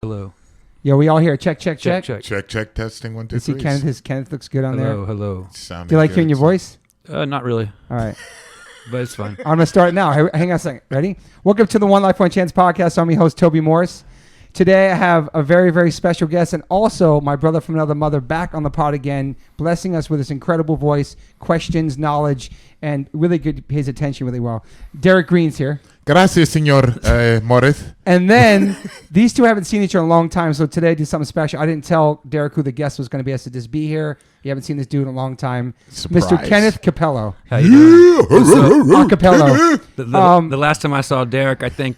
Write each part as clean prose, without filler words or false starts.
Hello. Yo, we all here. Check. Check. Testing 1, 2, You see 3. Kenneth looks good on there. Hello. Sounding Do you like good. hearing your voice? Not really, All right. but it's fine. I'm going to start now. Hang on a second. Ready? Welcome to the One Life, One Chance podcast. I'm your host, Toby Morse. Today I have a very, very special guest and also my brother from another mother back on the pod again, blessing us with his incredible voice, questions, knowledge, and really good, pays attention really well. Derek Green's here. Gracias, señor Morris. And then these two haven't seen each other in a long time, so today I did something special. I didn't tell Derek who the guest was going to be. I said, just be here. You haven't seen this dude in a long time. Surprise. Mr. Kenneth Cappello. How you doing? Acapello. The last time I saw Derek, I think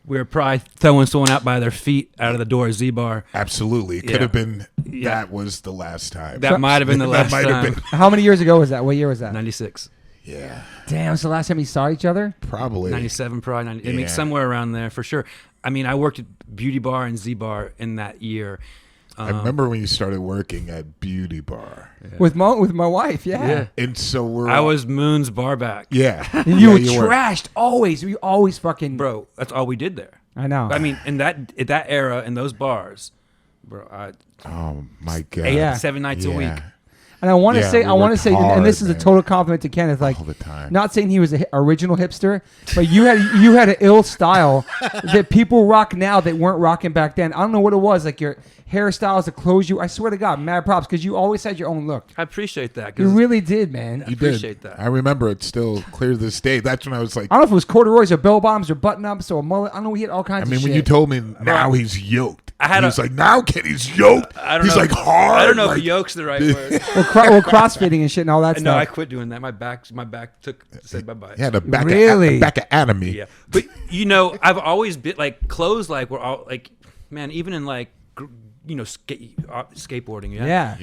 we were probably throwing someone out by their feet out of the door, Z-Bar. Absolutely. It could have been, that was the last time. That might have been the last time. How many years ago was that? What year was that? 96. Yeah. Damn, it's the last time you saw each other? Probably. 97 probably. I mean, Yeah. somewhere around there for sure. I mean, I worked at Beauty Bar and Z-Bar in that year. I remember when you started working at Beauty Bar. Yeah. With my wife, yeah. And so I was Moon's barback. Yeah. And you were you trashed always. You always fucking... Bro, that's all we did there. I know. I mean, in that era, in those bars, bro, Oh, my God. 7 nights a week. And I want to say, we worked and hard, this is a man. total compliment to Kenneth. Like, All the time. not saying he was an original hipster, but you had an ill style that people rock now that weren't rocking back then. I don't know what it was, like your hairstyles, the clothes I swear to God, mad props, because you always had your own look. I appreciate that. You really did, man. I appreciate that. I remember it still clear to this day. That's when I was like, I don't know if it was corduroys or bell bottoms or button ups or a mullet. I don't know. He had all kinds I mean, of when shit. you told me now he's yoked. I was like, now Kenny's yoked. I don't he's know. like hard. I don't know like, if yoke's the right word. well, crossfitting and shit and all that No, stuff. I quit doing that. My back said bye bye. Yeah, the back Really? of, back of anatomy. Yeah, but you know, I've always been like clothes. Like we're all like, man, even in like, skateboarding. Yeah.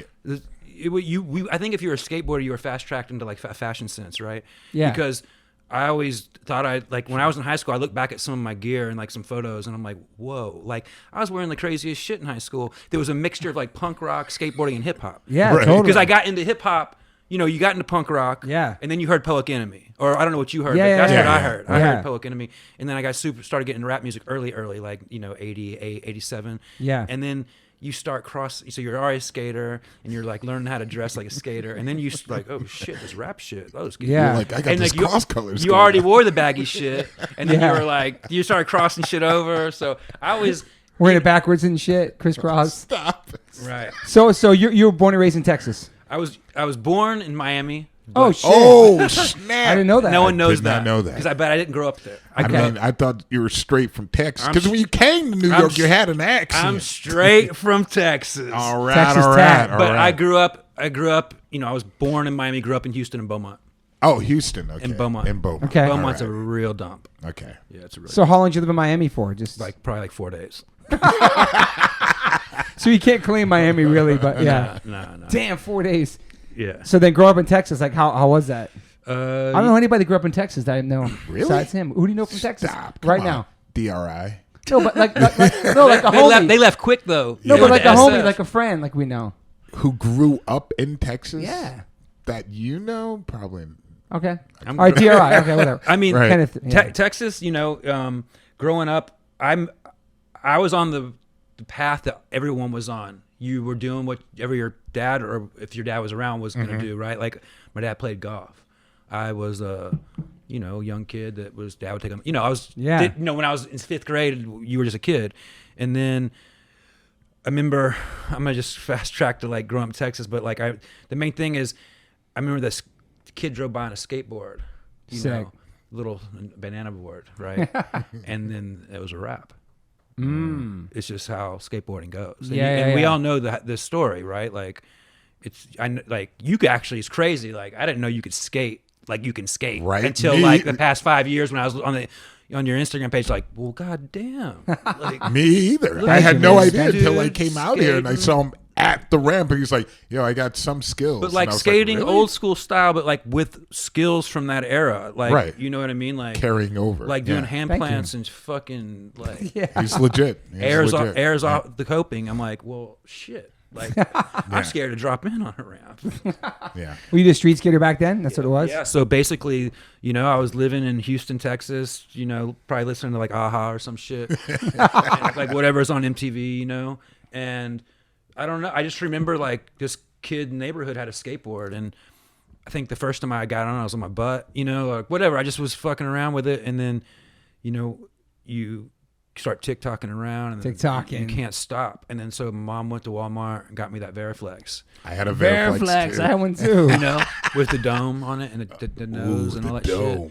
I think if you're a skateboarder, you were fast tracked into like fashion sense, right? Yeah. Because I always thought when I was in high school, I looked back at some of my gear and like some photos and I'm like, whoa, like I was wearing the craziest shit in high school. There was a mixture of like punk rock, skateboarding, and hip hop. Yeah, Right. totally. Because I got into hip hop, you got into punk rock. Yeah. And then you heard Public Enemy. Or I don't know what you heard, Yeah, but that's what yeah. I heard. I Yeah. heard Public Enemy. And then I started getting into rap music early, like, 88, 87. Yeah. And then you start so you're already a skater and you're like learning how to dress like a skater. And then you like, oh shit, this rap shit. Oh, it's Yeah. You're like, I got and this like cross colors. You going already on. wore the baggy shit. And then Yeah. you were like, you started crossing shit over. So I always... Wearing it backwards and shit, crisscross. Stop. Right. So you were born and raised in Texas. I was born in Miami. Oh but shit! Oh, snap. I didn't know that. No one knows did that. not know that. Because I bet I didn't grow up there. I mean, I thought you were straight from Texas. Because when you came to New I'm York, you had an accent. I'm straight from Texas. All right, Texas all right, Tech. all But right. I grew up, I was born in Miami, grew up in Houston and Beaumont. Oh, Houston. Okay. In Beaumont. Okay. Beaumont's All a real dump. right. Okay. Yeah, it's a real So how long did you live in Miami for? Just probably like 4 days. so you can't claim Miami really, but yeah. No. Damn, 4 days. Yeah. So then grow up in Texas. Like how was that? I don't Uh, know anybody that grew up in Texas that I know. Really? Besides him. Who do you know from Texas? Stop. Right Come now. on. DRI. No, but like a homie. they left quick though. No, They but went like to a homie, SF. like a friend, like we know. Who grew up in Texas? Yeah. That you know? Probably. Okay. I'm All right, DRI. Okay, whatever. I mean, Right. Kenneth, yeah. Texas, growing up, I was on the path that everyone was on. You were doing whatever your dad, or if your dad was around, was going to do, right? Like my dad played golf. I was a, young kid that was dad would take him. I was, Yeah. when I was in 5th grade, you were just a kid, and then I remember I'm gonna just fast track to like growing up in Texas, but like the main thing is I remember this kid drove by on a skateboard, Sick. little banana board, right? And then it was a wrap. It's just how skateboarding goes. And, Yeah, we yeah. all know this story, right? Like you could actually, it's crazy. Like I didn't know you could skate like you can skate Right. until Me- like the past 5 years when I was on your Instagram page, like, well, goddamn. Like, Me either. Thank I had you, no man. idea until I Dude, came out here and I skating. saw him at the ramp and he's like, I got some skills. but And like I was skating really? old school style, but like with skills from that era. Like, Right. you know what I mean? Like Carrying over. like doing Yeah. hand Thank you. plants and fucking like Yeah. He's legit. He's airs legit. off the coping. I'm like, well, shit. Like I'm scared to drop in on a ramp. Yeah. Were you a street skater back then? That's what it was? Yeah. So basically, I was living in Houston, Texas, probably listening to like AHA or some shit. And, like whatever's on MTV, and I don't know. I just remember like this kid in the neighborhood had a skateboard, and I think the first time I got on, I was on my butt, like whatever. I just was fucking around with it, and then, you start TikToking around, and then you can't stop. And then so Mom went to Walmart and got me that Veriflex. I had a Veriflex too. I had one too. With the dome on it and the nose and all that shit.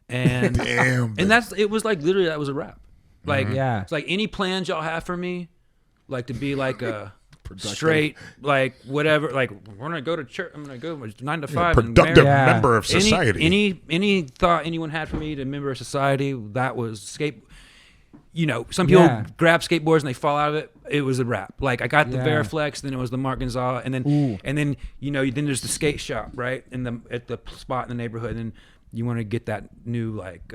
And Damn. and it was like literally that was a wrap. Like it's like any plans y'all have for me, like to be like a straight, like whatever, like we're gonna go to church. I'm gonna go 9 to 5. Productive member of society. Any thought anyone had for me to member of society, that was skate. Some people grab skateboards and they fall out of it. It was a wrap. Like I got the Veriflex, then it was the Mark Gonzalez, and then then there's the skate shop right at the spot in the neighborhood, and you want to get that new like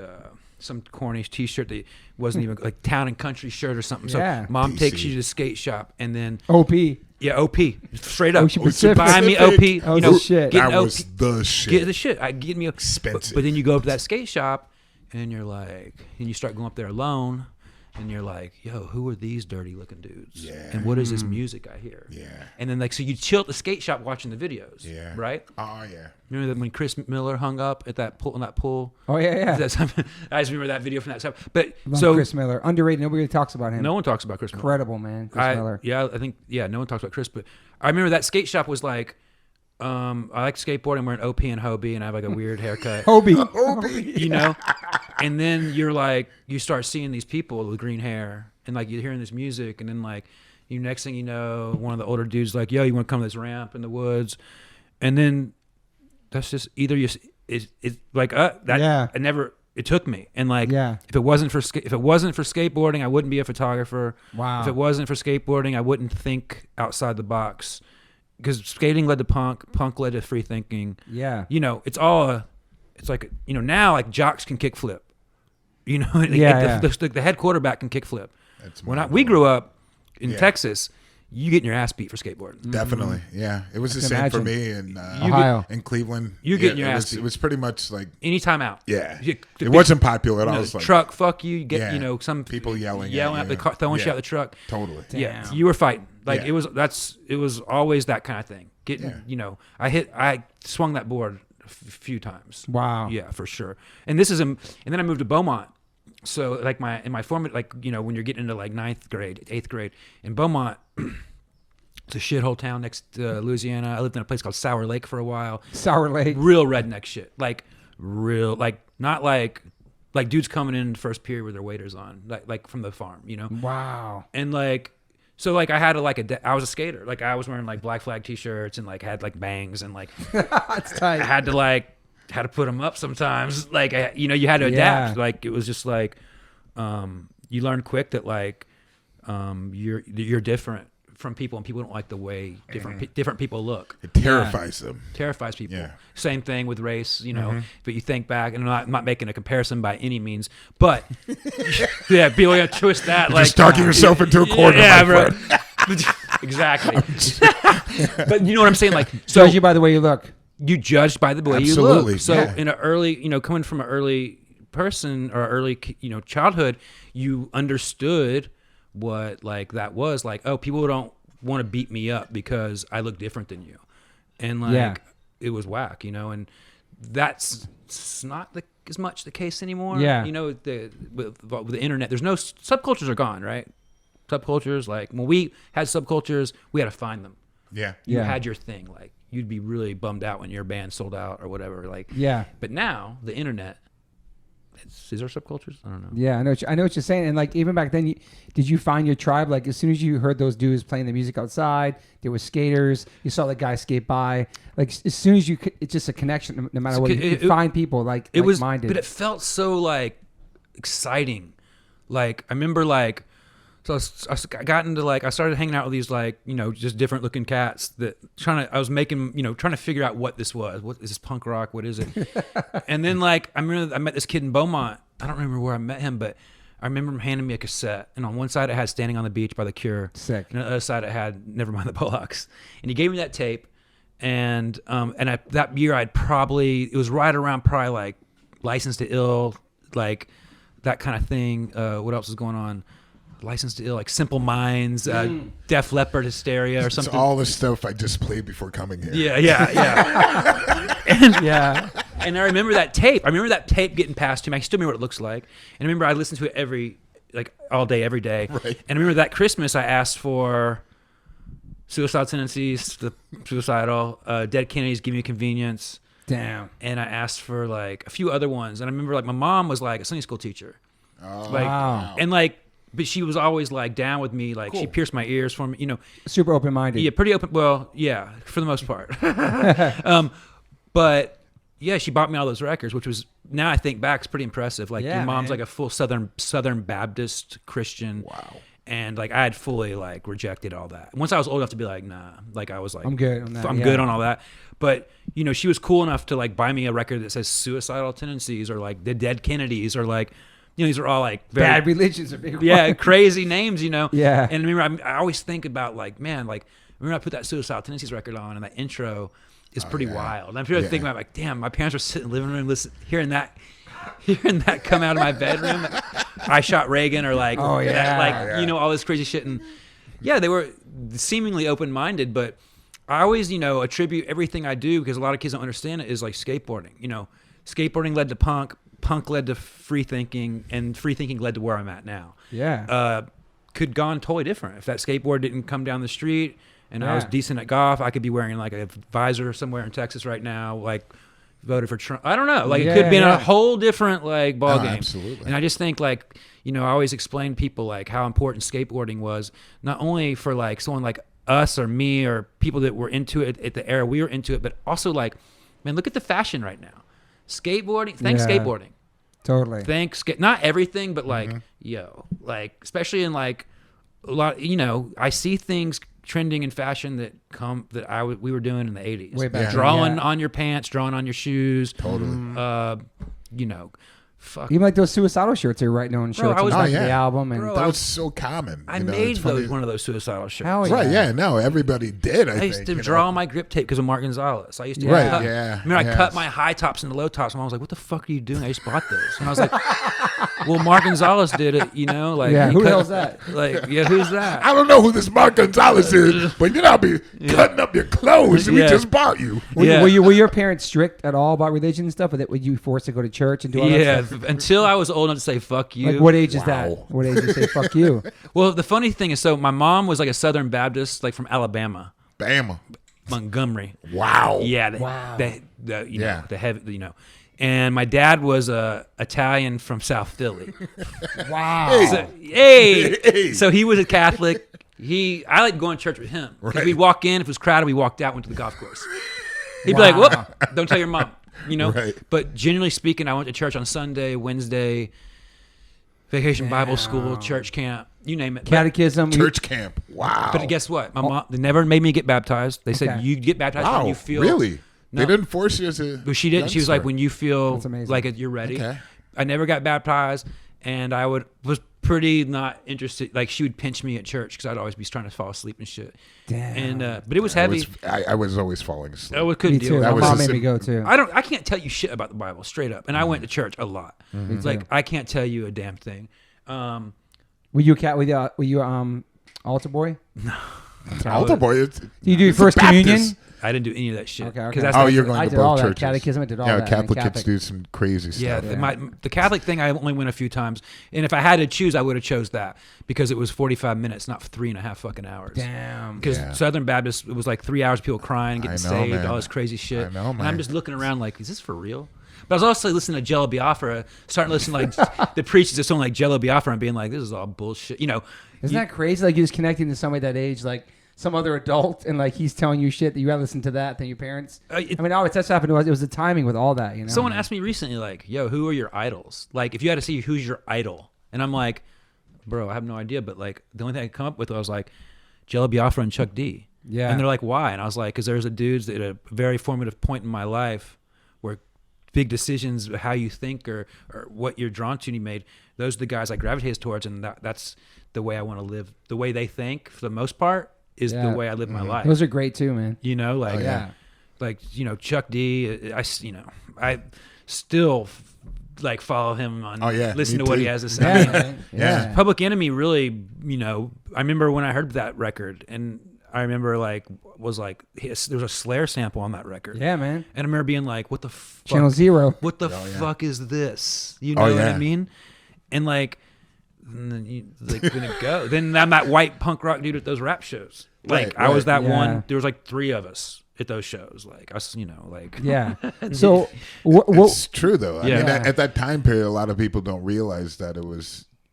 some corny T-shirt that wasn't even like Town and Country shirt or something. So Mom DC. takes you to the skate shop, and then OP. Yeah, OP, straight up. Ocean Pacific. Buy me OP. Oh, shit. That was the shit. Get the shit. Get me expensive. But then you go up to that skate shop, and you're like, and you start going up there alone. And you're like, yo, who are these dirty looking dudes? Yeah. And what is this music I hear? Yeah. And then so you chill at the skate shop watching the videos. Yeah. Right? Oh yeah. Remember that when Chris Miller hung up at that pool, in that pool? Oh yeah. I just remember that video from that stuff. But Chris Miller, underrated. Nobody talks about him. No one talks about Chris Miller. Incredible, man. Chris Miller. Yeah, I think no one talks about Chris. But I remember that skate shop was like, I like skateboarding. I'm wearing OP and Hobie, and I have like a weird haircut. Hobie. And then you're like, you start seeing these people with green hair, and like you're hearing this music, and then like, next thing you know, one of the older dudes like, yo, you want to come to this ramp in the woods, and then that's just either it's like that. I never. It took me, and like, if it wasn't for skateboarding, I wouldn't be a photographer. Wow. If it wasn't for skateboarding, I wouldn't think outside the box. Because skating led to punk led to free thinking. Yeah. It's all it's like, now like jocks can kick flip. The head quarterback can kick flip. We grew up in Texas, you getting your ass beat for skateboarding. Definitely. Yeah. It was the same for me in Ohio. In Cleveland. You're getting your ass beat. It was pretty much like any time out. Yeah. It wasn't popular. I was like, truck, fuck you. You get, some people yelling at the car, throwing shit out the truck. Totally. Damn. Yeah. You were fighting. Like it was always that kind of thing. I swung that board a few times. Wow. Yeah, for sure. And then I moved to Beaumont. So like in my formative, like, when you're getting into like 9th grade, 8th grade in Beaumont, it's a shithole town next to Louisiana. I lived in a place called Sour Lake for a while. Sour Lake. Real redneck shit. Like real, like not like dudes coming in the first period with their waders on, like from the farm, Wow. And like, so like I had I was a skater. Like I was wearing like Black Flag t-shirts and like had like bangs and like That's tight. I had to put them up sometimes. Like, you had to adapt. Like it was just like, you learn quick that like, you're different from people, and people don't like the way different people look. It terrifies them. Terrifies people. Yeah. Same thing with race, but you think back, and I'm not making a comparison by any means, but people are gonna twist that. You're just talking yourself into a corner, my friend. Exactly. But you know what I'm saying? Like, Judge you by the way you look. You judged by the way Absolutely, you look. So in an early, coming from an early person or early, childhood, you understood what like that was like. Oh, people don't want to beat me up because I look different than you, and like it was whack, and that's not as much the case anymore. Yeah, with the internet, there's no subcultures are gone, right? Subcultures, like when we had subcultures, we had to find them. Yeah, you had your thing. Like you'd be really bummed out when your band sold out or whatever. Like but now the internet. Is there subcultures? I don't know. Yeah, I know what you're saying. And like even back then, did you find your tribe? Like as soon as you heard those dudes playing the music outside, there were skaters. You saw the guy skate by. Like as soon as it's just a connection. No matter what, you find people like minded. But it felt so like exciting. Like I remember like. So I got into like, I started hanging out with these like, just different looking cats that trying to figure out what this was. What is this punk rock? What is it? And then like, I remember I met this kid in Beaumont. I don't remember where I met him, but I remember him handing me a cassette, and on one side it had "Standing on the Beach" by The Cure. Sick. And on the other side it had "Nevermind the Bollocks." And he gave me that tape, and that year it was right around probably like License to Ill, like that kind of thing. What else was going on? License to Ill, like Simple Minds, Def Leppard, Hysteria, or something. It's all the stuff I just played before coming here. Yeah. And I remember that tape. I remember that tape getting passed to me. I still remember what it looks like. And I remember I listened to it all day, every day. Right. And I remember that Christmas I asked for Suicidal Tendencies, the Suicidal, Dead Kennedys, Give Me a Convenience. Damn. And I asked for like a few other ones. And I remember like my mom was like a Sunday school teacher. Oh, Wow. And like, but she was always like down with me. Like she pierced my ears for me, Super open-minded. Yeah, pretty open. Well, yeah, for the most part. But yeah, she bought me all those records, which was, now I think back, it's pretty impressive. Like Yeah, your mom's man. like a full Southern Baptist Christian. Wow. And like I had fully like rejected all that. Once I was old enough to be like, nah, like I was like, I'm good on that. I'm yeah. good on all that. But she was cool enough to like buy me a record that says Suicidal Tendencies or like the Dead Kennedys or like, these are all like very Bad Religion's a big yeah, one. crazy names, Yeah. And remember, I always think about like, man, like remember I put that Suicidal Tendencies record on, and that intro is pretty wild. And I'm really thinking about like, damn, my parents were sitting in the living room, hearing that come out of my bedroom. I shot Reagan, or like, all this crazy shit, and yeah, they were seemingly open-minded, but I always, attribute everything I do, because a lot of kids don't understand it, is like skateboarding. Skateboarding led to punk led to free thinking, and free thinking led to where I'm at now. Yeah. Could gone totally different. If that skateboard didn't come down the street and I was decent at golf, I could be wearing like a visor somewhere in Texas right now, like voted for Trump. I don't know. Like it could be in a whole different like ball game. Absolutely. And I just think like, I always explain to people like how important skateboarding was, not only for like someone like us or me or people that were into it at the era we were into it, but also like, man, look at the fashion right now. Skateboarding. Thanks skateboarding. Totally. Thanks. Not everything, but like, like especially in like a lot. I see things trending in fashion that we were doing in the 80s. Way back. Drawing on your pants, drawing on your shoes. Totally. Fuck. Even like those suicidal shirts they're writing on shirts I was- on the Oh, yeah. album, and Bro, That was so common. I you know, made it's funny. one of those suicidal shirts. Hell Right, yeah, no, everybody did, I used think, to you draw know. on my grip tape because of Mark Gonzalez. I used to Right, cut, yeah, I mean, I cut yes. my high tops into low tops, and I was like, "What the fuck are you doing?" I just bought those, and I was like, "Well, Mark Gonzalez did it, like Yeah, he who the cut- hell's that? Like, yeah, who's that?" I don't know who this Mark Gonzalez is, but I'll be cutting up your clothes we Yeah. just bought you. Were your parents strict at all about religion and stuff? Or were you forced to go to church and do all that Yeah, stuff? until I was old enough to say "fuck you." Like what age is Wow. that? What age you say "fuck you"? Well, the funny thing is, so my mom was like a Southern Baptist, like from Alabama, Bama. Montgomery. Wow. Yeah, the heavy, And my dad was Italian from South Philly. Wow. Hey. So he was a Catholic. I like going to church with him. Because we'd walk in, if it was crowded, we walked out, went to the golf course. He'd be like, "Whoop, don't tell your mom." Right. But generally speaking, I went to church on Sunday, Wednesday, vacation Bible school, church camp, you name it. Catechism. Church camp. Wow. But guess what? My mom, they never made me get baptized. They said, Okay. "You get baptized Wow. when you feel." Really? No. They didn't force you as a But she didn't. She was like, youngster. "When you feel That's amazing. like you're ready." Okay. I never got baptized, and I was pretty not interested. Like she would pinch me at church because I'd always be trying to fall asleep and shit. Damn. And but it was heavy. I was always falling asleep. I couldn't Me deal too. with My it. was mom a made me sim- go too. I can't tell you shit about the Bible straight up. And I went to church a lot. Me It's like too. I can't tell you a damn thing. Were you altar boy? Altar boy. Do you do it's a first communion? Baptist. I didn't do any of that shit. Okay, okay. 'Cause that's Oh, not- you're going I to did all both that. churches. Catechism, I did all yeah, that. I'm Catholic kids Catholic. do some crazy Yeah, stuff. the Catholic thing I only went a few times, and if I had to choose, I would have chose that because it was 45 minutes, not 3.5 fucking hours. Damn. Because Yeah. Southern Baptist, it was like 3 hours of people crying, getting I know, saved, man. all this crazy shit. I know, And man. I'm just looking around like, is this for real? But I was also listening to Jello Biafra, starting to listen to like the preachers of someone like Jello Biafra and being like, this is all bullshit. Isn't that crazy? Like you're just connecting to somebody that age, like some other adult, and like he's telling you shit that you gotta listen to that than your parents. That's happened to us. It was the timing with all that, Someone asked me recently, like, yo, who are your idols? Like, if you had to see who's your idol. And I'm like, bro, I have no idea. But like, the only thing I could come up with was like, Jello Biafra and Chuck D. Yeah. And they're like, why? And I was like, because there's a dudes at a very formative point in my life where big decisions, how you think or what you're drawn to, and you made, those are the guys I gravitated towards, and that's the way I want to live. The way they think, for the most part, is the way I live my life. Those are great too, man. You know, like, like, you know, Chuck D, I still like follow him on, listen to what he has to say. Public Enemy really, you know, I remember when I heard that record, and I remember like was like there was a Slayer sample on that record. Yeah, man. And I remember being like, "What the fuck? Channel Zero. What the fuck is this?" You know what I mean? And like, and then when it go, then I'm that white punk rock dude at those rap shows. Like I was that one. There was like 3 of us at those shows. Like us, you know, like So it's true though. I mean, Yeah. at that time period, a lot of people don't realize that it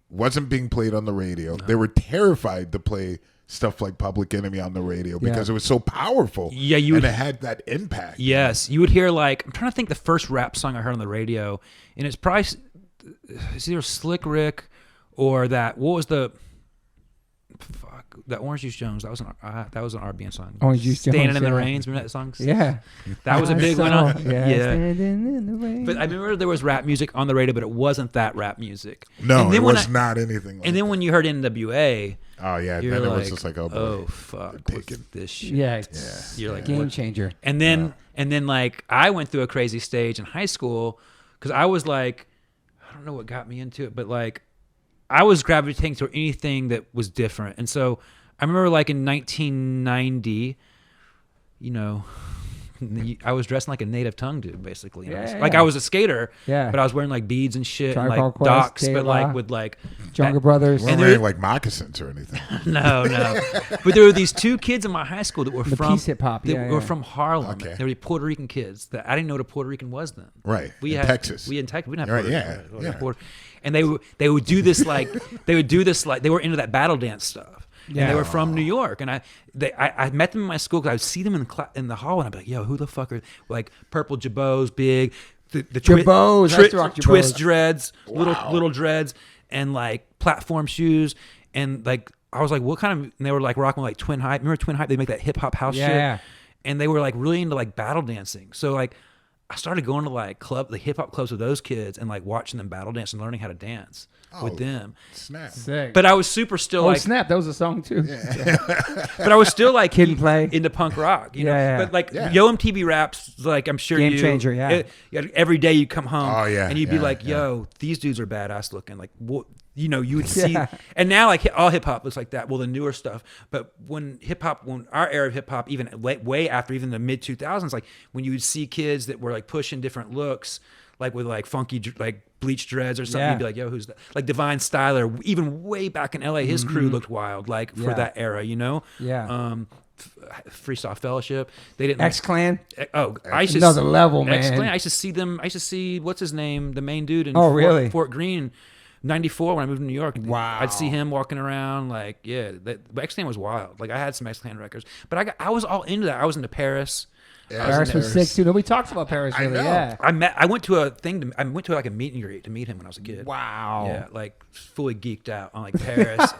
wasn't being played on the radio. They were terrified to play stuff like Public Enemy on the radio because it was so powerful. Yeah, and it had that impact. Yes, you would hear like, I'm trying to think the first rap song I heard on the radio, and it's probably it's either Slick Rick or that. What was the that Orange Juice Jones? That was an R&B song. Orange Juice Jones. Standing in the Rains. Remember that song? Yeah, that was a big one. Standing in the rain. But I remember there was rap music on the radio, but it wasn't that rap music. No, it was not anything like and then when you heard NWA, oh yeah, you're then like, it was just like, oh fuck, what's this shit? Yeah, You're like, game changer. And then like I went through a crazy stage in high school because I was like, I don't know what got me into it, but like I was gravitating toward anything that was different. And so I remember like in 1990, you know, I was dressing like a native tongue dude, basically. Like I was a skater, but I was wearing like beads and shit, and like Quest, docks, Taylor, but like with like Younger Brothers. You weren't wearing like moccasins or anything. No. But there were these 2 kids in my high school that were from peace hip hop. They were from Harlem. Okay. They were Puerto Rican kids that I didn't know what a Puerto Rican was then. Right. We in had Texas. We didn't have Puerto Rican. Yeah. And they would do this like they were into that battle dance stuff. And they were from New York, and I met them in my school because I would see them in the hall, and I'd be like, "Yo, who the fuck are like purple jabots, big the Jabots, I used to rock twist Jabots. dreads, little dreads, and like platform shoes, and like I was like, what kind of? And they were like rocking like Twin Hype. Remember Twin Hype? They make that hip hop house shit, and they were like really into like battle dancing. So like I started going to like the hip hop clubs with those kids and like watching them battle dance and learning how to dance with them. Snap. Sick. But I was super still like Snap, that was a song too. but I was still like Kid and Play into punk rock, you know. Yeah. But like Yo MTV Raps, like I'm sure Game changer, every day you come home, and you'd be like, yeah. Yo, these dudes are badass looking. Like, what, you know, you would see. And now like all hip hop looks like that. Well, the newer stuff, but when our era of hip hop, even way after even the mid 2000s, like when you would see kids that were like pushing different looks, like with like funky like bleach dreads or something, you'd be like, yo, who's that? Like Divine Styler, even way back in LA, his crew looked wild, like for that era, you know. Freestyle Fellowship, they didn't X-Clan. I used to another level, man. X-Clan, I used to see them. I used to see what's his name, the main dude in Fort Greene. 94 when I moved to New York. Wow. I'd see him walking around like, X-Clan was wild. Like I had some X-Clan records, but I was all into that. I was into Paris. Paris was sick too. Nobody talks about Paris really. I know. I went to like a meet and greet to meet him when I was a kid. Wow. Yeah, like fully geeked out on like Paris.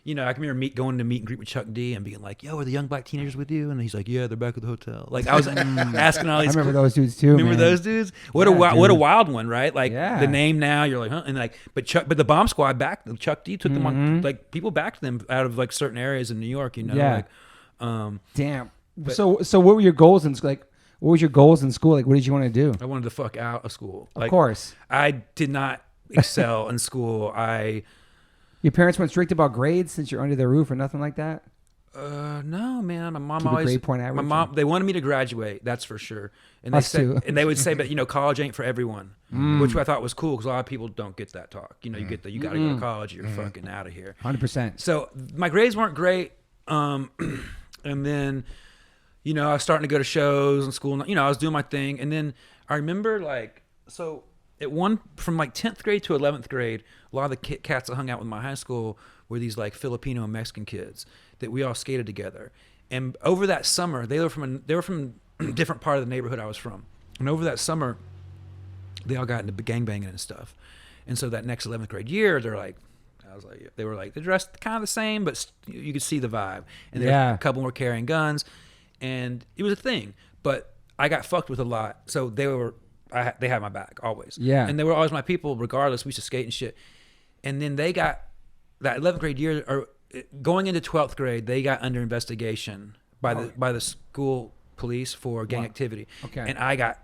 You know, I can remember going to meet and greet with Chuck D and being like, "Yo, are the young black teenagers with you?" And he's like, "Yeah, they're back at the hotel." Like I was asking all these. I remember those dudes too. Remember those dudes? What a wild one, right? Like the name now, you're like, huh? And like, but the Bomb Squad Chuck D took them on, like people backed them out of like certain areas in New York. You know, like, damn. So what were your goals in like? What was your goals in school? Like, what did you want to do? I wanted to fuck out of school. Of course. I did not excel in school. Your parents weren't strict about grades since you're under their roof or nothing like that? No, man. My mom Keep a always. grade point average, my mom. They wanted me to graduate. That's for sure. And Us too. And they would say, but you know, college ain't for everyone, which I thought was cool because a lot of people don't get that talk. You know, you get you got to go to college. You're fucking out of here. 100%. So my grades weren't great. And then, you know, I was starting to go to shows in school. You know, I was doing my thing. And then I remember from like 10th grade to 11th grade, a lot of the cats that hung out with my high school were these like Filipino and Mexican kids that we all skated together. And over that summer, they were from a different part of the neighborhood I was from. And over that summer, they all got into gangbanging and stuff. And so that next 11th grade year, they were like, they're dressed kind of the same, but you could see the vibe. And a couple were carrying guns. And it was a thing, but I got fucked with a lot. So they had my back always. Yeah. And they were always my people, regardless. We used to skate and shit. And then they got that 11th grade year, or going into 12th grade, they got under investigation by the school police for gang activity. Okay. And I got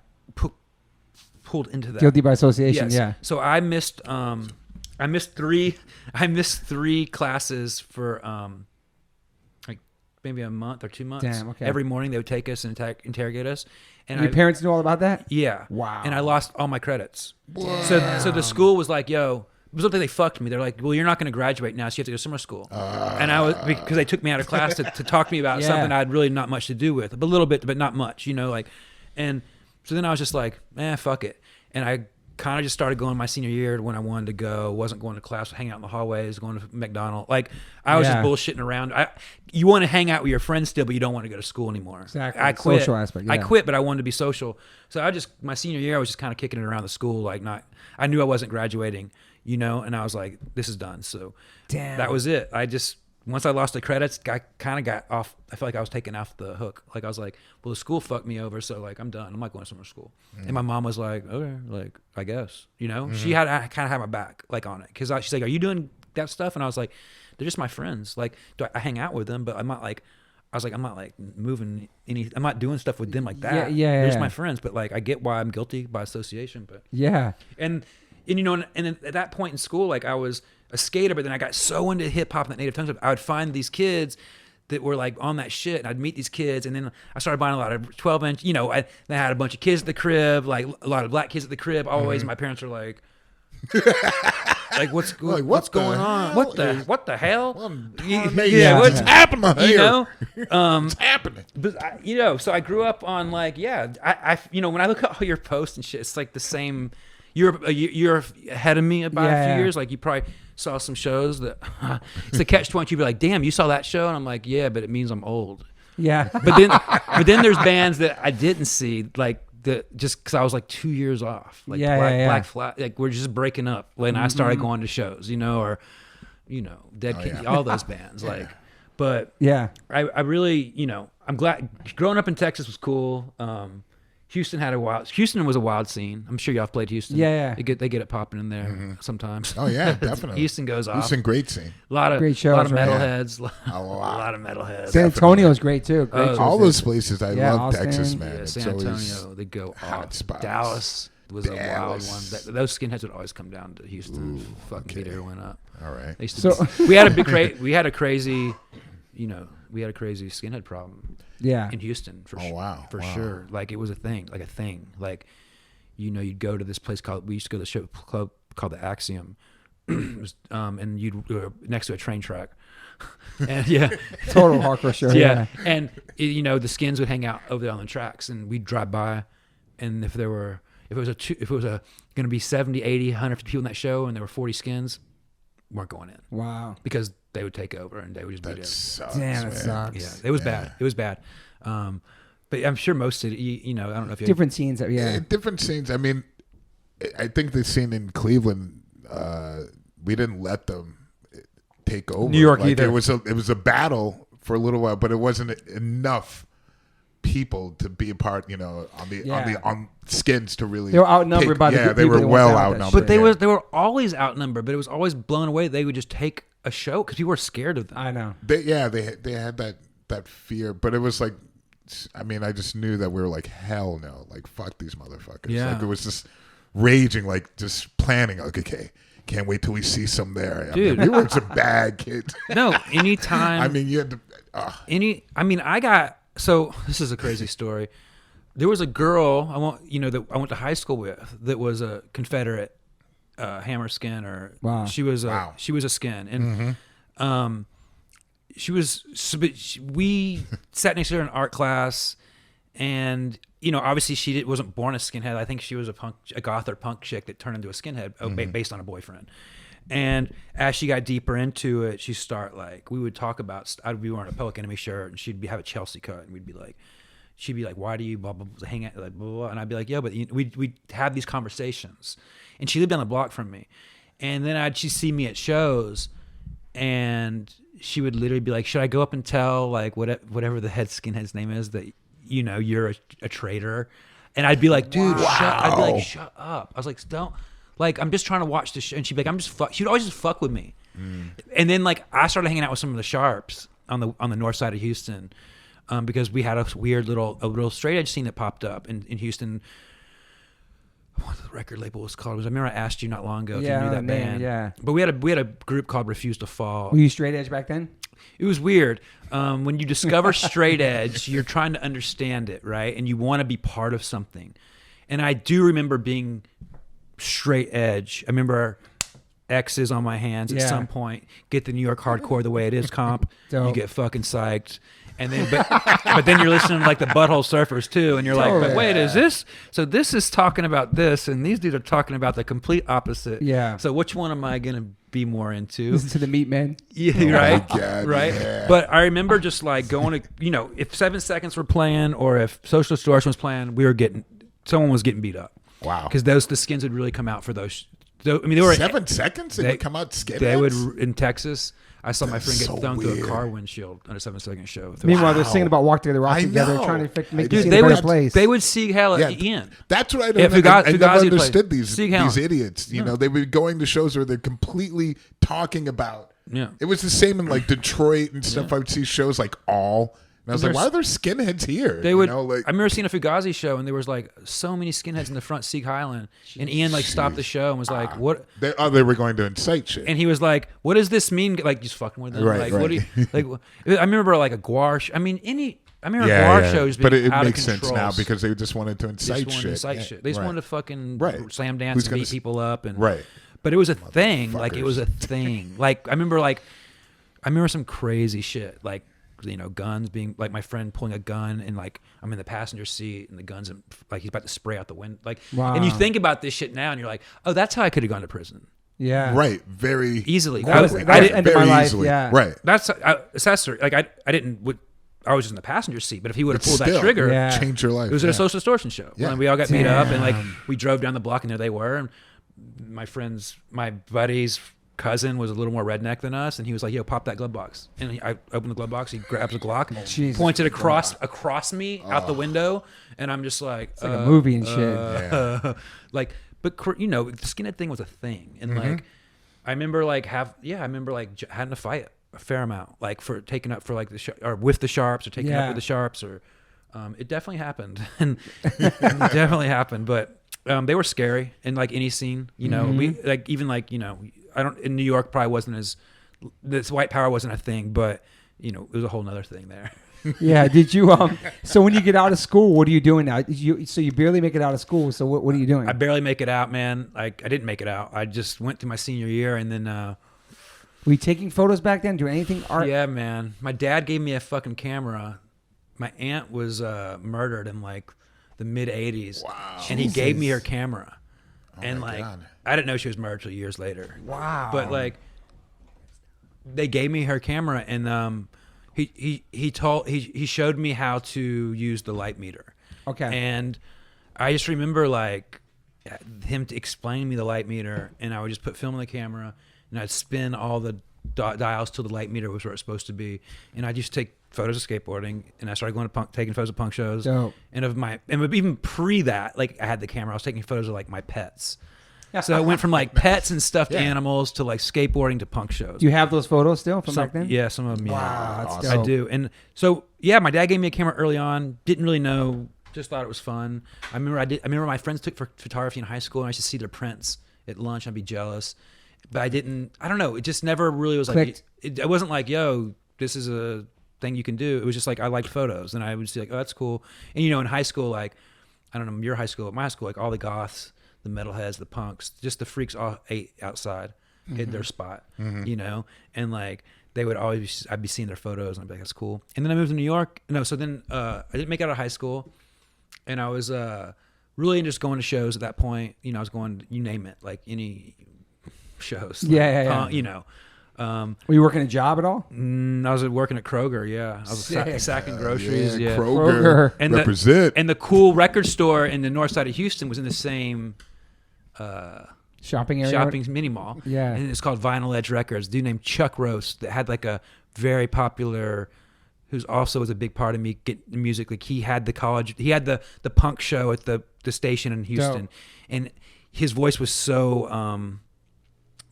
pulled into that. Guilty by association. Yes. Yeah. So I missed three classes for like maybe a month or 2 months. Damn. Okay. Every morning they would take us and interrogate us. And your parents knew all about that? Yeah. Wow. And I lost all my credits. Wow. So the school was like, yo, it was something they fucked me. They're like, well, you're not going to graduate now, so you have to go to summer school. And I was, because they took me out of class to talk to me about something I had really not much to do with, a little bit, but not much, like, and so then I was just like, fuck it. And I kind of just started going my senior year when I wanted to go, wasn't going to class, hanging out in the hallways, going to McDonald's. Like, I was just bullshitting around. You want to hang out with your friends still, but you don't want to go to school anymore. Exactly. I quit. Social aspect. Yeah. I quit, but I wanted to be social. So my senior year, I was just kind of kicking it around the school. Like, I knew I wasn't graduating, and I was like, this is done. So that was it. Once I lost the credits, I kind of got off. I felt like I was taken off the hook. Like, I was like, well, the school fucked me over, so like, I'm done. I'm not going to summer school. And my mom was like, okay, like, I guess, She kind of had my back, like, on it, because she's like, are you doing that stuff? And I was like, they're just my friends. Like, I hang out with them, but I'm not like, I'm not like moving I'm not doing stuff with them like that. They're just my friends. But like, I get why I'm guilty by association. But and at that point in school, like, I was a skater, but then I got so into hip hop and that native tongue stuff, I would find these kids that were like on that shit, and I'd meet these kids, and then I started buying a lot of 12-inch. I had a bunch of kids at the crib, like a lot of black kids at the crib. Always, my parents were like, like, what's going on? What the hell? What's happening here? What's happening? But so I grew up on like, I when I look at all your posts and shit, it's like the same. You're ahead of me about a few years. Like, you probably saw some shows that it's a catch-22. You'd be like, damn, you saw that show? And I'm like, yeah, but it means I'm old. Yeah. But then there's bands that I didn't see, like, just because I was like 2 years off. Like, Black Flag, like, we're just breaking up when I started going to shows, or Dead Kennedy, all those bands. Like, but I really, I'm glad growing up in Texas was cool. Houston was a wild scene. I'm sure y'all have played Houston. Yeah. They get it popping in there sometimes. Oh yeah, definitely. Houston goes off. Houston, great scene. A lot of great shows, a lot of metalheads. A lot of metalheads. San Antonio's great too. Great shows. All those places. I love Austin. Texas, man. Yeah, It's San always Antonio, they go off. spots. Dallas was a wild one. Those skinheads would always come down to Houston and fucking beat everyone up. All right. We had a crazy skinhead problem. Yeah. In Houston for Wow. sure. Like, it was a thing. Like, you'd go to this place we used to go to the show club called the Axiom. It was, and you'd next to a train track. And total hardcore show. Yeah. And the Skins would hang out over there on the tracks, and we'd drive by, and if it was going to be 70, 80, 100 people in that show, and there were 40 Skins, weren't going in. Wow. Because they would take over and they would just beat everyone. Damn, that sucks. Yeah, it was bad. It was bad. But I'm sure most city, I don't know if you different scenes. Different scenes. I mean, I think the scene in Cleveland, we didn't let them take over. New York either. It was a battle for a little while, but it wasn't enough people to be a part. On Skins to really. They were outnumbered by the they were well outnumbered. But they were always outnumbered. But it was always blown away. They would just take a show because people were scared of them. I know. They had that fear, but it was like. I mean, I just knew that we were like, hell no, like, fuck these motherfuckers. Yeah. Like, it was just raging, like, just planning, like, okay, can't wait till we see some there. Dude. I mean, we were some bad kids. No, anytime. I mean, you had to. So this is a crazy story. There was a girl that I went to high school with that was a Confederate hammer skin, or she was a skin, and we sat next to her in art class, and obviously she wasn't born a skinhead. I think she was a goth or punk chick that turned into a skinhead based on a boyfriend. And as she got deeper into it, we would talk about. I'd be wearing a Public Enemy shirt, and she'd have a Chelsea cut, and she'd be like, "Why do you blah blah, blah hang out like blah, blah blah?" And I'd be like, "Yeah, but we'd have these conversations." And she lived down the block from me, and then she'd see me at shows, and she would literally be like, should I go up and tell like whatever the head skinhead's name is that you're a traitor? And I'd be like, dude, I'd be like, shut up. I was like, don't. Like, I'm just trying to watch the show. And she'd be like, she'd always just fuck with me. And then like I started hanging out with some of the sharps on the north side of Houston, because we had a weird little straight edge scene that popped up in Houston. What the record label was called? I remember I asked you not long ago if you knew that band. Yeah. But we had a group called Refuse to Fall. Were you straight edge back then? It was weird. When you discover straight edge, you're trying to understand it, right? And you want to be part of something. And I do remember being straight edge. I remember X's on my hands at some point. Get the New York hardcore the way it is comp. You get fucking psyched. And then, but then you're listening to like the Butthole Surfers too, and you're like, but wait, is this? So this is talking about this, and these dudes are talking about the complete opposite. Yeah. So which one am I gonna be more into? Listen to the Meat Men. Yeah, right, God, right. yeah. But I remember just like going to, if 7 Seconds were playing or if Social Distortion was playing, someone was getting beat up. Wow. Because the skins would really come out for those. I mean, they were 7 seconds. They would come out skinheads. They would in Texas. I saw my friend get so thrown through a weird. car windshield on a 7 Second show. Meanwhile, they're singing about Walk Together, Rock I Together, know. trying to make Dude, you see they a better would place. they would Sieg Heil at Ian. That's what I Yeah, don't. I never Fugazi understood played. these idiots. You know, they were going to shows where they're completely talking about. Yeah. It was the same in like Detroit and stuff. I would see shows like All. And I was like, why are there skinheads here? They would. You know, like, I remember seeing a Fugazi show, and there was like so many skinheads in the front, Sieg Highland, and Ian like stopped the show and was like, "What?" they were going to incite shit. And he was like, "What does this mean?" Like just fucking with them. Right, like, right. what do you like? I remember like a Guar. I mean, I remember Guar shows being but it out makes of sense control. now because they just wanted to They incite just wanted shit. to incite shit. They just wanted to fucking slam dance Who's and gonna beat people up and Right. But it was a thing. Like it was a thing. Like I remember some crazy shit. Like, guns being like my friend pulling a gun and like I'm in the passenger seat and the gun's like he's about to spray out the window. Like, and you think about this shit now and you're like, oh, that's how I could have gone to prison. Yeah. Very easily. That was the end of my life. Yeah. Right. That's accessory. Like I didn't. I was in the passenger seat, but if he would have pulled that trigger, change your life. it was at a Social Distortion show. Yeah. And we all got beat up, and like we drove down the block, and there they were. And my buddy's cousin was a little more redneck than us, and he was like, "Yo, pop that glove box." And I opened the glove box. He grabs a Glock and points it across me out the window, and I'm just like, it's like a movie and shit. like, but the skinhead thing was a thing, and like I remember having to fight a fair amount, like for taking up for like or with the sharps or taking up with the sharps, or it definitely happened, and it definitely happened, but they were scary in like any scene, we like even like I don't in New York probably wasn't as this white power wasn't a thing, but it was a whole nother thing there. Yeah. Did you so when you get out of school, what are you doing now? So you barely make it out of school. So what are you doing? I barely make it out, man. Like I didn't make it out. I just went through my senior year, and then were you taking photos back then? Doing anything art? Yeah, man. My dad gave me a fucking camera. My aunt was murdered in like the mid '80s. Wow. And he gave me her camera. And my like God. I didn't know she was murdered till years later. Wow. But like they gave me her camera, and he showed me how to use the light meter. Okay. And I just remember like him explaining me the light meter, and I would just put film on the camera, and I'd spin all the dials till the light meter was where it's supposed to be, and I'd just take photos of skateboarding, and I started going to taking photos of punk shows. Dope. And even pre that, like I had the camera, I was taking photos of like my pets. So it went from like pets and stuffed animals to like skateboarding to punk shows. Do you have those photos still from back then? Yeah, some of them. Yeah. Wow, that's I dope. do. And so my dad gave me a camera early on. Didn't really know. Just thought it was fun. I remember my friends took photography in high school, and I used to see their prints at lunch. I'd be jealous, but I didn't. I don't know. It just never really was clicked. like. It wasn't like, yo, this is a thing you can do. It was just like I liked photos, and I would see like, oh, that's cool. And in high school, like I don't know, your high school, my high school, like all the goths, the metalheads, the punks, just the freaks all ate outside, hid their spot, and like they would always, I'd be seeing their photos, and I'd be like, that's cool. And then I moved to New York. No, so then I didn't make it out of high school, and I was really just going to shows at that point. I was going, you name it, like any shows. Yeah. Were you working a job at all? I was working at Kroger. Yeah, I was sacking groceries. Yeah, Kroger. And represent. And the cool record store in the north side of Houston was in the same Shopping area? mini mall. Yeah. And it's called Vinyl Edge Records. A dude named Chuck Roast that had like a very popular who's also was a big part of me getting music. Like he had the punk show at the station in Houston, and his voice was so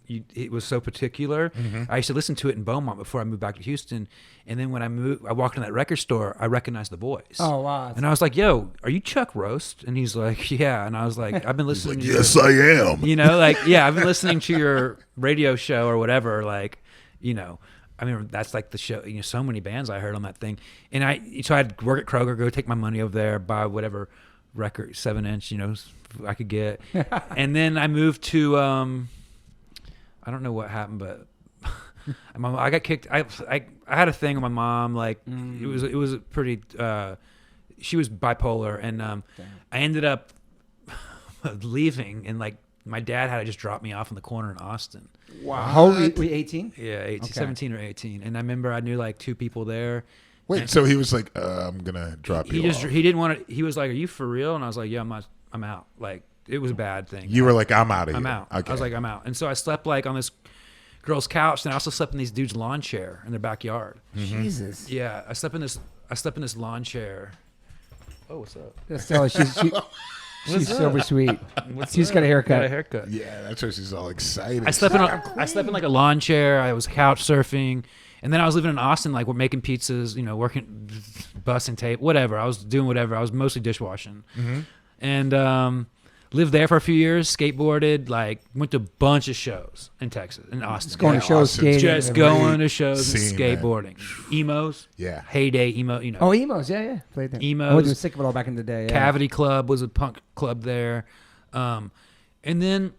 it was so particular. I used to listen to it in Beaumont before I moved back to Houston, and then when I walked in that record store, I recognized the voice. Oh wow! And I was like, "Yo, are you Chuck Roast?" And he's like, "Yeah." And I was like, "I've been listening." Like, yes, I am. You know, like, yeah, I've been listening to your radio show or whatever. Like, you know, I mean, that's like the show. You know, so many bands I heard on that thing, and so I'd work at Kroger, go take my money over there, buy whatever record 7-inch, you know, I could get, and then I moved to. I don't know what happened, but I got kicked. I had a thing with my mom. Like it was a pretty. She was bipolar, and I ended up leaving, and like my dad had to just drop me off in the corner in Austin. Wow. How old were you? 18? Yeah, 18, 17 or 18. And I remember I knew like 2 people there. Wait, so he was like, I'm gonna drop you off. He didn't want to. He was like, "Are you for real?" And I was like, "Yeah, I'm out." Like. It was a bad thing. You were like, I'm out of here. I'm out. Okay. I was like, I'm out. And so I slept like on this girl's couch, and I also slept in these dudes' lawn chair in their backyard. Jesus. Yeah, I slept in this lawn chair. Oh, what's up? Stella, she's super sweet. She's got a haircut. Got a haircut. Yeah, that's why she's all excited. I slept in like a lawn chair. I was couch surfing, and then I was living in Austin, like we're making pizzas, you know, working, busting tape, whatever. I was doing whatever. I was mostly dishwashing, and lived there for a few years, skateboarded, like went to a bunch of shows in Texas, in Austin. Just going to shows, skating. Just going to shows and skateboarding. Emos. Yeah. Heyday emo, you know. Oh, emos, yeah. Played that. Emos. I was sick of it all back in the day. Yeah. Cavity Club was a punk club there. And then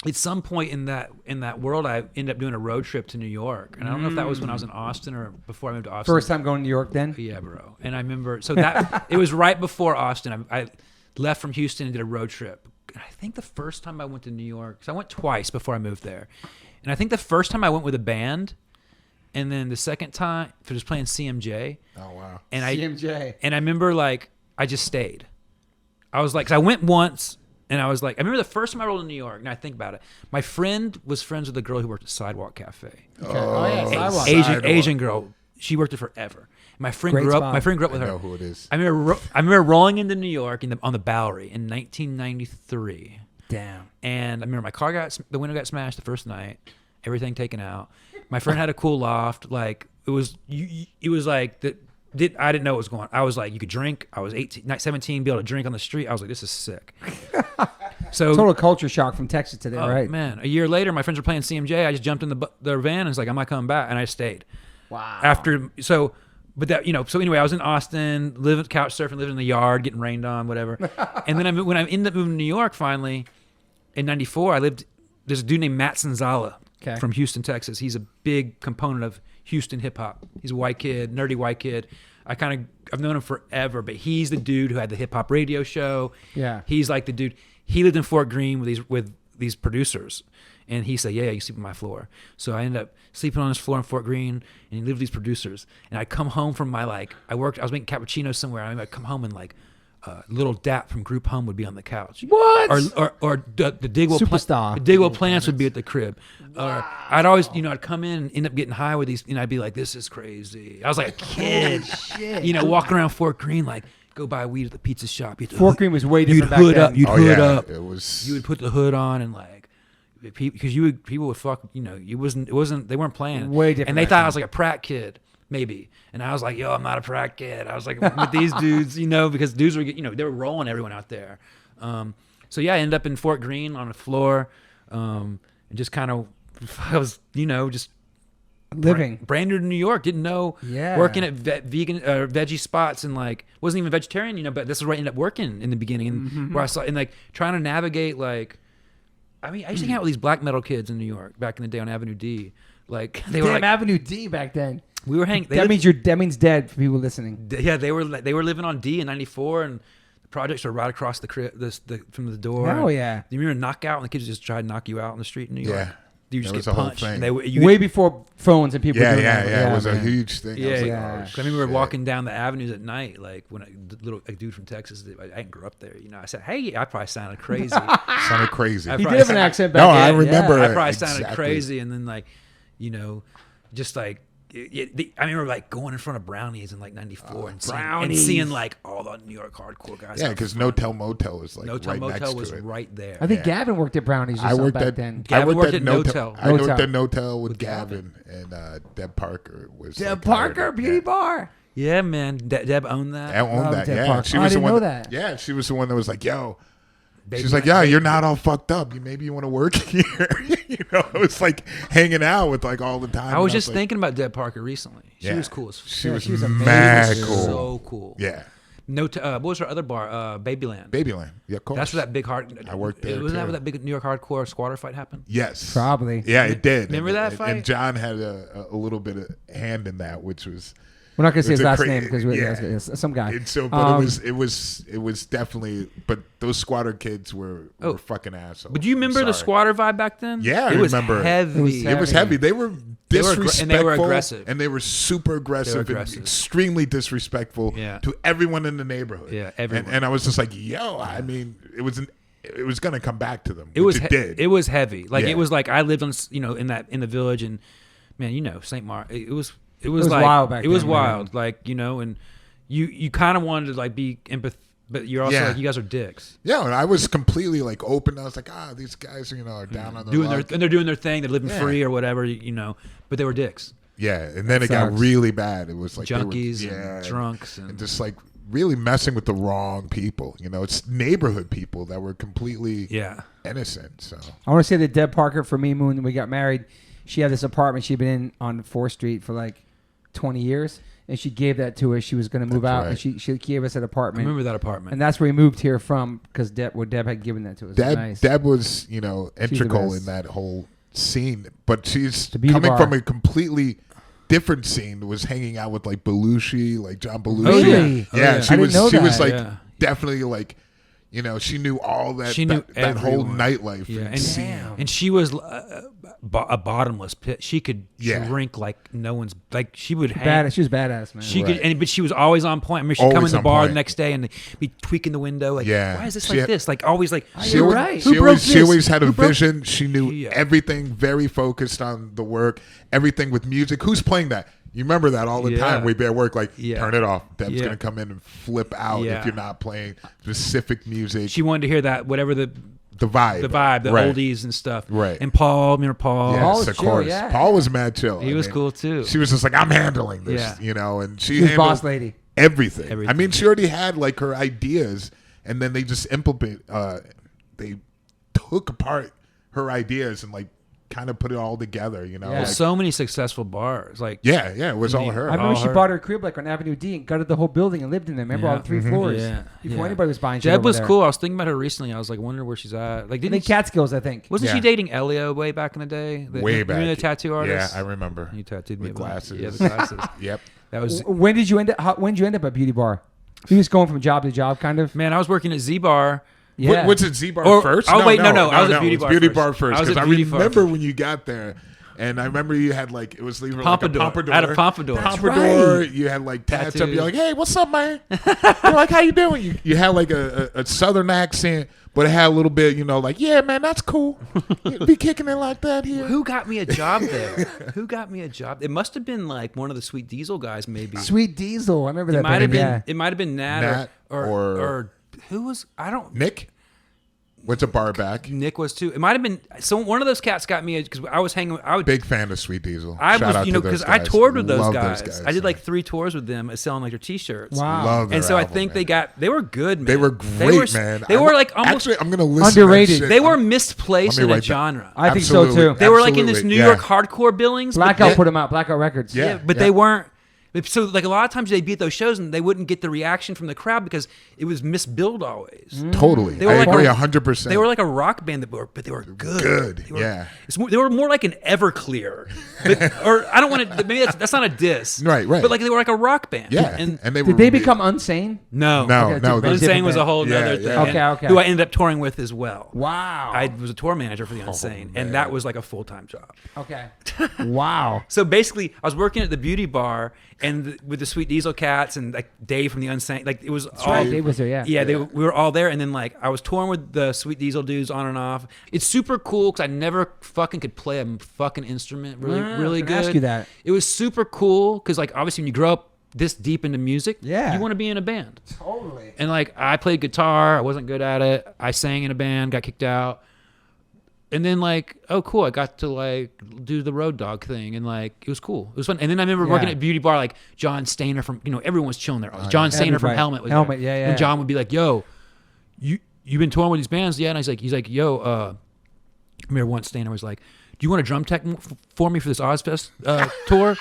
at some point in that world, I ended up doing a road trip to New York. And I don't know if that was when I was in Austin or before I moved to Austin. First time going to New York then? Yeah, bro. And I remember, so that, it was right before Austin. I left from Houston and did a road trip. I think the first time I went to New York, because I went twice before I moved there. And I think the first time I went with a band, and then the second time for just playing CMJ. Oh, wow. And CMJ. And I remember, like, I just stayed. I was like, because I went once, and I was like, I remember the first time I rolled in New York, and I think about it. My friend was friends with a girl who worked at Sidewalk Cafe. Okay. Oh, yeah, Sidewalk. Asian girl. She worked there forever. My friend grew up with her. I know who it is. I remember rolling into New York on the Bowery in 1993. Damn. And I remember my car the window got smashed the first night, everything taken out. My friend had a cool loft. Like it was like that. I didn't know what was going on. I was like, you could drink. I was 17, be able to drink on the street. I was like, this is sick. So total culture shock from Texas to there, right? Man, a year later, my friends were playing CMJ. I just jumped in their van and was like, I'm not coming back, and I stayed. Wow. But that, you know, so anyway, I was in Austin, couch surfing, living in the yard, getting rained on, whatever. And then when I ended up moving to New York finally, in 94, there's a dude named Matt Sanzala from Houston, Texas. He's a big component of Houston hip hop. He's a white kid, nerdy white kid. I've known him forever, but he's the dude who had the hip hop radio show. Yeah. He's like the dude. He lived in Fort Greene with these producers. And he said, yeah, you sleep on my floor. So I ended up sleeping on his floor in Fort Greene, and he lived with these producers. And I'd come home from I was making cappuccinos somewhere. I'd come home and like Little Dap from Group Home would be on the couch. What? Or the Digwell Superstar. The Digwell Plants would be at the crib. Or I'd always, I'd come in and end up getting high with these, and I'd be like, this is crazy. I was like a kid, walking around Fort Greene like, go buy weed at the pizza shop. Fort Greene was way different back then. You'd hood up. It was. You would put the hood on and like. Because people would fuck, it wasn't, they weren't playing. Way different. And they thought I was like a Pratt kid, maybe. And I was like, yo, I'm not a Pratt kid. I was like with these dudes, because dudes were, they were rolling everyone out there. So yeah, I ended up in Fort Greene on the floor, and just kind of, I was, just living. Brand new to New York, didn't know, working at vegan, veggie spots, and like, wasn't even vegetarian, but this is where I ended up working in the beginning, and where I saw, and like trying to navigate like, I used to hang out with these black metal kids in New York back in the day on Avenue D. Like they were like Avenue D back then. We were hanging. That means dead for people listening. Yeah, they were living on D in '94, and the projects are right across the crib, from the door. Oh yeah. You remember Knockout, and the kids just tried to knock you out on the street in New York. Yeah. You just get punched. And way before phones and people. Yeah. It was a huge thing. I remember walking down the avenues at night, like when a dude from Texas. I didn't grow up there, I said, "Hey," I probably sounded crazy. Sounded crazy. He did have an accent back then. I remember. I probably sounded crazy, and then like, just like I remember like going in front of Brownies in like '94 and Brownies. seeing like all the New York hardcore guys. Yeah, because No Tell Motel was like No Tell right next Motel to was it. right there. I think Gavin worked at Brownies or I something worked back at then. Gavin worked at No Tell. I worked Notel. at Notel with Gavin and Deb Parker was Deb like, Parker, hired. Beauty Bar. Yeah, man. Deb owned that. I owned Love that. Deb Yeah, Parker. she Oh, I was the didn't one. know that. Yeah, she was the one that was like, "Yo." Baby She's like, Line. "Yeah, you're not all fucked up. Maybe you want to work here." I was like hanging out with like all the time. I was and just like, thinking about Deb Parker recently. She yeah. was cool as fuck. She Yeah, was she was amazing. mad She was cool. So cool. Yeah, What was her other bar? Babyland. Babyland. Yeah, of course. That's where that big hard. I worked there, Wasn't that too. where that big New York hardcore squatter fight happened? Yes, Probably. Yeah, it did. Remember that fight? And John had a little bit of hand in that, which was. We're not gonna say his It's a last cra- name because yeah. it's some guy. And so, but it was definitely. But those squatter kids were fucking assholes. But do you remember I'm the sorry. squatter vibe back then? Yeah, I it was remember. heavy. It was heavy. They were disrespectful, and they were aggressive. and they were super aggressive, aggressive. and extremely disrespectful Yeah. to everyone in the neighborhood. Yeah, everyone. And I was just like, yo, I mean, it was going to come back to them. It which was. it did. It was heavy. Like Yeah. it was like I lived on in the village and man, St. Mark. It was like wild back it was then, wild. Like and you kind of wanted to like be empath, but you're also Yeah. like you guys are dicks. Yeah, and I was completely like open. I was like, these guys, are down on the Doing luck. they're doing their thing. They're living Yeah. free or whatever. But they were dicks. Yeah, and then it sucks. got really bad. It was like they were- Junkies yeah, and drunks and and just like really messing with the wrong people. It's neighborhood people that were completely innocent. So I want to say that Deb Parker, for me, when we got married, she had this apartment she'd been in on 4th Street for like 20 years, and she gave that to us. She was going to move That's out, right. and she gave us an I apartment. remember that apartment. And that's where we moved here from because Deb had given that to us. It was nice. Deb was, integral best. in that whole scene, but she's The beauty coming bar. from a completely different scene. Was hanging out with like Belushi, like John Belushi. Really? Oh, Yeah, yeah. she I didn't was. know She that. was like Yeah. definitely like, she knew all that. She knew that whole everyone. nightlife. Yeah, and and, scene. and she was a bottomless pit. She could Yeah. drink like no one's. Like she would hang. She was badass, man. She Right. could, but she was always on point. I mean, she'd come in Always the on bar point. the next day and be tweaking the window. Like, Yeah. why is this She like had- this? Like, always like, You're always- right. She Who broke always, she this? always had a Who broke- vision. She knew Yeah. everything, very focused on the work, everything with music. Who's playing that? You remember that all the Yeah. time. We'd be at work like, Yeah. turn it off. Deb's Yeah. going to come in and flip out Yeah. if you're not playing specific music. she wanted to hear that, whatever the vibe. the Right. oldies and stuff. Right. And Paul, remember Paul? Yes, Paul was of chill, course. yeah. Paul was mad chill. He was cool, too. She was just like, I'm handling this, Yeah. and she She was handled boss lady. everything. I Everything. mean, she already had like her ideas, and then they just they took apart her ideas and like kind of put it all together, Yeah. Well, like, so many successful bars. Like, yeah, it was all her. I remember all she her. bought her crib like on Avenue D and gutted the whole building and lived in there. Remember Yeah. all 3 floors Yeah. before Yeah. anybody was buying shit Deb over was there. cool. I was thinking about her recently. I was like, wondering where she's at. Like, I didn't think Catskills, I think. wasn't Yeah. she dating Elio way back in the day? Way back. You know the tattoo artist? Yeah, I remember. You tattooed me. With about- glasses. Yeah, the glasses. Yep. That was When did you end up? When did you end up at Beauty Bar? You was going from job to job, kind of. man. I was working at Z Bar. Yeah. What's it, Z Bar Or- first? oh, wait, no. I was at it Beauty was Bar Beauty first. Bar first. I was at Because I Beauty Bar remember first. when you got there, and I remember you had like, it was either Pompadour. like a pompadour. I had a pompadour. That's Pompadour. right. You had like tats up. Tattoos. You're like, hey, what's up, man? You're like, how you doing? You had like a southern accent, but it had a little bit, like, yeah, man, that's cool. You be kicking it like that here. Who got me a job there? Who got me a job? It must have been like one of the Sweet Diesel guys, maybe. Sweet Diesel. I remember It that. might have band, been. yeah. It might have been Nat, Nat or or who was? I don't. Nick? What's a bar back? Nick was too. It might have been. So one of those cats got me because I was hanging. I would. Big fan of Sweet Diesel. I Shout out was, to those because I guys. toured with those Love guys. I did like man. 3 tours with them, selling like their T-shirts. Wow. Love their And so I album, think man. they were good, man. They were great, man. They were like almost. Actually, I'm gonna listen. Underrated. To that shit. they were misplaced Let in me a write that. genre. I think so Absolutely. too. They were like in this Absolutely, New yeah. York hardcore billings. but Blackout they- put them out. Blackout Records. Yeah. but they weren't. So like a lot of times they'd be at those shows and they wouldn't get the reaction from the crowd because it was misbilled always. Totally. They were I like agree a- 100%. They were like a rock band but they were good. Good, They were, yeah. They were more like an Everclear, or I don't want to. Maybe that's not a diss. Right. But like they were like a rock band. Yeah. And they were Did they become Unsane? no, No, Okay, no. it's a there's- Unsane was a band. whole Yeah, other yeah. thing. Okay, and okay. Who I ended up touring with as well. Wow. I was a tour manager for the Unsane, and that was like a full-time job. Okay. Wow. So basically, I was working at the beauty bar, and with the Sweet Diesel Cats and like Dave from the Unsane, like it was all. Right, Dave was there, yeah. We were all there, and then like I was touring with the Sweet Diesel dudes on and off. It's super cool because I never fucking could play a fucking instrument really good. Ask you that. It was super cool because like obviously when you grow up this deep into music, Yeah. you want to be in a band. Totally. And like I played guitar, I wasn't good at it. I sang in a band, got kicked out. And then like, oh cool, I got to like do the road dog thing, and like it was cool. It was fun. And then I remember working at Beauty Bar, like John Stainer from, everyone was chilling there. John Stainer from Helmet was there. Yeah. And John would be like, yo, you've been touring with these bands? Yeah. And he's like, yo, I remember once Stainer was like, do you want a drum tech for me for this Ozfest tour?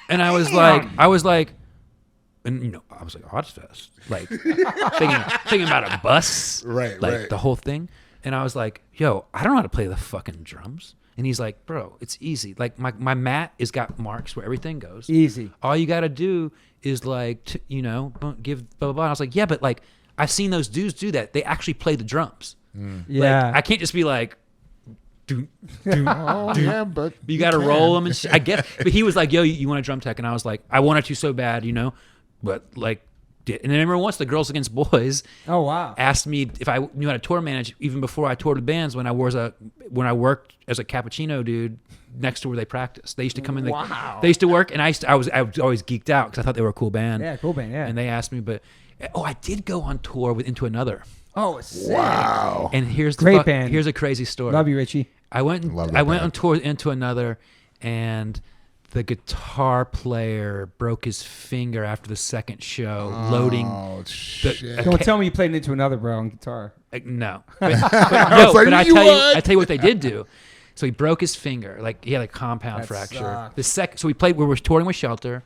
And I was like, and I was like, Ozfest, like thinking about a bus, Right, like the whole thing. And I was like, yo, I don't know how to play the fucking drums. And he's like, bro, it's easy. Like my mat has got marks where everything goes. Easy. All you got to do is like, give blah, blah, blah. And I was like, yeah, but like I've seen those dudes do that. They actually play the drums. Yeah. Like, I can't just be like, Yeah, but you got to roll them and shit. I guess. But he was like, yo, you want a drum tech? And I was like, I wanted to so bad, but like, and I remember once the Girls Against Boys Oh wow. asked me if I knew how to tour manage even before I toured with bands when I worked as a cappuccino dude next to where they practiced. They used to come in. They used to work, and I was always geeked out because I thought they were a cool band. Yeah, cool band. Yeah. And they asked me, but I did go on tour with Into Another. Oh, sick. wow. And here's Great band. Here's a crazy story. Love you, Richie. I went on tour with Into Another, and the guitar player broke his finger after the second show loading. Oh shit! Don't tell me you played Into Another, bro, on guitar. No, but I tell you what they did do. So he broke his finger, like he had a compound That fracture. sucks. So we were touring with Shelter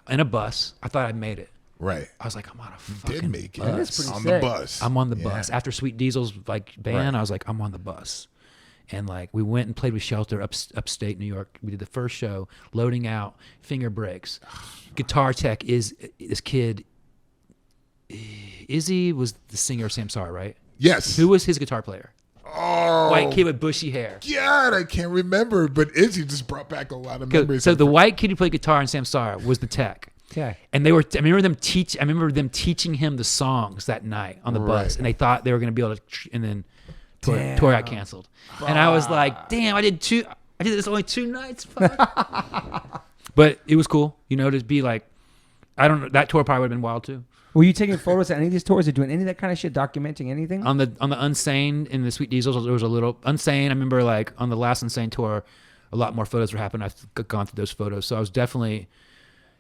in a bus. I thought I made it. Right. I was like, I'm on a Did fucking make it That is pretty on sick. the bus. I'm on the bus. After Sweet Diesel's like band, I was like, I'm on the bus. And like we went and played with Shelter upstate New York. We did the first show, loading out, finger breaks. Guitar tech is this kid. Izzy was the singer of Samsara, right? Yes. Who was his guitar player? Oh, White kid with bushy hair. God, I can't remember, but Izzy just brought back a lot of memories. So the white kid who played guitar in Samsara was the tech. Okay. And I remember them teaching him the songs that night on the bus, and they thought they were going to be able to, and then tour got canceled. And I was like, damn, I did this only 2 nights. Fuck. But it was cool, to be like, I don't know, that tour probably would have been wild too. Were you taking photos at any of these tours or doing any of that kind of shit, documenting anything? On the Unsane in the Sweet Diesels, there was a little Unsane. I remember like on the last Unsane tour, a lot more photos were happening. I've gone through those photos, so I was definitely.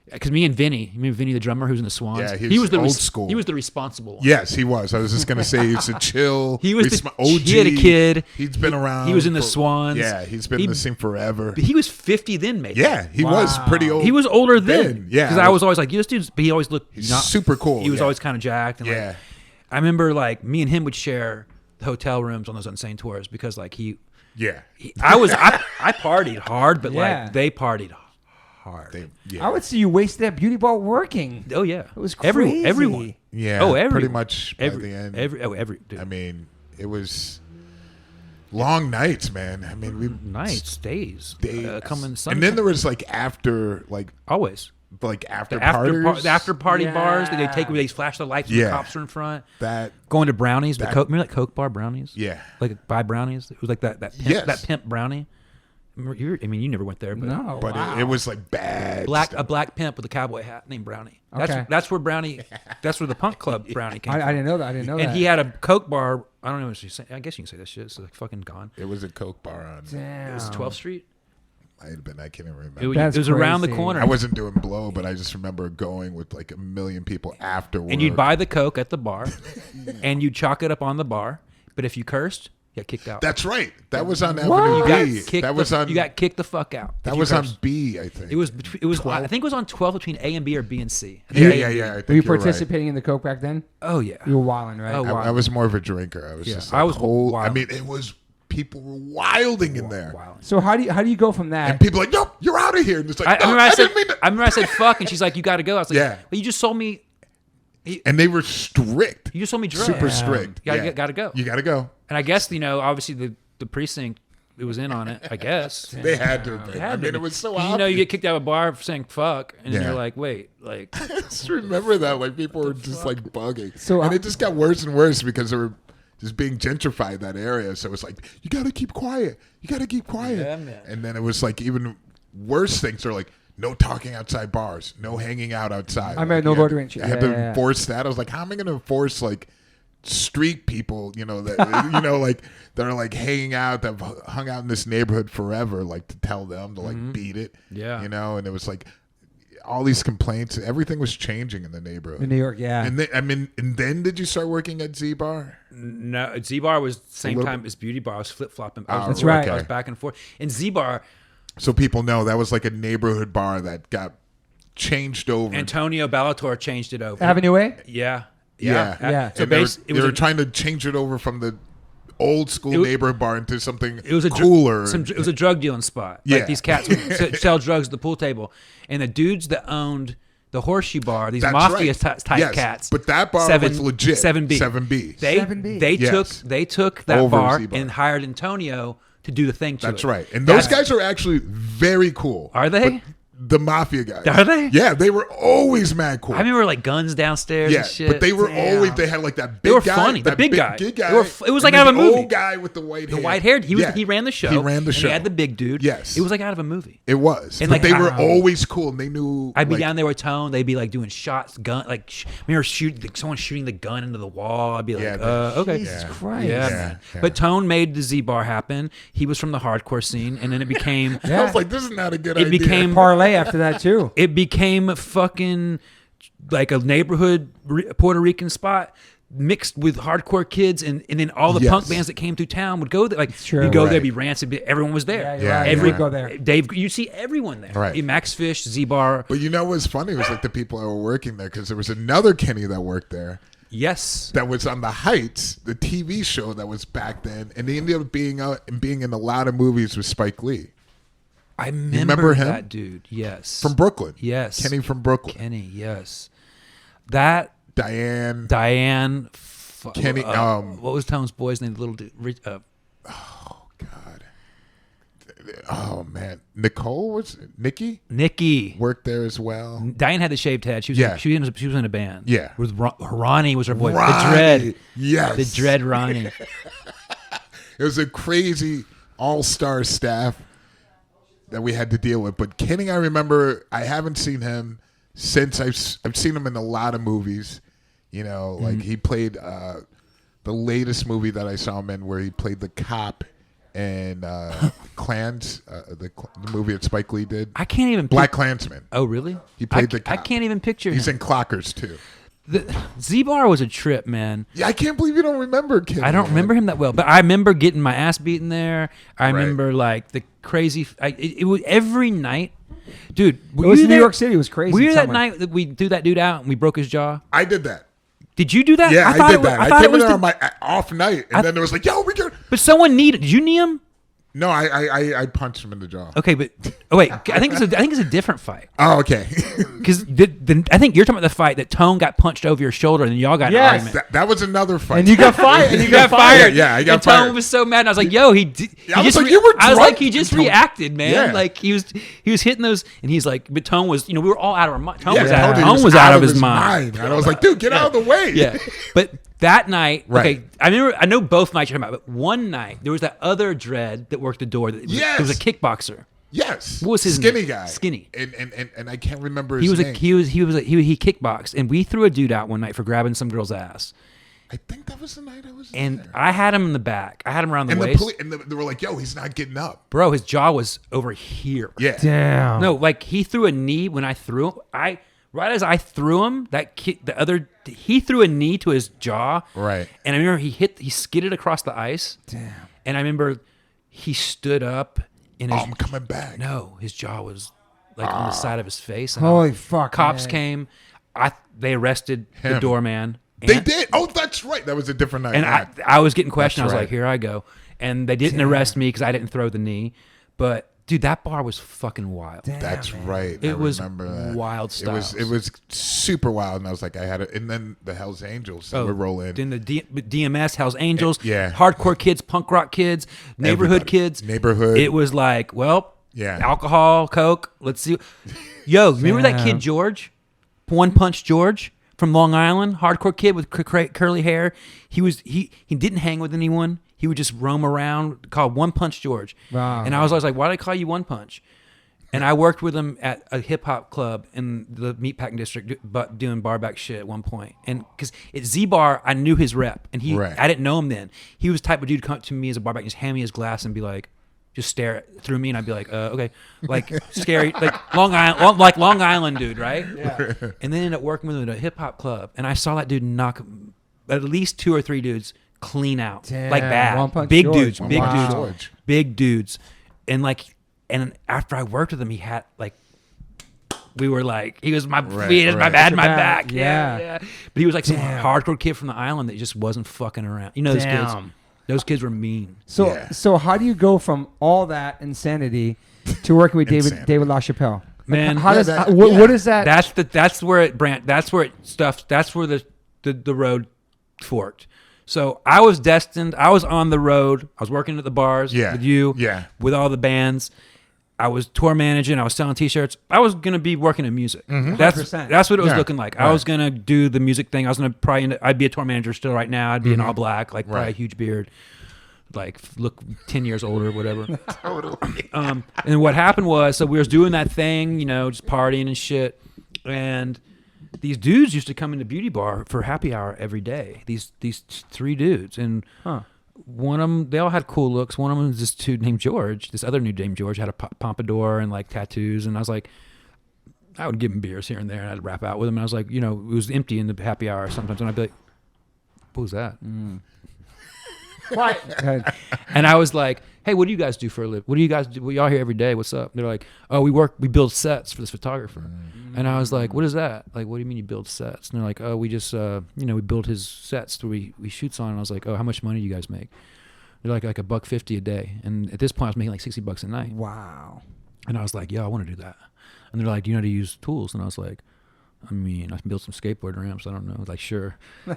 Because me and Vinny, Vinny the drummer who's in the Swans? Yeah, he was the old school. He was the responsible one. Yes, he was. I was just gonna say he's a chill. He was OG. He had a kid. He's been around. He was in the Swans. Yeah, he's been in the scene forever. He was 50 then, maybe. Yeah, he was pretty old. He was older then. Yeah, because I was always like, this dude's. But he always looked. He's super cool. He was always kind of jacked. And Yeah. like, I remember like me and him would share the hotel rooms on those Unsane tours because like Yeah. I partied hard, but Yeah. like they partied hard. I would see you waste that beauty bar working. Oh yeah, It was crazy. Everyone. Yeah. Oh, everyone. Pretty much by the end. Dude. I mean, it was long nights, man. I mean, we days. days. Coming and then there was like after always after the after, parties. the after party Yeah. bars that they take where they flash the lights when the cops are in front. that Going to brownies, the Coke. Remember that Coke bar brownies? Yeah. Like buy brownies. It was like that pimp, Yes. that pimp brownie. You never went there, but No. but wow. it was like bad a stuff. black pimp with a cowboy hat named Brownie. Okay. That's where Brownie. That's where the punk club Brownie came from. I didn't know that. I didn't know And that. he had a Coke bar. I don't know what you say. I guess you can say that shit. It's like fucking gone. It was a Coke bar on. Damn. It was 12th Street. Might have been. I can't even remember. It was, That's it was around the crazy. corner. I wasn't doing blow, but I just remember going with like 1 million people afterwards. And you'd buy the Coke at the bar, and you'd chalk it up on the bar. But if you cursed, you got kicked out. That's right. That was on What? Avenue you B. got kicked. That was on. You got kicked the fuck out. That if you was on cursed. B, I think. It was. It was. I think it was on 12 between A and B or B and C. I think Yeah, A yeah, and B. yeah. I think Were you you're right. participating in the Coke back then? Oh yeah. You were wilding, right? Oh, wow. I was more of a drinker. I was just. I was whole. wild. I mean, it was people were wilding in there, Wow. So how do you go from that? and people like, "Nope, you're out of here." And it's like, I no, remember I said. didn't mean to. I remember I said fuck, and she's like, "You got to go." I was like, Yeah. But you just sold me. And they were strict, You just sold me drugs. super strict. You gotta go. You got to go. And I guess obviously the precinct it was in on it, I guess. They had to have been. I mean, it was so obvious. You know, you get kicked out of a bar for saying fuck, and then Yeah. you're like, wait, like, I just remember that. Like, people were just like bugging. So and it just got worse and worse because they were just being gentrified, that area. So it's like, you got to keep quiet. You got to keep quiet. Yeah, man. And then it was like even worse things are like, no talking outside bars, no hanging out outside. I mean, Like, no you had- loitering shit. I had Yeah, to yeah, yeah. enforce that. I was like, how am I going to enforce like street people, you know, that, you know, like that are like hanging out, that have hung out in this neighborhood forever, like to tell them to like beat it. Yeah. You know, and it was like all these complaints. Everything was changing in the neighborhood. In New York, yeah. And then, I mean, and then did you start working at Z Bar? no, Z Bar was the same little time as Beauty Bar. I was flip flopping. That's right. I was back and forth. And Z Bar, So people know that was like a neighborhood bar that got changed over. Antonio Ballator changed it over. Avenue A? Yeah. Yeah. Yeah. So And they were, it they was were a- trying to change it over from the old school It wa- neighborhood bar into something it was a cooler. it was a drug dealing spot. Yeah. Like these cats would sell drugs at the pool table, and the dudes that owned the Horseshoe Bar, these That's mafia right. type Yes, cats. but that bar was legit. 7B. 7B. They 7B. they Yes. took that Over bar Z-Bar. and hired Antonio to do the thing to That's it. right. And those That's- guys are actually very cool. Are they? The mafia guys. Are they? Yeah, they were always mad cool. I remember like guns downstairs yeah, and shit. but they were Damn. always, they had like that big They were guy. funny. The that big guy. Big They guy. were it was and like out then of a the movie. old guy with the white hair. The white haired. Yeah. He ran the show. He ran the and show. He had the big dude. Yes. It was like out of a movie. It was. And But like, they were wow. always cool. And they knew. I'd be like, down there with Tone. They'd be like doing shots, gun. Like, remember someone shooting the gun into the wall. I'd be like, Yeah, okay. Jesus Yeah. Christ. Yeah, Yeah, man. yeah. But Tone made the Z Bar happen. He was from the hardcore scene, and then it became I was like, this is not a good It idea. became- Parlay after that, too. it became fucking like a neighborhood Puerto Rican spot mixed with hardcore kids, and then all the punk Yes. bands that came through town would go there. Like True. you'd go Right. there, be Rancid, everyone was there. Yeah, you're Yeah, right. yeah. You would go there. Dave, you see everyone there. Right. Max Fish, Z Bar. But you know what's funny? It was like the people that were working there, because there was another Kenny that worked there Yes. that was on The Heights, the TV show that was back then, and he ended up being in a lot of movies with Spike Lee I remember him? that dude. Yes. from Brooklyn. Yes. Kenny from Brooklyn. Kenny, yes. That Diane. Diane. Kenny, what was Tone's boy's name? The little dude. Oh God. Oh man, Nicole was Nikki Nikki. worked there as well. Diane had the shaved head. She was Yeah. she was in a band. Yeah. With Ronnie was her boy. Ronnie, The Dread. yes, The Dread Ronnie. It was a crazy all-star staff that we had to deal with. But Kenny, I remember, I haven't seen him since I've seen him in a lot of movies. You know, like he played the latest movie that I saw him in, where he played the cop in Clans, the movie that Spike Lee did. I can't even Black Klansman. Oh really? He played I, the cop. I can't even picture He's him. in Clockers too. The Z Bar was a trip, man. Yeah, I can't believe you don't remember Kenny. I don't man. remember him that well, but I remember getting my ass beaten there. I Right. remember like the crazy. It was every night, dude. It was in New York City. It was crazy. Were you that summer. night that we threw that dude out and we broke his jaw? I did that. Did you do that? Yeah, I thought did it was- that. I I thought came it was in the- on my off night, and then it was like, "Yo, we got." But someone needed. Did you knee him? No, I punched him in the jaw. Okay, but wait. I think it's a different fight. Oh, okay. Because I think you're talking about the fight that Tone got punched over your shoulder and y'all got in an Yes. argument. that was another fight. And you got fired. And You got fired. Yeah, I got and Tone fired. was so mad. And I was like, "Yo, he I was just like, you were I was like, drunk. he just Tone- reacted, man. Yeah. Like he was hitting those, and he's like, but Tone was, we were all out of our mind. Tone Yeah, was out. Tony Tone was out of his mind. And I was like, "Dude, get out of the way." Yeah, but that night, Right. okay, I know both nights you're talking about, but one night there was that other dread that worked the door. That Yes. was a kickboxer. Yes. What was his skinny name? guy? Skinny. And I can't remember his He was name. he kickboxed, and we threw a dude out one night for grabbing some girl's ass. I think that was the night I was And there. I had him in the back. I had him around the And waist. they were like, "Yo, he's not getting up." Bro, his jaw was over here. Yeah. Damn. No, like he threw a knee when I threw him. Right as I threw him, he threw a knee to his jaw. Right. And I remember he skidded across the ice. Damn. And I remember he stood up and Oh, I'm coming back. his jaw was like on the side of his face. And Holy fuck. cops man. came. They arrested the Him. doorman. They And- did. Oh, that's right. That was a different night. And I was getting questioned. I That's was right. like, here I go. And they didn't arrest me because I didn't throw the knee. But Dude, that bar was fucking wild. Damn, That's man. right. It I was remember that. wild styles. It was super wild, and I was like, I had it. And then the Hell's Angels that were rolling. Then the DMS, Hell's Angels, Yeah. hardcore kids, punk rock kids, neighborhood Everybody. kids. Neighborhood. It was like, well, Yeah. alcohol, coke. Let's see. Yo, remember that kid George, One Punch George from Long Island, hardcore kid with curly hair. He didn't hang with anyone. He would just roam around, called One Punch George. Wow. And I was always like, why do I call you One Punch? And I worked with him at a hip hop club in the Meatpacking District, but doing barback shit at one point. And because at Z Bar, I knew his rep, and I didn't know him then. He was the type of dude to come up to me as a barback, and just hand me his glass and be like, just stare through me, and I'd be like, okay, like scary, like Long Island dude, right? Yeah. And then ended up working with him at a hip hop club, and I saw that dude knock at least 2 or 3 dudes clean out, Damn, like bad, One Punch big George. dudes, One big Punch dudes, George. big dudes, and after I worked with him, he had like. We were like, he was my back. Yeah. But he was like some Damn. hardcore kid from the island that just wasn't fucking around. You know those kids? Those kids were mean. So how do you go from all that insanity to working with David LaChapelle? Man, how does that- what is that? That's where the road forked. So I was destined. I was on the road. I was working at the bars with you, with all the bands. I was tour managing. I was selling T-shirts. I was gonna be working in music. That's what it was looking like. I was gonna do the music thing. I was gonna I'd be a tour manager still right now. I'd be in all black, like probably a huge beard, like look 10 years older, whatever. Totally. And what happened was, so we was doing that thing, just partying and shit, and these dudes used to come in the beauty bar for happy hour every day. These 3 dudes, and one of them, they all had cool looks. One of them was this dude named George. This other dude named George had a pompadour and like tattoos. And I was like, I would give him beers here and there, and I'd rap out with him. And I was like, it was empty in the happy hour sometimes, and I'd be like, what was that? What? And I was like, hey, what do you guys do for a living? What do you guys do? Well, y'all here every day. What's up? They're like, oh, we build sets for this photographer. And I was like, what is that? Like, what do you mean you build sets? And they're like, oh, we just, we build his sets that we shoots on. And I was like, oh, how much money do you guys make? They're like $1.50 a day. And at this point, I was making like $60 a night. Wow. And I was like, yeah, I want to do that. And they're like, do you know how to use tools? And I was like, I mean, I can build some skateboard ramps. I don't know. Like, sure. And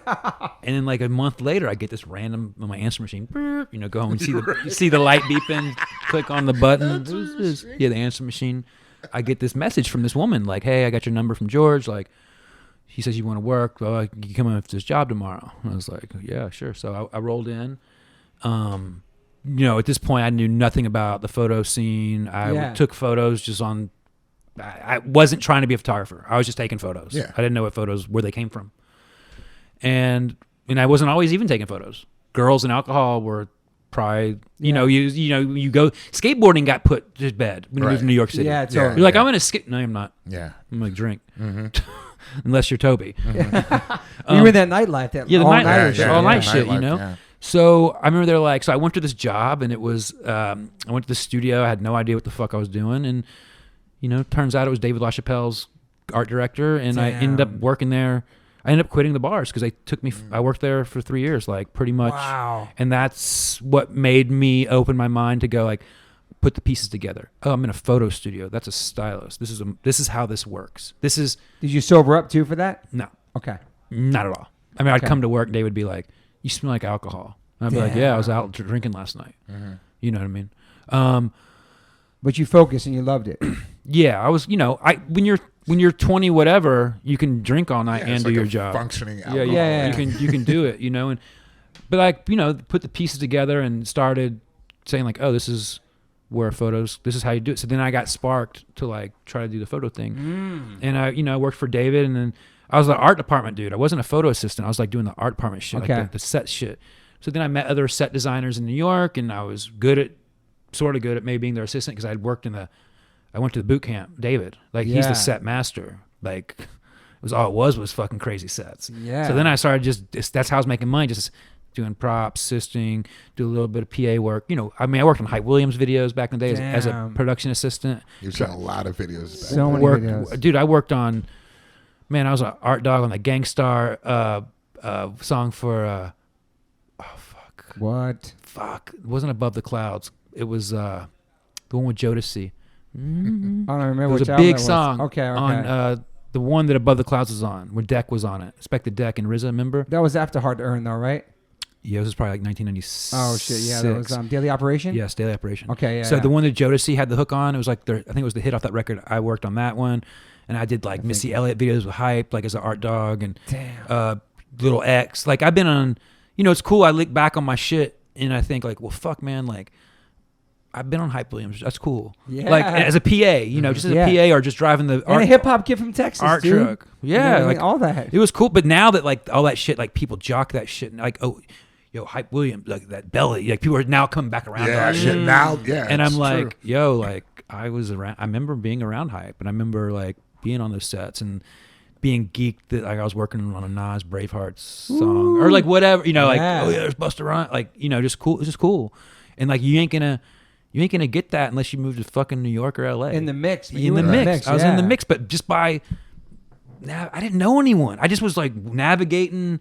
then like a month later, I get this random on my answer machine. Burp, go home and you see the light beeping. Click on the button. Yeah, the answer machine. I get this message from this woman like, hey, I got your number from George. Like, he says you want to work. Well, you can come in for this job tomorrow. And I was like, yeah, sure. So I rolled in. At this point, I knew nothing about the photo scene. I took photos just on. I wasn't trying to be a photographer. I was just taking photos. Yeah. I didn't know where they came from. And I wasn't always even taking photos. Girls and alcohol were probably, you go, skateboarding got put to bed when you moved to New York City. Yeah, totally. You're like, I'm going to skip. No, I'm not. Yeah. I'm going to drink. Unless you're Toby. You were in that nightlife, that all night shit, Yeah. So I remember they're like, so I went to this job, and it was, I went to the studio. I had no idea what the fuck I was doing. And, turns out it was David LaChapelle's art director, and I ended up working there. I ended up quitting the bars because they took me. I worked there for 3 years, like pretty much. Wow. And that's what made me open my mind to go like, put the pieces together. Oh, I'm in a photo studio. That's a stylist. This is how this works. Did you sober up too for that? No. Okay. Not at all. I mean, I'd come to work. They would be like, "You smell like alcohol." And I'd be like, "Yeah, I was out drinking last night." You know what I mean? But you focused and you loved it. Yeah, I was. When you're 20, whatever, you can drink all night and do your job. Functioning Yeah, alcohol. yeah. You can do it. Put the pieces together and started saying like, oh, this is where photos. This is how you do it. So then I got sparked to like try to do the photo thing, and I worked for David, and then I was the art department dude. I wasn't a photo assistant. I was like doing the art department shit, like the set shit. So then I met other set designers in New York, and I was sort of good at maybe being their assistant because I'd worked I went to the boot camp. David, like he's the set master. Like it was fucking crazy sets. Yeah. So then I started that's how I was making money, just doing props, assisting, do a little bit of PA work. I worked on Hype Williams videos back in the day as a production assistant. You've done a lot of videos. So many videos. Dude, I worked on. Man, I was an art dog on the Gangstar song for. What? Fuck! It wasn't Above the Clouds. It was The one with Jodeci. I don't remember It was which a album big that was. song. Okay. On the one that Above the Clouds was on, where Deck was on it. Expected Deck and RZA, remember? That was after Hard to Earn, though, right? Yeah, this was probably like 1996. Oh shit! Yeah, that was Daily Operation. Yes, Daily Operation. Okay, yeah. So yeah. the one that Jodeci had the hook on, it was like I think it was the hit off that record. I worked on that one, and I did like Missy Elliott videos with Hype, like as an art dog, and Little X. Like I've been on, it's cool. I look back on my shit and I think like, well, fuck, man, like I've been on Hype Williams. That's cool. Yeah. Like as a PA, just as a PA or just driving the and a hip hop kid from Texas, art dude. truck. Yeah, like like all that. It was cool, but now that like all that shit, like people jock that shit, and like Hype Williams, like that belly, like people are now coming back around to Yeah, our shit. shit. Now, yeah. And I'm it's like, true. like I was around. I remember being around Hype, and I remember like being on those sets and being geeked that like I was working on a NaS Braveheart song or like whatever, like there's Busta Rhymes, like just cool. It's just cool, and like you ain't gonna get that unless you move to fucking New York or LA. In the mix. In the mix. I was in the mix, but just by. Now I didn't know anyone. I just was like navigating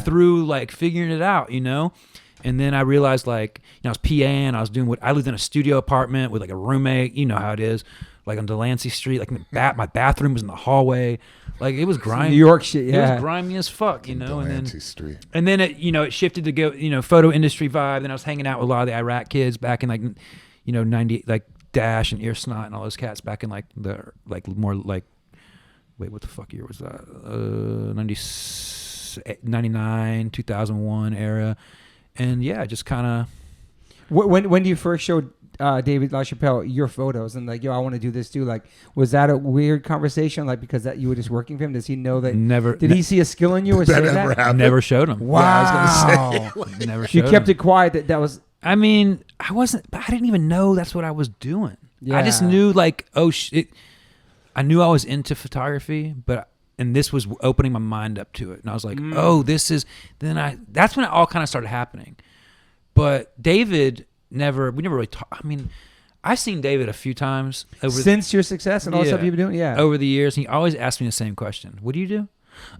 through like figuring it out, And then I realized like, I was PAing, I was doing I lived in a studio apartment with like a roommate, you know how it is, like on Delancey Street, like my bathroom was in the hallway. Like it was grimy. New York shit, yeah. It was grimy as fuck, Delancey Street. And then it, it shifted to go, photo industry vibe. Then I was hanging out with a lot of the Iraq kids back in like, 90, like Dash and Ear Snot and all those cats back in like the, like more like, wait, what the fuck year was that? 99, 2001 era. And yeah, just kind of. When do you first show David LaChapelle your photos and like, I want to do this too? Like, was that a weird conversation? Like, because that you were just working for him? Does he know that? Never. Did he see a skill in you or say that? Happened? Never showed him. Wow. Yeah, I was gonna say. Never showed You kept him. it quiet. That was. I mean, I didn't even know that's what I was doing. Yeah. I just knew like, oh shit. I knew I was into photography, and this was opening my mind up to it. And I was like, oh, this is, that's when it all kind of started happening. But David we never really talked. I mean, I've seen David a few times. Since your success and all the stuff you've been doing? Yeah. Over the years. And he always asked me the same question. What do you do?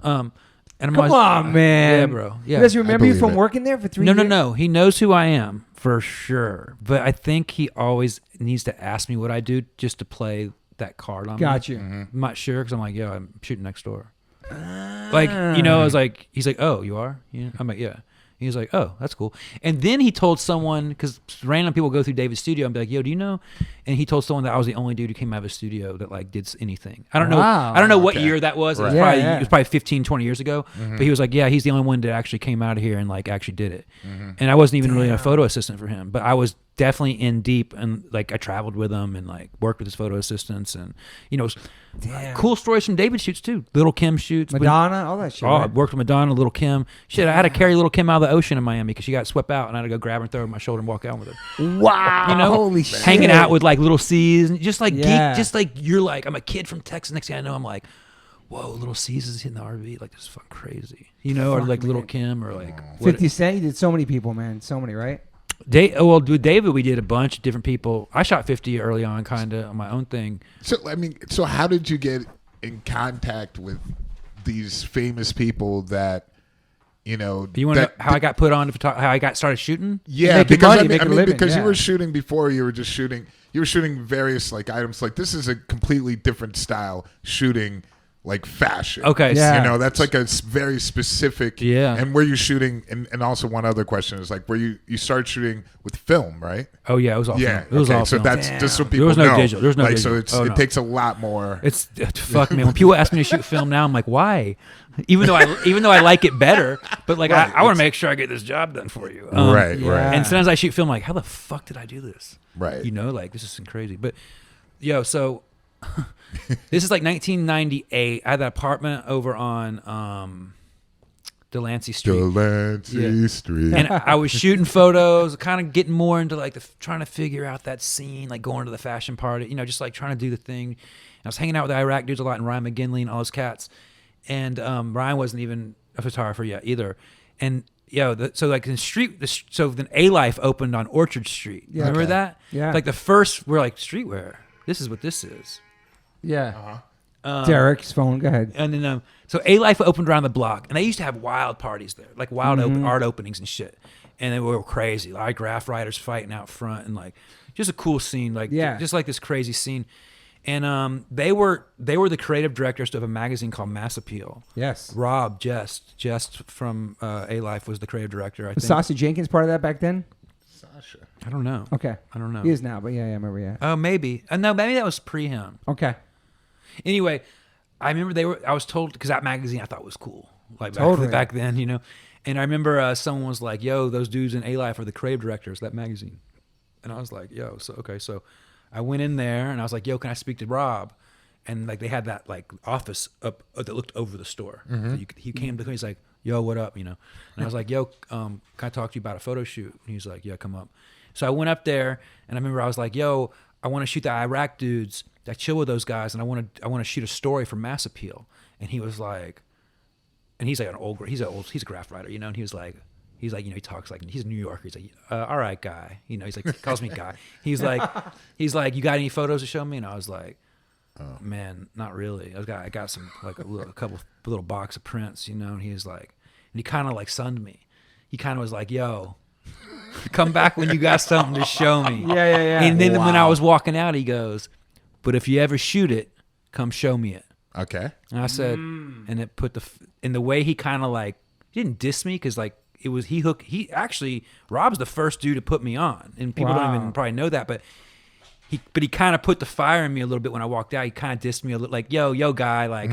And I'm Come on, man. Yeah, bro. Yeah. You guys remember you believe from it. working there for 3 years? No. He knows who I am for sure. But I think he always needs to ask me what I do just to play that card on me. Got you. I'm not sure because I'm like, I'm shooting next door. Like, I was like, he's like, oh, you are? Yeah. I'm like, yeah. He was like, oh, that's cool. And then he told someone, because random people go through David's studio and be like, yo, do you know? And he told someone that I was the only dude who came out of his studio that like did anything. I don't know. I don't know what year that was. Right. It was probably 15, 20 years ago. But he was like, yeah, he's the only one that actually came out of here and like actually did it. And I wasn't even really a photo assistant for him, but I was definitely in deep, and like I traveled with him and like worked with his photo assistants, and it was cool stories from David shoots too. Little Kim shoots, Madonna, all that shit. I Right? worked with Madonna, Little Kim. Shit, I had to carry Little Kim out of the ocean in Miami because she got swept out, and I had to go grab her and throw her on my shoulder and walk out with her. Wow. Holy shit. Hanging out with like Little C's and just like Yeah. geek, just like you're like, I'm a kid from Texas. Next thing I know, I'm like, whoa, Little C's is hitting the RV. Like, this is fucking crazy. Or like Little Kim or like 50 Cent. You did so many people, man. So many, right? With David, we did a bunch of different people. I shot 50 early on, kind of on my own thing. So how did you get in contact with these famous people that, Do you want to know how I got put on to how I got started shooting? Yeah, Making because money, making a living, because yeah. you were shooting before, you were shooting various like items. Like this is a completely different style shooting, like fashion. Okay, Yeah. That's like a very specific. Yeah. And where you shooting, and also one other question is like where you started shooting with film, right? Oh yeah, it was all Yeah. film. It was okay. all So film. that's just so people was no know. digital. There was no like, digital. So it takes a lot more. It's fuck, man. When people ask me to shoot film now, I'm like, why? Even though I like it better, but like Right, I want to make sure I get this job done for you. Right. yeah. And sometimes I shoot film like, how the fuck did I do this? Right. Like this is crazy. But so this is like 1998. I had that apartment over on Delancey Street. Delancey Street. And I was shooting photos, kind of getting more into like trying to figure out that scene, like going to the fashion party, just like trying to do the thing. And I was hanging out with the Iraq dudes a lot, and Ryan McGinley and all those cats. And Ryan wasn't even a photographer yet either. And so like in so then Alife opened on Orchard Street. Yeah. Remember Okay. that? Yeah. Like the first, we're like, streetwear. This is what this is. Yeah. Uh-huh. Derek's phone. Go ahead. And then, so Alife opened around the block, and they used to have wild parties there, like wild art openings and shit. and they were crazy. Like graph riders fighting out front, and like just a cool scene, like just like this crazy scene. And they were the creative directors of a magazine called Mass Appeal. Yes. Rob Just from Alife was the creative director. I think. Saucy Jenkins part of that back then? Sasha. I don't know. Okay. I don't know. He is now, but yeah, I remember, yeah. Oh, maybe. No, maybe that was pre him. Okay. Anyway, I remember I was told, because that magazine I thought was cool. Like back then, you know. And I remember someone was like, yo, those dudes in Alife are the creative directors of that magazine. And I was like, yo, so I went in there and I was like, yo, can I speak to Rob? And like they had that like office up that looked over the store. So he came to me, he's like, yo, what up, you know? And I was like, yo, can I talk to you about a photo shoot? And he's like, yeah, come up. So I went up there and I remember I was like, yo, I want to shoot the Iraq dudes. I chill with those guys and I want to shoot a story for Mass Appeal. And he was like, and he's like he's a graph writer, you know, and he was like, you know, he talks like, he's a New Yorker. He's like, all right, guy. You know, he's like, he calls me guy. He's like, you got any photos to show me? And I was like, man, not really. I got some, like a couple little box of prints, you know, and he was like, and he kind of like sunned me. He kind of was like, yo, come back when you got something to show me. Yeah. And then when I was walking out, he goes, but if you ever shoot it, come show me it. Okay. And I said, and it put in the way he kind of like, he didn't diss me because like, he actually, Rob's the first dude to put me on, and people don't even probably know that, but he kind of put the fire in me a little bit when I walked out. He kind of dissed me a little, like, yo guy, like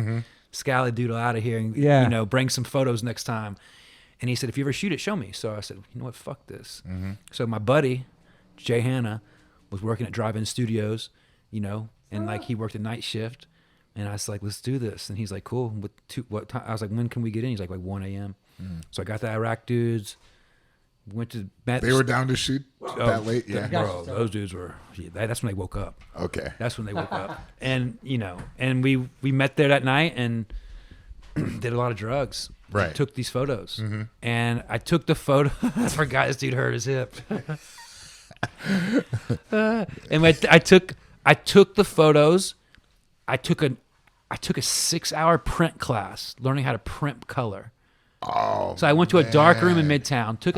scally doodle out of here, and you know, bring some photos next time. And he said, if you ever shoot it, show me. So I said, you know what, fuck this. So my buddy Jay Hanna was working at Drive-In Studios, you know, and like he worked a night shift, and I was like, let's do this. And he's like, cool. What time? I was like, when can we get in? He's like 1 a.m. So I got the Iraq dudes, went to... They were down to shoot that late? Yeah. Bro, those dudes were... that's when they woke up. Okay. That's when they woke up. And, you know, and we met there that night and did a lot of drugs. Right. Took these photos. And I took the photo... I forgot this dude hurt his hip. And I took the photos. I took a 6-hour print class, learning how to print color. Oh, so I went to a dark room in Midtown, took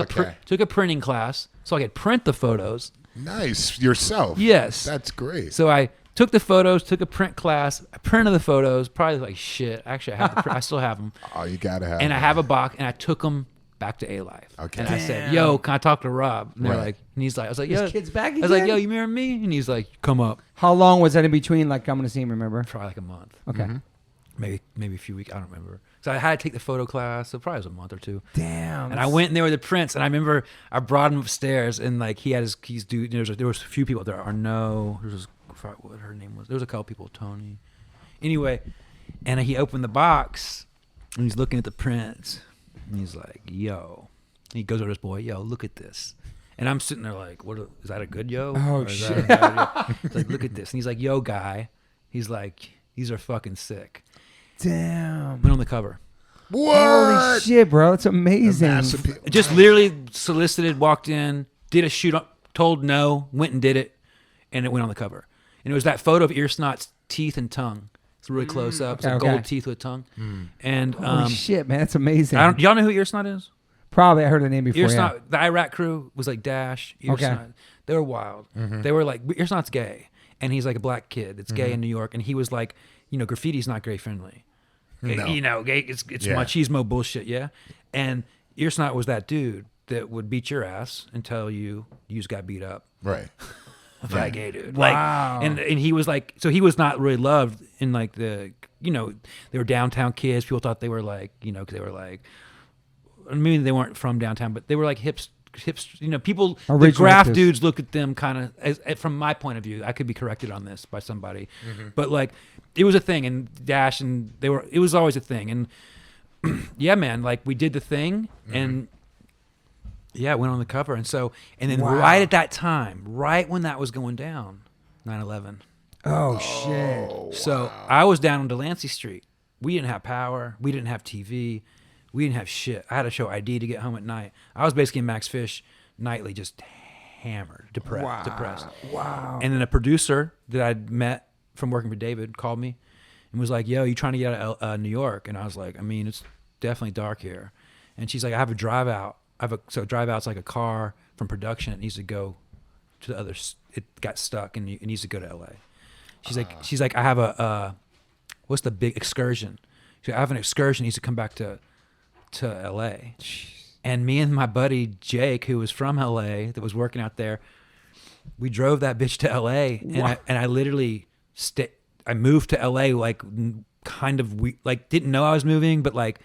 a printing class so I could print the photos. Nice. Yourself. Yes. That's great. So I took the photos, took a print class, I printed the photos, probably like shit. Actually, I still have them. Oh, you got to have And I have a box, and I took them back to Alife. Okay. And I said, yo, can I talk to Rob? And they're like, and he's like, I was like, yo. This kid's back I was like, again? yo, you remember me? And he's like, come up. How long was that in between, like, coming to see him, remember? Probably like a month. Okay. Maybe a few weeks. I don't remember. So I had to take the photo class. So probably it was a month or two. Damn. And I went in there with the prints, and I remember I brought him upstairs, and like he had his keys. Dude, there was a few people there. Arno, what her name was. There was a couple people. Tony. Anyway, and he opened the box, and he's looking at the prints, and he's like, "Yo," and he goes over to his boy, "Yo, look at this." And I'm sitting there like, "What? Is that a good yo?" Oh, Or is shit. that a bad yo? He's like, "Look at this," and he's like, "Yo, guy," he's like, "These are fucking sick." Damn. Went on the cover. What? Holy shit, bro. It's amazing. Just literally solicited, walked in, did a shoot, told no, went and did it, and it went on the cover. And it was that photo of Earsnot's teeth and tongue. It's really close up. It's like gold teeth with tongue. And Holy shit, man. That's amazing. do y'all know who Earsnot is? Probably. I heard the name before. Earsnot, the Iraq crew was like Dash, Earsnot. Okay. They were wild. They were like, Earsnot's gay. And he's like a black kid that's gay in New York. And he was like, you know, graffiti's not gay friendly. No. You know, it's machismo bullshit, yeah. And Earsnot was that dude that would beat your ass and tell you just got beat up. Right. That gay dude. Wow. Like, and he was like, so he was not really loved in like the, you know, they were downtown kids. People thought they were like, you know, because they were like, I mean, they weren't from downtown, but they were like hips, you know, people, the graph dudes look at them kind of, as from my point of view, I could be corrected on this by somebody, but like, it was a thing, and Dash, and it was always a thing, and yeah, man, like, we did the thing, and yeah, it went on the cover, and then right at that time, right when that was going down, 9/11. Oh, shit. So I was down on Delancey Street. We didn't have power. We didn't have TV. We didn't have shit. I had to show ID to get home at night. I was basically in Max Fish nightly, just hammered, depressed. Wow. And then a producer that I'd met from working for David called me and was like, yo, you trying to get out of New York? And I was like, I mean, it's definitely dark here. And she's like, I have a drive out So drive out's like a car from production. It needs to go to the other. It got stuck and it needs to go to LA. She's like, I have what's the big excursion? She's like, I have an excursion. Needs to come back to LA. Jeez. And me and my buddy Jake, who was from LA, that was working out there, we drove that bitch to LA, and I literally I moved to LA like kind of like didn't know I was moving, but like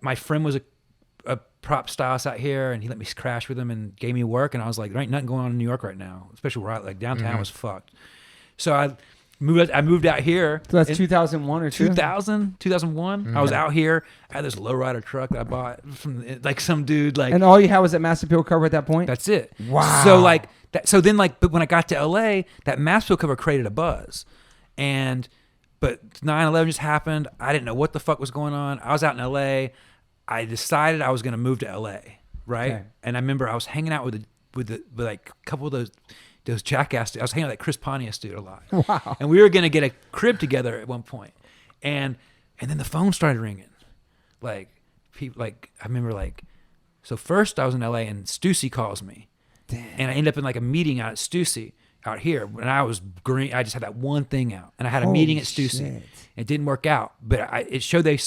my friend was a prop stylist out here, and he let me crash with him and gave me work, and I was like, there ain't nothing going on in New York right now, especially where like downtown was fucked. So I moved out here. So that's 2001 or 2001. Mm-hmm. I was out here. I had this lowrider truck that I bought from like some dude. Like, and all you had was that mass appeal cover at that point. That's it. Wow. So like that. So then like, but when I got to LA, that mass appeal cover created a buzz, but 9/11 just happened. I didn't know what the fuck was going on. I was out in LA. I decided I was going to move to LA, right? Okay. And I remember I was hanging out with like a couple of those jackass dudes. I was hanging out with like Chris Pontius dude a lot. Wow. And we were going to get a crib together at one point. And then the phone started ringing. Like people, like I remember like, so first I was in LA and Stussy calls me. Damn. And I ended up in like a meeting out at Stussy out here. And I was green. I just had that one thing out. And I had a meeting at Stussy. It didn't work out. But it showed they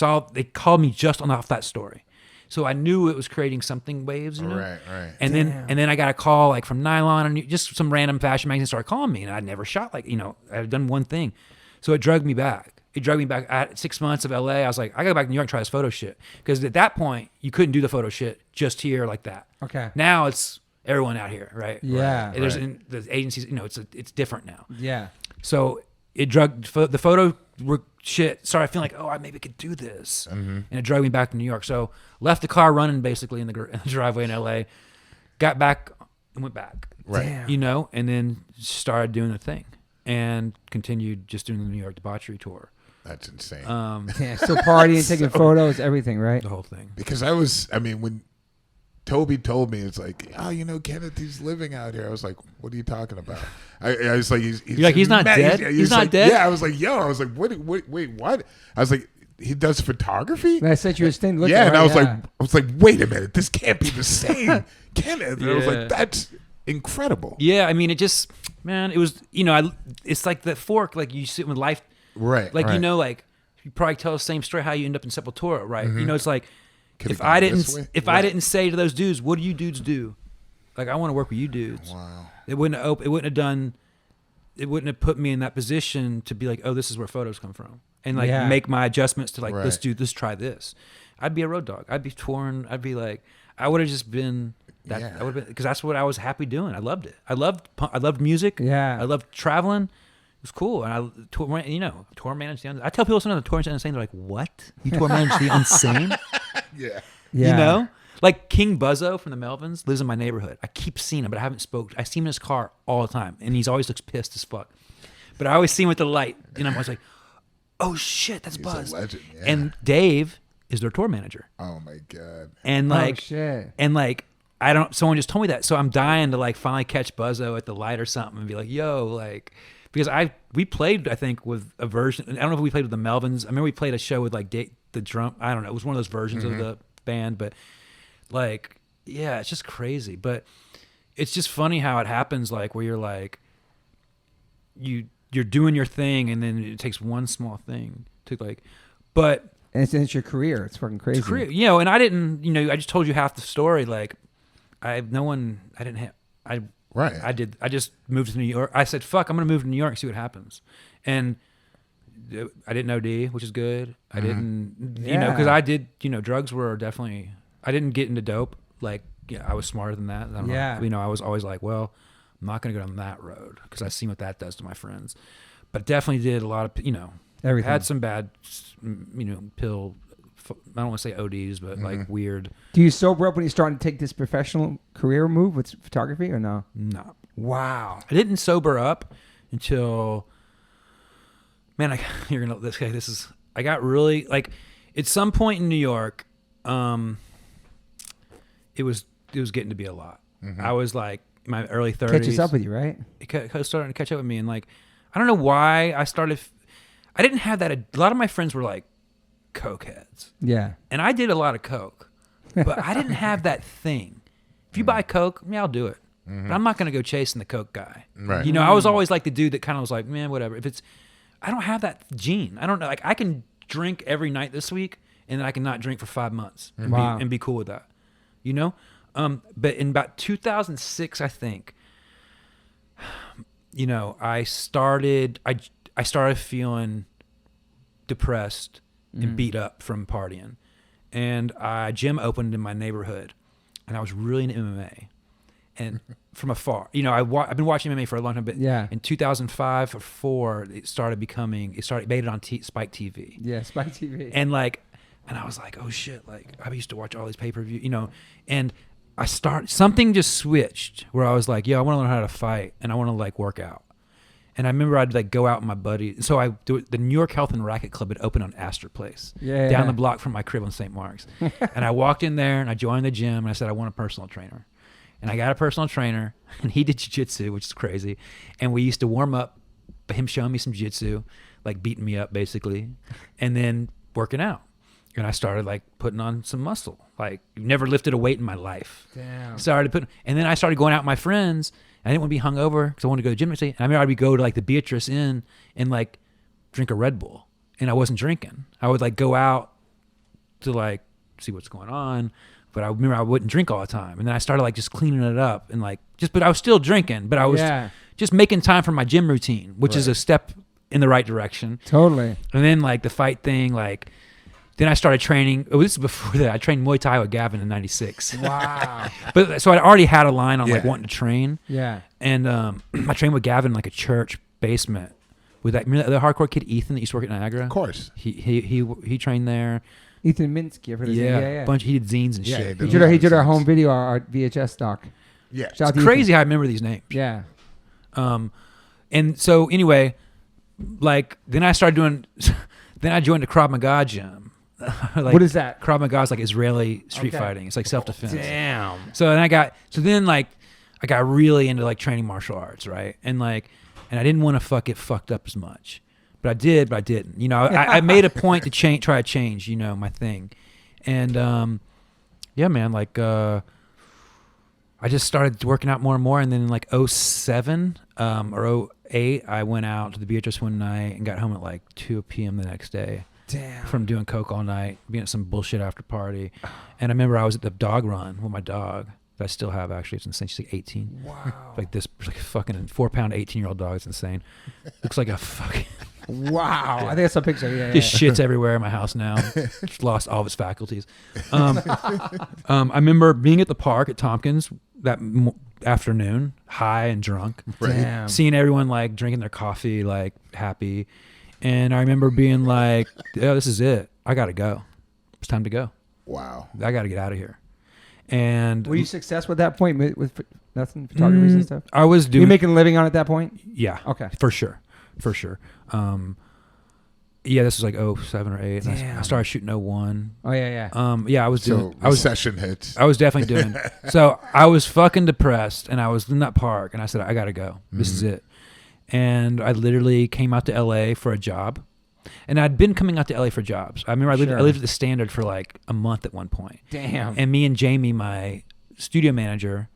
called me just off that story. So I knew it was creating something waves, you know? Right. And then I got a call like from Nylon and just some random fashion magazine started calling me, and I'd never shot like, I had done one thing. So it drugged me back. At 6 months of LA. I was like, I gotta go back to New York and try this photo shit. Because at that point, you couldn't do the photo shit just here like that. Okay. Now it's everyone out here, right? Yeah. Right. There's the agencies, it's different now. Yeah. So it drugged the photo shit. Started feeling like, I maybe could do this, and it drove me back to New York. So left the car running basically in the driveway in LA, got back and went back, right? Damn. And then started doing the thing and continued just doing the New York debauchery tour. That's insane. Still partying, taking photos, everything, right? The whole thing. Because when Toby told me, it's like, Kenneth, he's living out here. I was like, what are you talking about? I was like, he's not dead? He's not dead? Yeah, I was like, I was like, wait, what? I was like, he does photography? And I sent you a thing. Yeah, and I was like, wait a minit, this can't be the same Kenneth. And I was like, that's incredible. Yeah, I mean, it just, man, it was, it's like the fork, like you sit with life. Right. Like, like you probably tell the same story how you end up in Sepultura, right? Mm-hmm. It's like, if I didn't say to those dudes, what do you dudes do? Like, I want to work with you dudes. Wow. It wouldn't have put me in that position to be like, oh, this is where photos come from. And like make my adjustments to like, let's try this. I'd be a road dog. I'd be touring. I'd be like, I would have just been that. Yeah. I would have been, because that's what I was happy doing. I loved it. I loved music. Yeah. I loved traveling. It was cool. And I tour managed the Unsane. I tell people sometimes the tour managed the Unsane, they're like, what? You tour managed the Unsane? Yeah. Like King Buzzo from the Melvins lives in my neighborhood. I keep seeing him, but I haven't spoke. I see him in his car all the time, and he's always looks pissed as fuck. But I always see him with the light, and I'm always like, oh shit, that's Buzz. He's a legend, yeah. And Dave is their tour manager. Oh my God. And like, shit. And like, someone just told me that, so I'm dying to like finally catch Buzzo at the light or something and be like, yo, like. Because we played, I think, with a version. I don't know if we played with the Melvins. I remember we played a show with like the drum. I don't know. It was one of those versions of the band. But like, yeah, it's just crazy. But it's just funny how it happens. Like where you're like, you're doing your thing, and then it takes one small thing to like, but and it's your career. It's fucking crazy. And I didn't. I just told you half the story. Like, Right. I just moved to New York. I said, fuck, I'm going to move to New York and see what happens. And I didn't OD, which is good. I didn't, because I did, drugs were definitely, I didn't get into dope. Like, I was smarter than that. I was always like, well, I'm not going to go down that road because I've seen what that does to my friends. But definitely did a lot of, everything. Had some bad, pill, I don't want to say ODs, but like weird. Do you sober up when you started to take this professional career move with photography or no? No. Wow. I didn't sober up until, man, you're going to, I got really, like, at some point in New York, it was getting to be a lot. I was like, in my early 30s. Catches up with you, right? It started to catch up with me. And like, I don't know why I didn't have that. A lot of my friends were like, coke heads. Yeah. And I did a lot of coke. But I didn't have that thing. If you buy Coke, I'll do it. But I'm not going to go chasing the Coke guy. Right. You know, I was always like the dude that kind of was like, man, whatever. I don't have that gene. I don't know. Like, I can drink every night this week, and then I can not drink for 5 months and be cool with that. You know? But in about 2006, I think, you know, I started feeling depressed and beat up from partying. And a gym opened in my neighborhood, and I was really into MMA. And from afar, you know, I've been watching MMA for a long time, but in 2005 or 4, it started made it on Spike TV. Yeah, Spike TV. And I was like, oh shit, like I used to watch all these pay-per-view, you know, and something just switched where I was like, I want to learn how to fight and I want to like work out. And I remember I'd like go out with my buddy. So I do it. The New York Health and Racket Club had opened on Astor Place, down the block from my crib on St. Mark's. And I walked in there and I joined the gym and I said, I want a personal trainer. And I got a personal trainer, and he did jiu-jitsu, which is crazy. And we used to warm up, him showing me some jiu-jitsu, like beating me up basically, and then working out. And I started like putting on some muscle. Like, never lifted a weight in my life. Damn. And then I started going out with my friends. I didn't want to be hungover because I wanted to go to the gym next day. And I remember I'd go to like the Beatrice Inn and like drink a Red Bull, and I wasn't drinking. I would like go out to like see what's going on. But I remember I wouldn't drink all the time. And then I started like just cleaning it up and like but I was still drinking, but I was just making time for my gym routine, which is a step in the right direction. Totally. And then like the fight thing, like then I started training. Oh, this is before that. I trained Muay Thai with Gavin in '96. Wow. But so I already had a line on like wanting to train. Yeah. And I trained with Gavin in like a church basement with that. Remember the hardcore kid Ethan that used to work at Niagara? Of course. He trained there. Ethan Minsky. I've heard his name. Yeah. Bunch. He did zines and shit. He did our home video, our VHS doc. Yeah. It's crazy how I remember these names. Yeah. And so anyway, like then I started doing. Then I joined the Krav Maga gym. Like, what is that? Krav Maga is like Israeli street fighting. It's like self-defense. Damn. So then I got really into like training martial arts, right? And I didn't want to get fucked up as much. But I did, but I didn't. You know, I made a point to try to change, you know, my thing. And man, like I just started working out more and more. And then in like 07 or 08, I went out to the Beatrice one night and got home at like 2 p.m. the next day. Damn. From doing coke all night, being at some bullshit after party. And I remember I was at the dog run with my dog that I still have, actually. It's insane. She's like 18. Wow. Like this like fucking 4-pound 18-year-old dog. It's insane. Looks like a fucking... Wow. I think that's a picture. Yeah. Just shits everywhere in my house now. Just lost all of its faculties. I remember being at the park at Tompkins that afternoon, high and drunk. Damn. Seeing everyone like drinking their coffee, like happy. And I remember being like, this is it. I got to go. It's time to go. Wow. I got to get out of here. And were you successful at that point with nothing, photography and stuff? I was doing... You making a living on it at that point? Yeah. Okay. For sure. This was like 07 or 08. Damn. I started shooting 01. Oh, yeah. I was doing... recession hits. I was definitely doing... So I was fucking depressed, and I was in that park, and I said, I got to go. This is it. And I literally came out to LA for a job. And I'd been coming out to LA for jobs. I remember I lived at the Standard for like a month at one point. Damn. And me and Jamie, my studio manager,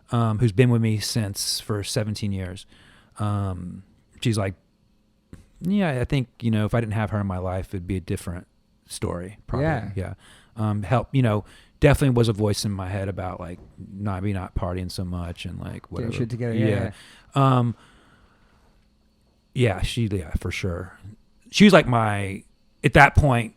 who's been with me for 17 years, she's like, yeah, I think, you know, if I didn't have her in my life, it'd be a different story. Probably. Yeah. Help, you know, definitely was a voice in my head about like not partying so much and like whatever. Getting shit together. Yeah, for sure. She was like at that point,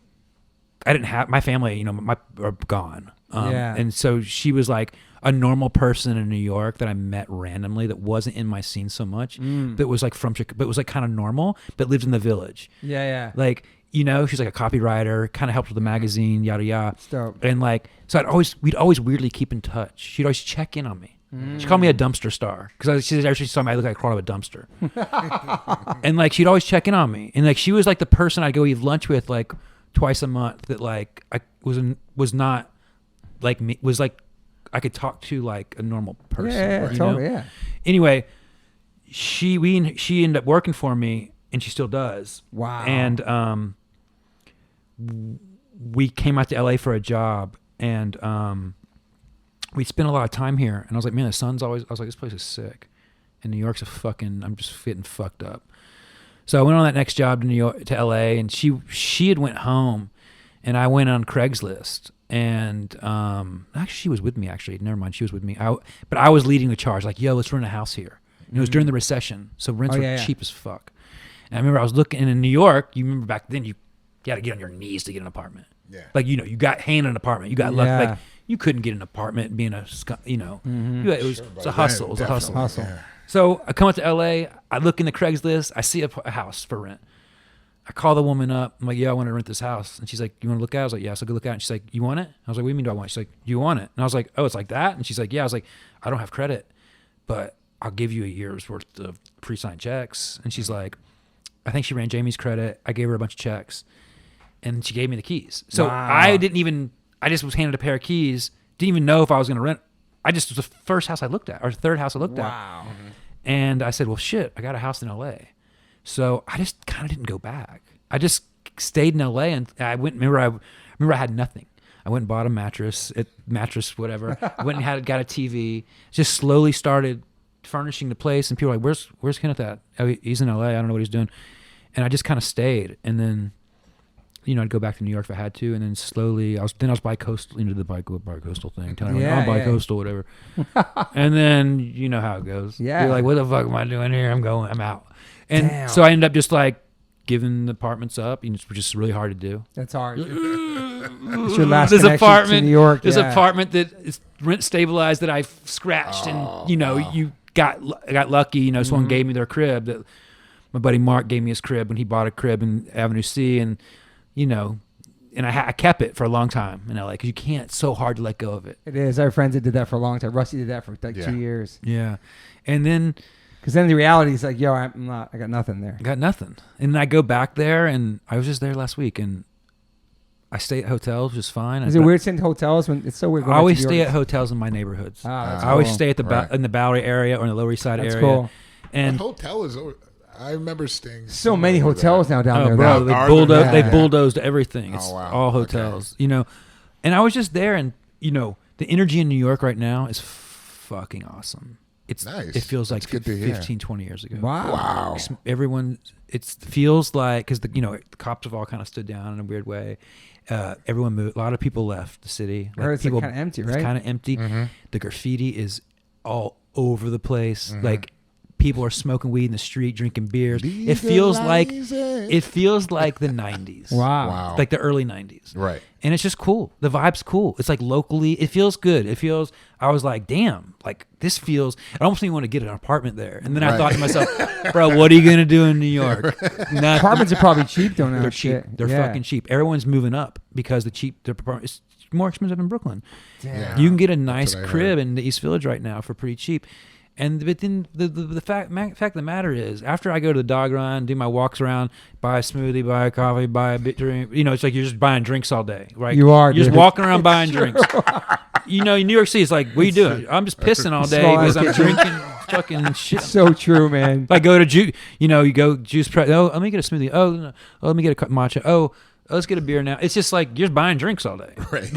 I didn't have, my family, you know, are gone. And so she was like a normal person in New York that I met randomly that wasn't in my scene so much, but was like from Chicago, but was like kind of normal, but lived in the Village. Yeah. Like, you know, she's like a copywriter, kind of helped with the magazine, yada, yada. Dope. And like, so we'd always weirdly keep in touch. She'd always check in on me. She called me a dumpster star because she actually saw me. I looked like I crawled out of a dumpster, and like she'd always check in on me. And like she was like the person I'd go eat lunch with like twice a month. That like I was not like me. Was like I could talk to like a normal person. Yeah, totally. Yeah. Anyway, she ended up working for me, and she still does. Wow. And we came out to LA for a job. and we spent a lot of time here. And I was like, man, the sun's always. I was like, this place is sick, and New York's I'm just getting fucked up. So I went on that next job to New York, to LA, and she had went home, and I went on Craigslist, and actually she was with me. Actually, never mind, she was with me. But I was leading the charge, like, yo, let's rent a house here. And it was during the recession, so rents were cheap as fuck. And I remember I was looking, and in New York, you remember back then, you got to get on your knees to get an apartment. Yeah. Like, you got hand an apartment. You got lucky. Like, you couldn't get an apartment being it's a hustle. It was a hustle. Yeah. So I come up to LA, I look in the Craigslist, I see a house for rent. I call the woman up, I'm like, yeah, I want to rent this house. And she's like, you want to look at it? I was like, yeah, so go look at it. And she's like, you want it? I was like, what do you mean do I want it? She's like, do you want it? And I was like, oh, it's like that? And she's like, yeah. I was like, I don't have credit, but I'll give you a year's worth of pre-signed checks. And she's like, I think she ran Jamie's credit. I gave her a bunch of checks, and she gave me the keys. So I just was handed a pair of keys, didn't even know if I was going to rent. It was the first house I looked at, or the third house I looked at. Wow. And I said, well, shit, I got a house in LA. So I just kind of didn't go back. I just stayed in LA, and I remember I had nothing. I went and bought a mattress, whatever. I went and got a TV, just slowly started furnishing the place, and people were like, where's Kenneth at? Oh, he's in LA, I don't know what he's doing. And I just kind of stayed, and then, I'd go back to New York if I had to, and then slowly I was bi-coastal, into the bi-coastal thing, telling everyone, I'm bi-coastal, whatever. And then you know how it goes. Yeah. You're like, what the fuck am I doing here? I'm out. And so I ended up just like giving the apartments up, which is just really hard to do. That's hard. It's your last connection to New York. There's an apartment that is rent stabilized that I scratched, and you got lucky. Someone gave me their crib. That my buddy Mark gave me his crib when he bought a crib in Avenue C, and I kept it for a long time in LA because you can't. It's so hard to let go of it. It is. I have friends that did that for a long time. Rusty did that for like 2 years. Yeah, and then because then the reality is like, yo, I got nothing there. I got nothing, and then I go back there, and I was just there last week, and I stay at hotels, which is fine. Is it weird staying at hotels when it's so weird? I always stay at hotels in my neighborhoods. I always stay at in the Bowery area or in the Lower East Side area. That's cool. And hotel is. I remember staying. So many hotels now down there. Bro, they bulldozed everything. It's all hotels, And I was just there, and the energy in New York right now is fucking awesome. It's nice. It feels like 15, 20 years ago. Wow. Everyone, it feels like, because the cops have all kind of stood down in a weird way. Everyone moved. A lot of people left the city. I heard it's kind of empty, right? It's kind of empty. Mm-hmm. The graffiti is all over the place. Mm-hmm. Like, people are smoking weed in the street, drinking beers. It feels like the 90s. Wow. Like the early 90s. Right. And it's just cool. The vibe's cool. It's like locally, it feels good. I was like, damn, like this feels, I almost didn't want to get an apartment there. And then I thought to myself, bro, what are you going to do in New York? Apartments are probably cheap, don't they? They're cheap. They're fucking cheap. Everyone's moving up because their apartment is more expensive in Brooklyn. Damn. You can get a nice crib in the East Village right now for pretty cheap. But then the fact of the matter is, after I go to the dog run, do my walks around, buy a smoothie, buy a coffee, buy a bit drink, it's like you're just buying drinks all day, right? You are. You're just walking around buying drinks. In New York City, it's like, what are you doing? I'm just pissing all day because I'm drinking fucking shit. So true, man. If I go to you go juice press. Oh, let me get a smoothie. Oh, no. Let me get a matcha. Oh, let's get a beer now. It's just like you're just buying drinks all day. Right.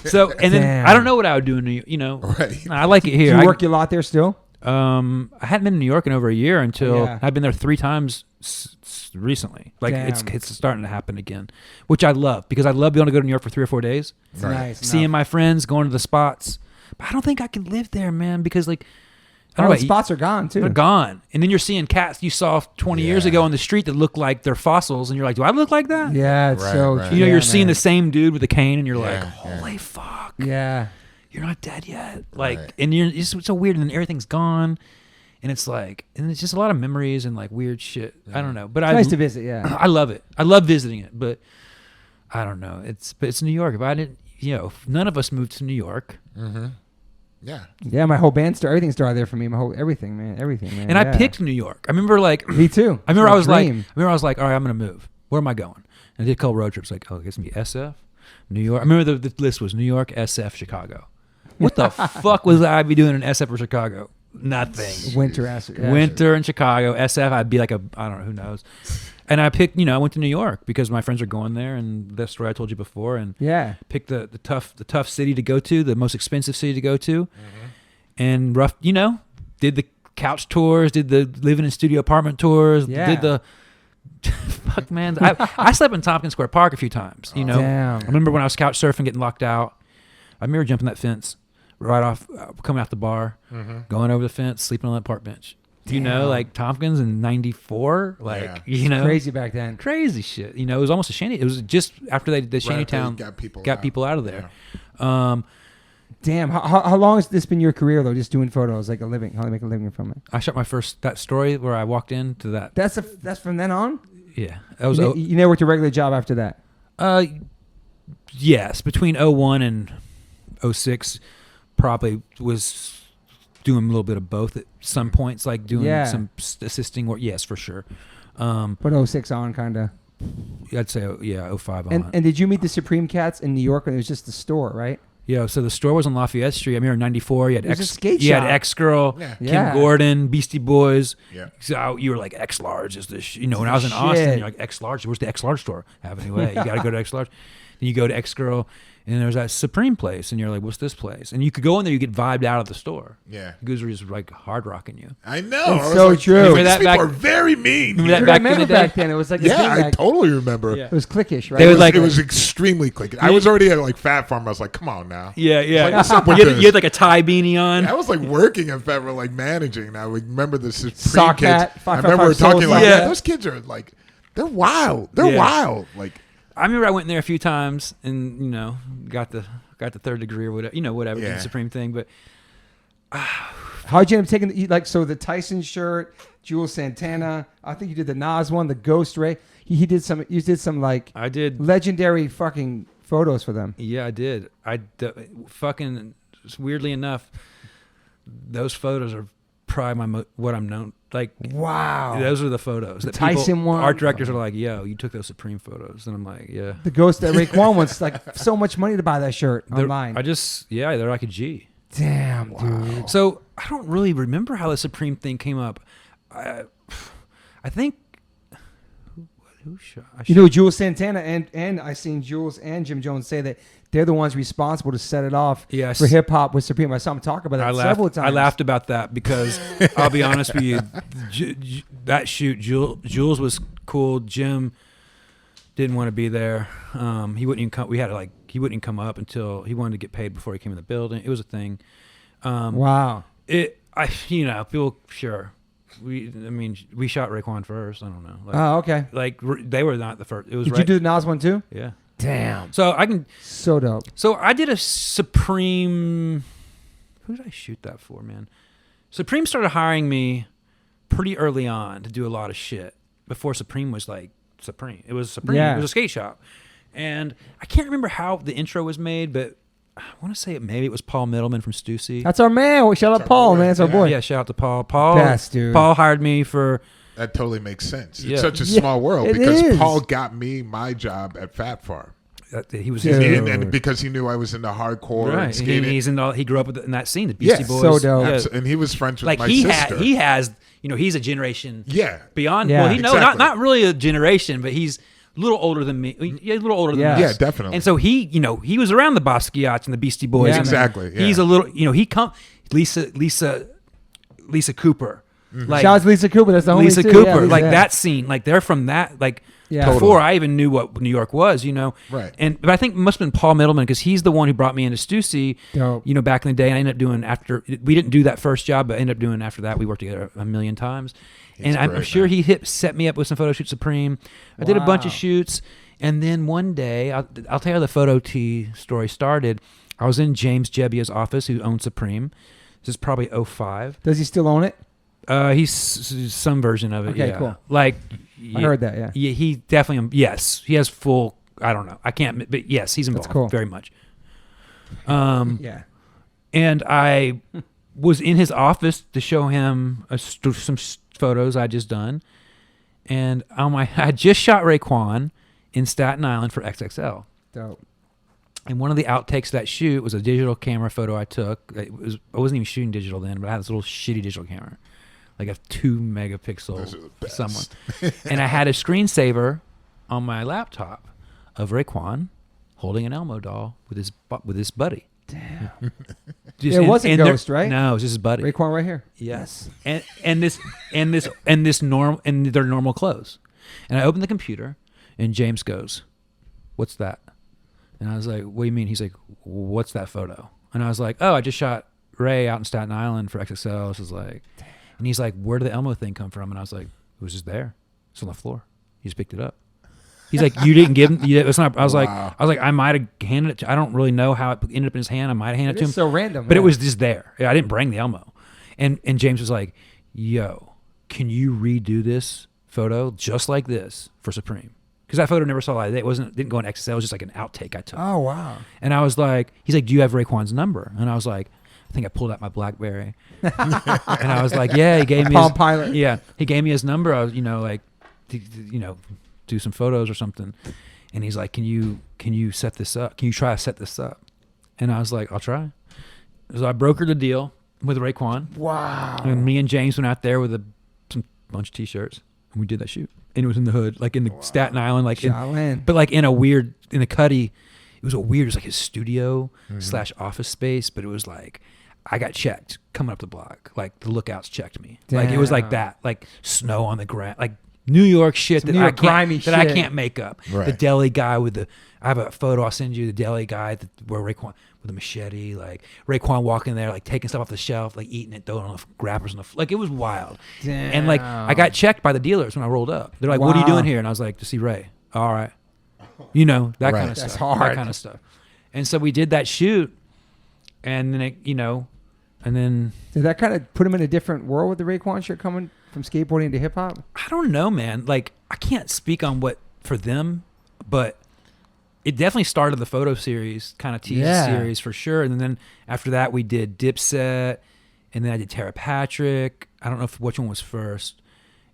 So, and then I don't know what I would do in New York. Right. I like it here. Do you work a lot there still? I hadn't been in New York in over a year until I've been there 3 times recently. Like it's starting to happen again, which I love because I love being able to go to New York for 3 or 4 days. It's nice. Seeing my friends, going to the spots. But I don't think I can live there, man, because like the spots are gone too. They're gone. And then you're seeing cats you saw 20 years ago on the street that look like they're fossils, and you're like, do I look like that? Yeah, it's so true. You're seeing the same dude with the cane, and you're like, holy fuck. Yeah. You're not dead yet. And it's so weird, and then everything's gone. And it's like, and it's just a lot of memories and like weird shit. I don't know. But it's nice to visit, yeah. I love it. I love visiting it, but I don't know. It's New York. If I didn't, none of us moved to New York. Mm-hmm. Yeah. Yeah, my whole band everything started there for me. Everything, man. And I picked New York. I remember me too. I remember I was like, all right, I'm going to move. Where am I going? And I did a couple road trips. Like, it's going to be SF, New York. I remember the list was New York, SF, Chicago. What the fuck was I be doing in SF or Chicago? Nothing. Winter ass. Yeah. Winter in Chicago. SF, I'd be like I don't know, who knows. And I picked, I went to New York because my friends are going there, and that's the story I told you before. And picked the tough city to go to, the most expensive city to go to, and did the couch tours, did the living in studio apartment tours, did the fuck man. I slept in Tompkins Square Park a few times. Damn. I remember when I was couch surfing, getting locked out. I remember jumping that fence right off, coming out the bar, going over the fence, sleeping on that park bench. Do you know, like Tompkins in '94, crazy back then, crazy shit. It was almost a shanty. It was just after they did the Shantytown, got people out of there. Yeah. Damn, how long has this been your career though? Just doing photos, like a living? How do you make a living from it? I shot my first that story where I walked into that. That's from then on. Yeah, that was. You never worked a regular job after that. Yes, between 01 and 06, probably was doing a little bit of both at some points, like doing some assisting work. Yes, for sure. But 06 on, kind of. I'd say 05 on. And did you meet the Supreme Cats in New York when it was just the store, right? Yeah, so the store was on Lafayette Street. I mean, in '94, you had skate you shop. had X-Girl, Kim Gordon, Beastie Boys. Yeah. So you were like X-Large is this. When I was in Austin, you're like X-Large. Where's the X-Large store? Avenue A. You got to go to X-Large. Then you go to X-Girl, and there's that Supreme place, and you're like, what's this place? And you could go in there, you get vibed out of the store. Yeah. Because they're just like hard rocking you. I know. It's so true. Remember These that people back, are very mean. remember that back in the day? Back then, it was like I totally remember. It was cliquish, right? They would It was extremely clicky. I was already at like Fat Farm. I was like, come on now. Yeah. Like, what's up with you this? had like a tie beanie on. I was like working at Fat Farm, like managing. And I remember the Supreme Sock kids. hat, I remember 555 talking Soul like, Sock. those kids are like, they're wild. They're wild. Like, I remember I went in there a few times and got the third degree or whatever, whatever, did the Supreme thing. But how'd you end up taking the Tyson shirt, Jules Santana? I think you did the NaS one, the Ghost Ray. You did some like I did legendary fucking photos for them. Yeah, I did. Fucking weirdly enough, those photos are probably what I'm known. Like, wow, those are the photos. The Tyson one. Art directors are like, yo, you took those Supreme photos, and I'm like, yeah. The Ghost that Raekwon wants like so much money to buy that shirt online. They're like a G. Damn, dude. So I don't really remember how the Supreme thing came up. I think who shot? Jules Santana and I seen Jules and Jim Jones say that they're the ones responsible to set it off for hip hop with Supreme. I saw him talk about that several times. I laughed about that because I'll be honest with you, that shoot, Jules was cool. Jim didn't want to be there. He wouldn't even come. He wouldn't come up until he wanted to get paid before he came in the building. It was a thing. Wow. People sure. We shot Raekwon first. I don't know. Okay. Like they were not the first. It was. Did you do the NaS one too? Yeah. Damn. So I can. So dope. So I did a Supreme. Who did I shoot that for, man? Supreme started hiring me pretty early on to do a lot of shit before Supreme was like Supreme. It was Supreme. Yeah. It was a skate shop, and I can't remember how the intro was made, but I want to say maybe it was Paul Middleman from Stussy. That's our man. Shout out Paul, man. That's our boy. Yeah, shout out to Paul. Paul, best dude. Paul hired me for. that totally makes sense. Yeah. It's such a small world it because is. Paul got me my job at Fat Farm. He was And because he knew I was into hardcore and skating. He grew up in that scene, the Beastie Boys. so dope. Yeah. And he was friends with Like my he sister. has, he's a generation beyond. Yeah. Well, Exactly. not really a generation, but he's a little older than me. Yeah, a little older than us. Yeah, definitely. And so he was around the Basquiats and the Beastie Boys. Yeah, and exactly. Yeah. He's a little, Lisa Cooper. Like, Shout out to Lisa Cooper. That's the homie Lisa too. Cooper, Yeah, like yeah. that scene, like they're from that, like Yeah. before I even knew what New York was, Right. But I think it must have been Paul Middleman because he's the one who brought me into Stussy, Dope. back in the day. And I ended up doing we didn't do that first job, but ended up doing after that. We worked together a million times, and I'm great, sure man. he set me up with some photo shoots. Supreme, I did a bunch of Wow. shoots, and then one day I'll tell you how the photo tee story started. I was in James Jebbia's office, who owns Supreme. This is probably 05. Does he still own it? He's some version of it. Okay, yeah. cool. Like I heard that. Yeah. Yeah, he definitely. Yes, he has full. I don't know. I can't. But yes, he's involved. That's cool. Very much. Yeah. And I was in his office to show him some photos I just done, and I just shot Raekwon in Staten Island for XXL. Dope. And one of the outtakes of that shoot was a digital camera photo I took. I wasn't even shooting digital then, but I had this little shitty digital camera, like a 2 megapixel someone. And I had a screensaver on my laptop of Raekwon holding an Elmo doll with his buddy. Damn. Just, it wasn't Ghost, right? No, it was just his buddy. Raekwon right here. Yes. And their normal clothes. And I opened the computer, and James goes, "What's that?" And I was like, "What do you mean?" He's like, "What's that photo?" And I was like, "Oh, I just shot Ray out in Staten Island for XXL." This is like, and he's like, "Where did the Elmo thing come from?" And I was like, "It was just there. It's on the floor. He just picked it up." He's like, "You didn't give him." It's not. I was like, I might have handed it. I don't really know how it ended up in his hand. I might have handed it to him. So random, but it was just there. I didn't bring the Elmo. And James was like, "Yo, can you redo this photo just like this for Supreme?" Because that photo never saw light. It didn't go on XXL. It was just like an outtake I took. Oh wow! And I was like, he's like, "Do you have Raekwon's number?" And I was like, I think I pulled out my BlackBerry. And I was like, "Yeah." He gave me Palm Pilot. Yeah, he gave me his number. I was, like, do some photos or something. And he's like, "Can you set this up? Can you try to set this up?" And I was like, "I'll try." So I brokered the deal with Raekwon. Wow. And me and James went out there with some bunch of t-shirts, and we did that shoot. And it was in the hood, like in the Staten Island, but like in the cutty. It was it was like his studio / office space, but it was like, I got checked coming up the block. Like the lookouts checked me. Damn. Like it was like that, like snow on the ground, like New York shit New York grimy that I shit. can't make up. Right. The deli guy I have a photo I'll send you. The deli guy where Raekwon with a machete, like Raekwon walking there, like taking stuff off the shelf, like eating it, throwing on the grabbers on like it was wild. Damn. And like I got checked by the dealers when I rolled up. They're like, "What are you doing here?" And I was like, "To see Ray." "All right." That kind of stuff. That's hard. That kind of stuff. And so we did that shoot, and then and then did that kind of put him in a different world with the Raekwon shit coming from skateboarding to hip hop? I don't know, man. Like I can't speak on what for them, but it definitely started the photo series, kind of tease series for sure. And then after that, we did Dipset, and then I did Tara Patrick. I don't know which one was first.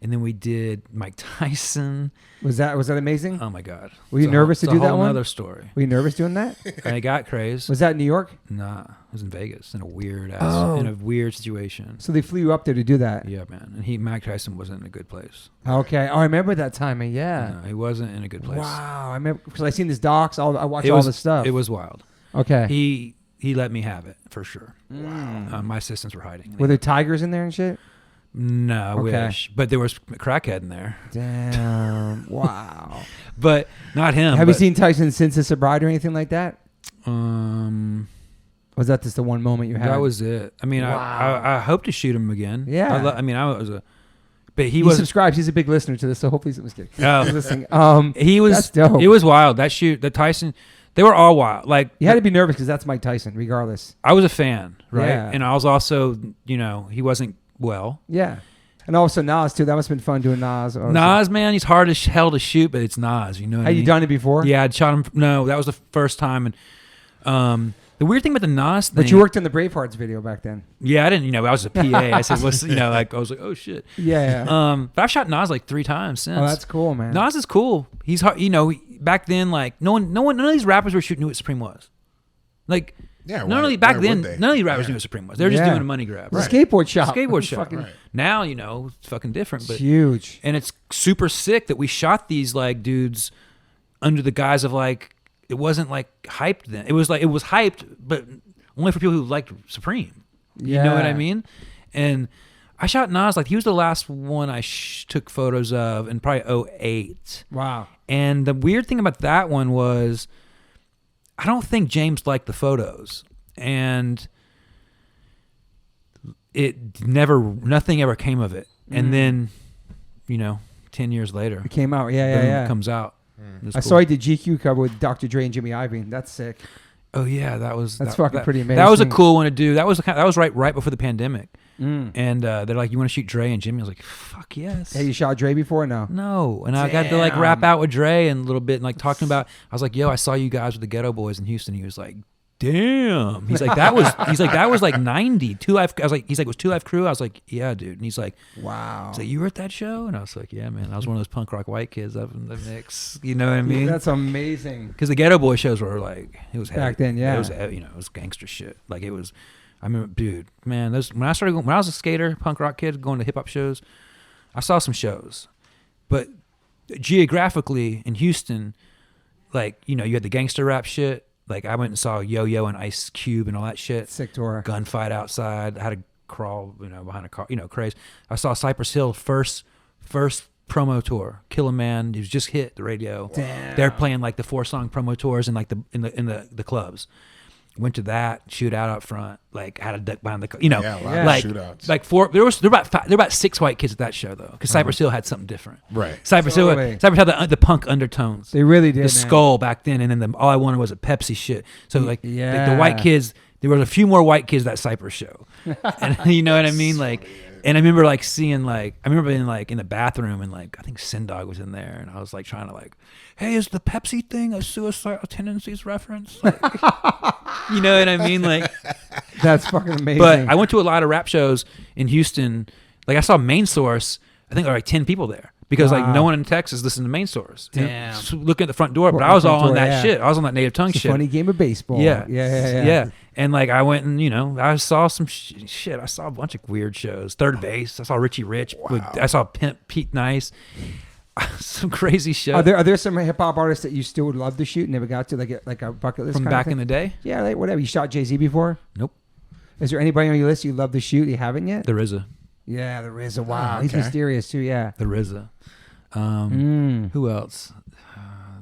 And then we did Mike Tyson. Was that amazing? Oh my God! Were you nervous to do that one? Another story. Were you nervous doing that? I got crazed. Was that in New York? Nah, it was in Vegas in a weird situation. So they flew you up there to do that? Yeah, man. And Mike Tyson wasn't in a good place. Okay. Oh, I remember that timing. Yeah. No, he wasn't in a good place. Wow. I remember because I seen his docs. I watched all this stuff. It was wild. Okay. He let me have it for sure. Wow. My assistants were hiding. Were there tigers in there and shit? No, I wish. But there was a crackhead in there. Damn. Wow. But not him. Have you seen Tyson since his sobriety or anything like that? Was that just the one moment you had? That was it. I mean, wow. I hope to shoot him again. Yeah. But he subscribes. He's a big listener to this, so hopefully he's listening. He was. That's dope. It was wild. That shoot, the Tyson, they were all wild. Like you had to be nervous because that's Mike Tyson, regardless. I was a fan, right? Yeah. And I was also, he wasn't well. Yeah. And also Nas too. That must have been fun doing Nas. Nas, man, he's hard as hell to shoot, but it's Nas. You know what I mean? Had you done it before? Yeah, I'd shot him. No, that was the first time. And the weird thing about the Nas thing. But you worked in the Bravehearts video back then. Yeah, I didn't. I was a PA. I said, "What's?" I was like, "Oh shit." Yeah. But I've shot Nas like 3 times since. Oh, that's cool, man. Nas is cool. He's hard. Back then, like none of these rappers were shooting knew what Supreme was. Like. Yeah, none of these rappers knew what Supreme was. They were just doing a money grab. Right. Skateboard shop. Right. Now, it's fucking different. But huge. And it's super sick that we shot these like dudes under the guise of like, it wasn't like hyped then. It was hyped, but only for people who liked Supreme. Yeah. You know what I mean? And I shot Nas, like he was the last one I took photos of in probably 2008. Wow. And the weird thing about that one was, I don't think James liked the photos, and nothing ever came of it. And then, 10 years later, it came out. Yeah. It comes out. I saw he did GQ cover with Dr. Dre and Jimmy Iovine. That's sick. Oh yeah, that's pretty amazing. That was a cool one to do. That was right before the pandemic. And they're like, "You want to shoot Dre and Jimmy?" I was like, "Fuck yes." Hey, you shot Dre before? No. And I got to like rap out with Dre and a little bit and like talking about. I was like, "Yo, I saw you guys with the Ghetto Boys in Houston." He was like, damn. He's like, that was like 90. I was like, he's like, was 2 Live Crew? I was like, yeah, dude. And he's like, wow. He's like, you were at that show? And I was like, yeah, man. I was one of those punk rock white kids up in the mix. You know what I mean? That's amazing. Because the Ghetto Boy shows were like, it was back then, yeah. It was, it was gangster shit. Like it was. I remember, dude, man. When I was a skater, punk rock kid, going to hip hop shows, I saw some shows, but geographically in Houston, like you had the gangster rap shit. Like I went and saw Yo-Yo and Ice Cube and all that shit. Sick tour. Gunfight outside. I had to crawl, behind a car. Crazy. I saw Cypress Hill first promo tour. Kill a Man. He was just hit the radio. Damn. They're playing like the 4-song promo tours in like in the clubs. Went to that shootout out front. Like had a duck behind the, Yeah, a lot of shootouts. Like there were about 6 white kids at that show though, because Cypress Hill had something different. Right. Cypress Hill had the punk undertones. They really did. The skull back then, and then all I wanted was a Pepsi shit. So like yeah. the white kids, there was a few more white kids at that Cypress show, and you know what I mean, like. And I remember like seeing like being like in the bathroom and like I think Sin Dog was in there and I was like trying to like, hey, is the Pepsi thing a suicidal tendencies reference? Like, you know what I mean? Like that's fucking amazing. But I went to a lot of rap shows in Houston. Like I saw Main Source. I think there were like 10 people there because like no one in Texas listened to Main Source. Damn. So looking at the front door, but I was all on that shit. I was on that native tongue shit. Funny game of baseball. Yeah. And like I went and I saw some shit. I saw a bunch of weird shows. Third Base. I saw Richie Rich. Wow. I saw Pete Nice. Some crazy shows. Are there some hip hop artists that you still would love to shoot and never got to, like a bucket list from back in the day? Yeah, like whatever. You shot Jay-Z before? Nope. Is there anybody on your list you love to shoot you haven't yet? The RZA. Yeah, the RZA. Wow, okay. He's mysterious too. Yeah. The RZA. Who else?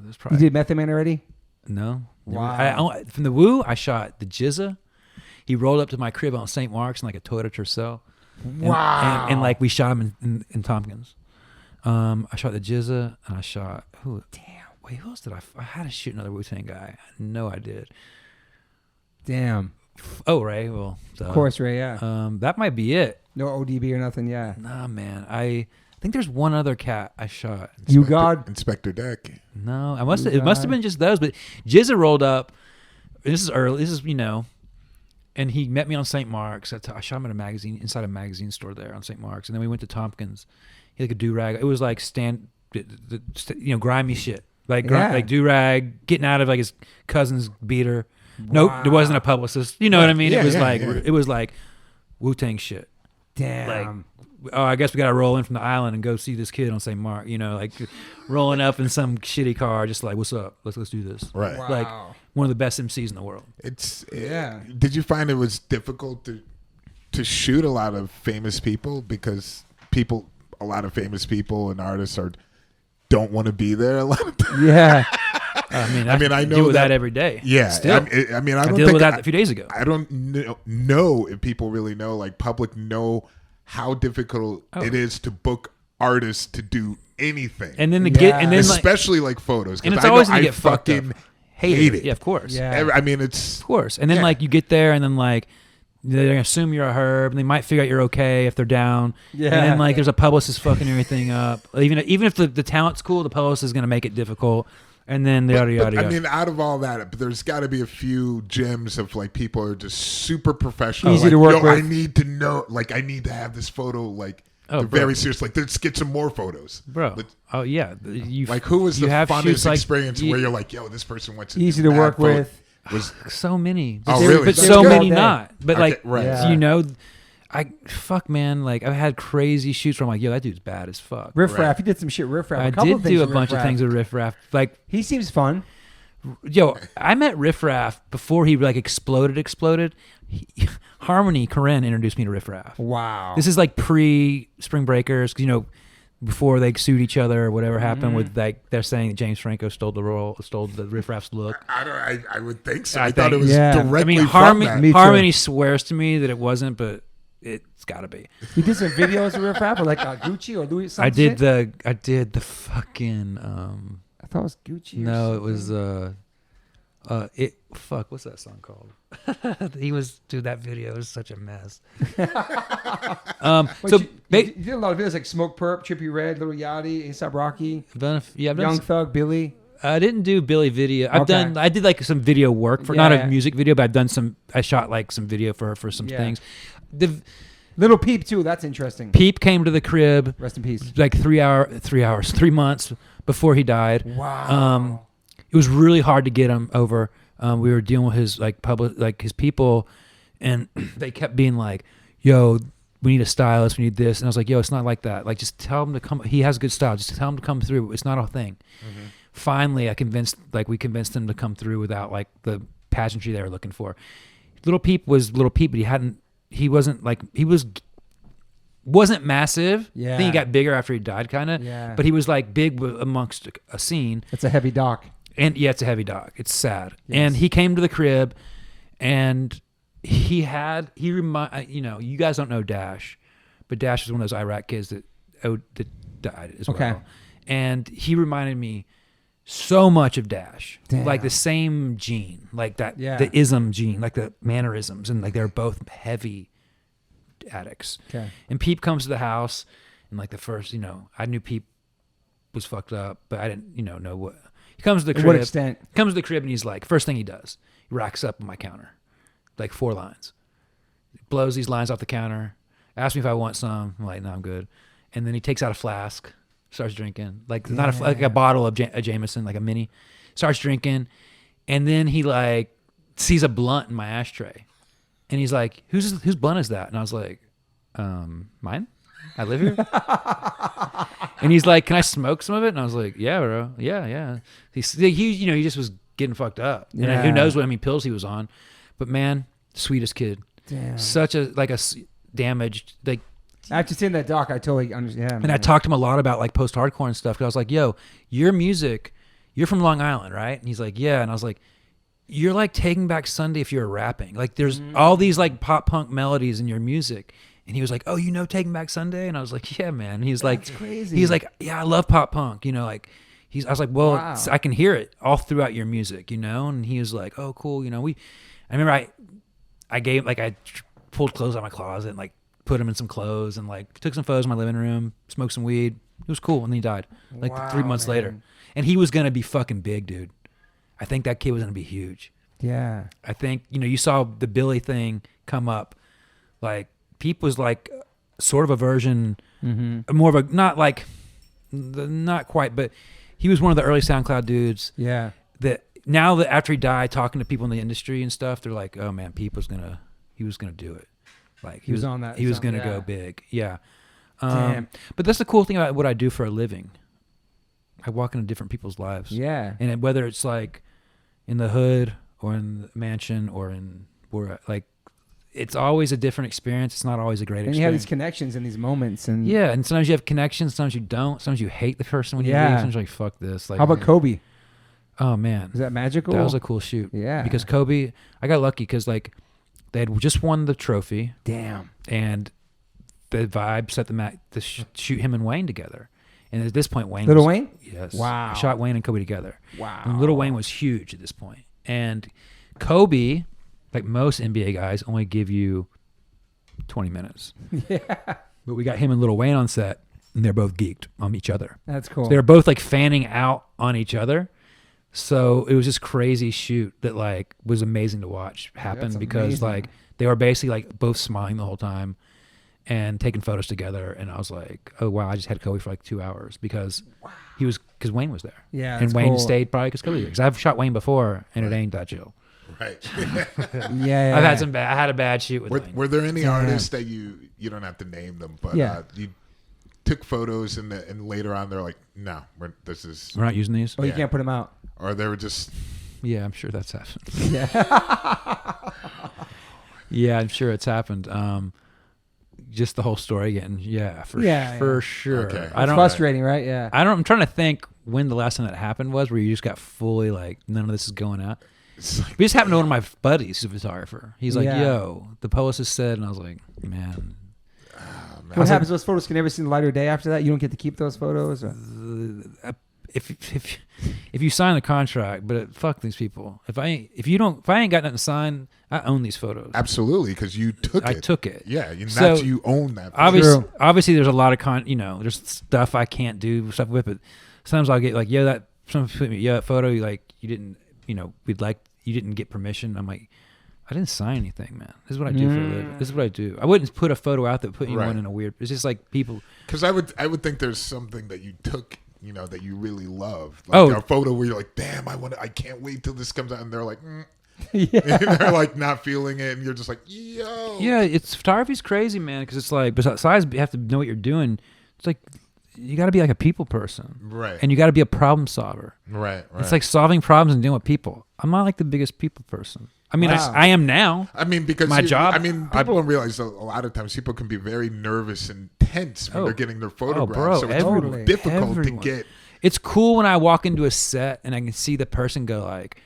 There's probably. You did Method Man already? No. Wow. From the Woo, I shot the Jizza. He rolled up to my crib on St. Mark's in like a Toyota Tercel. Wow. And like we shot him in Tompkins. I shot the Jizza and I shot who? Damn. Wait, who else did I had to shoot another Wu-Tang guy. I know I did. Damn. Oh, Ray. Well, of course, Ray. Yeah. That might be it. No ODB or nothing. Yeah. Nah, man. I think there's one other cat I shot. Inspector Deck. No, it must have been just those. But Jizza rolled up. This is early. This is and he met me on St. Mark's. I shot him at inside a magazine store there on St. Mark's, and then we went to Tompkins. He had like a do-rag. It was like grimy shit, like do-rag, getting out of like his cousin's beater. Wow. Nope, there wasn't a publicist. You know what I mean? It was like Wu-Tang shit. Damn. Like, I guess we got to roll in from the island and go see this kid on St. Mark. Like rolling up in some shitty car, just like, what's up? Let's do this. Right. Wow. Like one of the best MCs in the world. Did you find it was difficult to shoot a lot of famous people because a lot of famous people and artists don't want to be there a lot of times? Yeah. I know deal with that every day. Yeah. Still. I dealt with that a few days ago. I don't know if people really know, like public know how difficult it is to book artists to do anything. And then especially like photos. And it's always going to get fucked up. Hate it. Yeah, of course. Yeah. It's... Of course. And then like you get there and then like they're going to assume you're a herb and they might figure out you're okay if they're down. Yeah. And then like there's a publicist fucking everything up. Even if the talent's cool, the publicist is going to make it difficult. And then yada. I mean, out of all that, there's got to be a few gems of like people are just super professional. Easy to work with. I need to know, like I need to have this photo, like they're very serious. Like let's get some more photos, bro. Yeah, like who was the funnest experience where you're like, yo, this person went to easy to work with. Was so many. Really? But so many not. But like right. Man, like I've had crazy shoots where I'm like, yo, that dude's bad as fuck. Riff Raff, he did some shit. Riff Raff. I did do a bunch of things with Riff Raff. Like he seems fun. Yo, I met Riff Raff before he like exploded. Harmony Korine introduced me to Riff Raff. Wow. This is like pre Spring Breakers, before they sued each other or whatever happened with like they're saying that James Franco stole the Riff Raff's look. I would think so. I thought it was directly from that. Harmony swears to me that it wasn't, but it's got to be. He did some videos with Riff Raff, or like Gucci or Louis. I did the fucking. I thought it was Gucci. No, it was what's that song called? That video was such a mess. You did a lot of videos like Smoke Perp, Trippie Redd, Lil Yachty, A$AP Rocky, I've done Young Thug, Billy. I didn't do Billy video. Okay. I did like some video work for, Yeah, not yeah. a music video, but I shot like some video for her for some Yeah. things. The Little Peep too. That's interesting. Peep came to the crib Rest in peace. like 3 months before he died. Wow. It was really hard to get him over. We were dealing with his his people, and they kept being like, "Yo, we need a stylist. We need this." And I was like, "Yo, it's not like that. Like, just tell him to come. He has good style. Just tell him to come through. It's not a thing." Mm-hmm. Finally, we convinced him to come through without like the pageantry they were looking for. Little Peep was Little Peep, but wasn't massive. Yeah. I think he got bigger after he died, kind of. Yeah. But he was like big amongst a scene. It's a heavy doc. And yeah, it's a heavy dog. It's sad. Yes. And he came to the crib, and you guys don't know Dash, but Dash is one of those Iraq kids that died as Okay. well. And he reminded me so much of Dash, Damn. like the same gene, like that, Yeah. the ism gene, like the mannerisms, and like they're both heavy addicts. Okay. And Peep comes to the house, and like the first, I knew Peep was fucked up, but I didn't, know what. He comes to the crib. To what extent? Comes to the crib, and he's like, first thing he does, he racks up on my counter, like 4 lines. He blows these lines off the counter, asks me if I want some. I'm like, no, I'm good. And then he takes out a flask, starts drinking, like not like a bottle of a Jameson, like a mini. Starts drinking, and then he like sees a blunt in my ashtray, and he's like, whose blunt is that? And I was like, mine. I live here. And he's like, can I smoke some of it? And I was like, yeah, bro. Yeah. He just was getting fucked up. Yeah. And who knows what pills he was on. But man, sweetest kid. Damn. Such a damaged, like. After seeing that doc, I totally understand. And I talked to him a lot about like post-hardcore and stuff. Cause I was like, yo, your music, you're from Long Island, right? And he's like, yeah. And I was like, you're like Taking Back Sunday if you're rapping. Like there's all these like pop punk melodies in your music. And he was like, oh, Taking Back Sunday? And I was like, yeah, man. And he's like, crazy. He's like, yeah, I love pop punk. I was like, well, Wow. I can hear it all throughout your music, And he was like, oh, cool. I remember I pulled clothes out of my closet and like put him in some clothes and like took some photos in my living room, smoked some weed. It was cool. And then he died like Wow, 3 months later. And he was going to be fucking big, dude. I think that kid was going to be huge. Yeah. I think, you saw the Billy thing come up. Like, Peep was like sort of a version, more of a, not quite, but he was one of the early SoundCloud dudes. Yeah. That now that after he died, talking to people in the industry and stuff, they're like, oh man, Peep was gonna do it. Like he was on that. He was gonna yeah. go big. Yeah. Damn. But that's the cool thing about what I do for a living. I walk into different people's lives. Yeah. And whether it's like in the hood or in the mansion or like, it's always a different experience. It's not always a great experience. And you have these connections in these moments. And yeah, and sometimes you have connections, sometimes you don't. Sometimes you hate the person when you leave. Sometimes you're like, fuck this. Like, how about Kobe? Oh, man. Is that magical? That was a cool shoot. Yeah. Because Kobe, I got lucky because like they had just won the trophy. Damn. And the vibe set them to shoot him and Wayne together. And at this point, Wayne Wayne? Yes. Wow. I shot Wayne and Kobe together. Wow. And Little Wayne was huge at this point. And Kobe, like most NBA guys, only give you 20 minutes. Yeah. But we got him and Little Wayne on set, and they're both geeked on each other. That's cool. So they were both like fanning out on each other. So it was this crazy shoot that like was amazing to watch happen. That's because amazing. like they were basically like both smiling the whole time and taking photos together. And I was like, oh wow, I just had Kobe for like 2 hours because because Wayne was there. Yeah. And that's Wayne cool. stayed probably because Kobe was there. Because I've shot Wayne before and it ain't that chill. Right. Yeah. I had a bad shoot with Wayne. Were there any artists that you don't have to name them, but you took photos and later on they're like, no, we're not using these. Oh, you can't put them out. Or they were just. Yeah, I'm sure that's happened. Yeah. Yeah, I'm sure it's happened. Just the whole story again. Yeah, for sure. Okay. I It's don't. frustrating, right? Yeah. I'm trying to think when the last time that happened was, where you just got fully like none of this is going out. Like, We just happened to one of my buddies, who's a photographer. He's like, Yeah. "Yo, the publicist said," and I was like, "Man." What happens? Those photos can never see the light of day after that. You don't get to keep those photos. Or? If you sign the contract, but fuck these people. If I ain't got nothing to sign, I own these photos. absolutely, because you took it. I took it. Yeah, So, you own that. Obviously, there's a lot of there's stuff I can't do stuff with it. Sometimes I'll get like, yo, someone put me a photo like you didn't, you didn't get permission. I'm like, I didn't sign anything, man. This is what I do for a living. This is what I do. I wouldn't put a photo out that put anyone in a weird. It's just like people. Because I would think there's something that you took, that you really love. Like a photo where you're like, damn, I can't wait till this comes out, and they're like, yeah. And they're like not feeling it, and you're just like, yo. Yeah, photography's crazy, man. Because it's like, besides you have to know what you're doing. It's like you got to be like a people person, right? And you got to be a problem solver, right? It's like solving problems and dealing with people. I'm not like the biggest people person. I mean, wow. I am now. I mean, because my job. I mean, people don't realize a lot of times people can be very nervous and tense when they're getting their photographs. Bro, so it's difficult to get. It's cool when I walk into a set and I can see the person go like,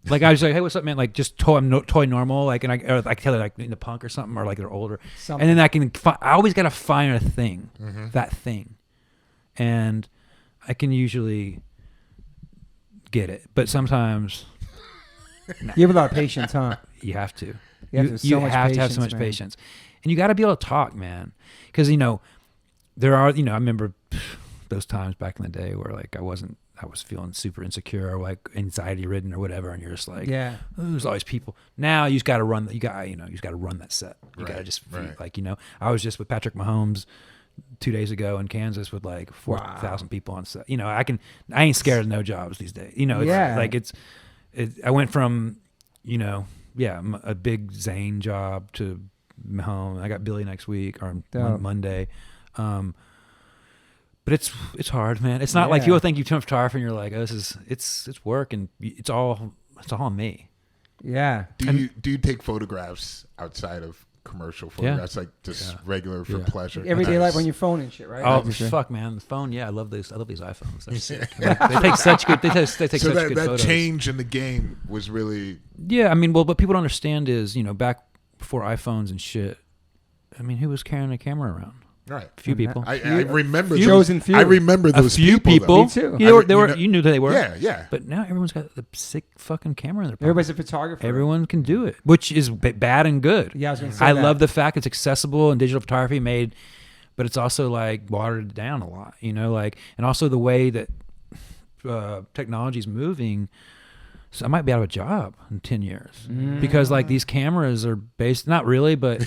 like I was like, hey, what's up, man? Like just toy normal, like, and I can tell they're like into punk or something, or like they're older, and then I always gotta find a thing, that thing, and I can usually get it, but sometimes. You have a lot of patience, huh? You have to. You have to have so much patience. And you got to be able to talk, man. Because, there are, I remember those times back in the day where, like, I was feeling super insecure or, like, anxiety ridden or whatever. And you're just like, yeah, there's always people. Now you just got to run, you got to run that set. You got to just, like, I was just with Patrick Mahomes 2 days ago in Kansas with, like, 4,000 people on set. I ain't scared of no jobs these days. I went from, a big Zane job to home. I got Billy next week or Monday. But it's hard, man. It's not like people think you turn photographer and you're like, oh, it's work and it's all on me. Yeah. Do you take photographs outside of commercial photographs, like just regular for pleasure? Everyday life on your phone and shit, right? Oh, fuck, man. The phone, I love these iPhones. They're sick. They take such good photos. That change in the game was really... Yeah, I mean, well, what people don't understand is, back before iPhones and shit, I mean, who was carrying a camera around? Right. A few people. I remember chosen few. I remember those a few people. Me too. You knew who they were. Yeah. But now everyone's got the sick fucking camera in their pocket. Everybody's a photographer. Everyone can do it, which is bad and good. Yeah, I was going to say I that. love the fact it's accessible and digital photography made, but it's also like watered down a lot, and also the way that technology is moving. So I might be out of a job in 10 years because like these cameras are based, not really, but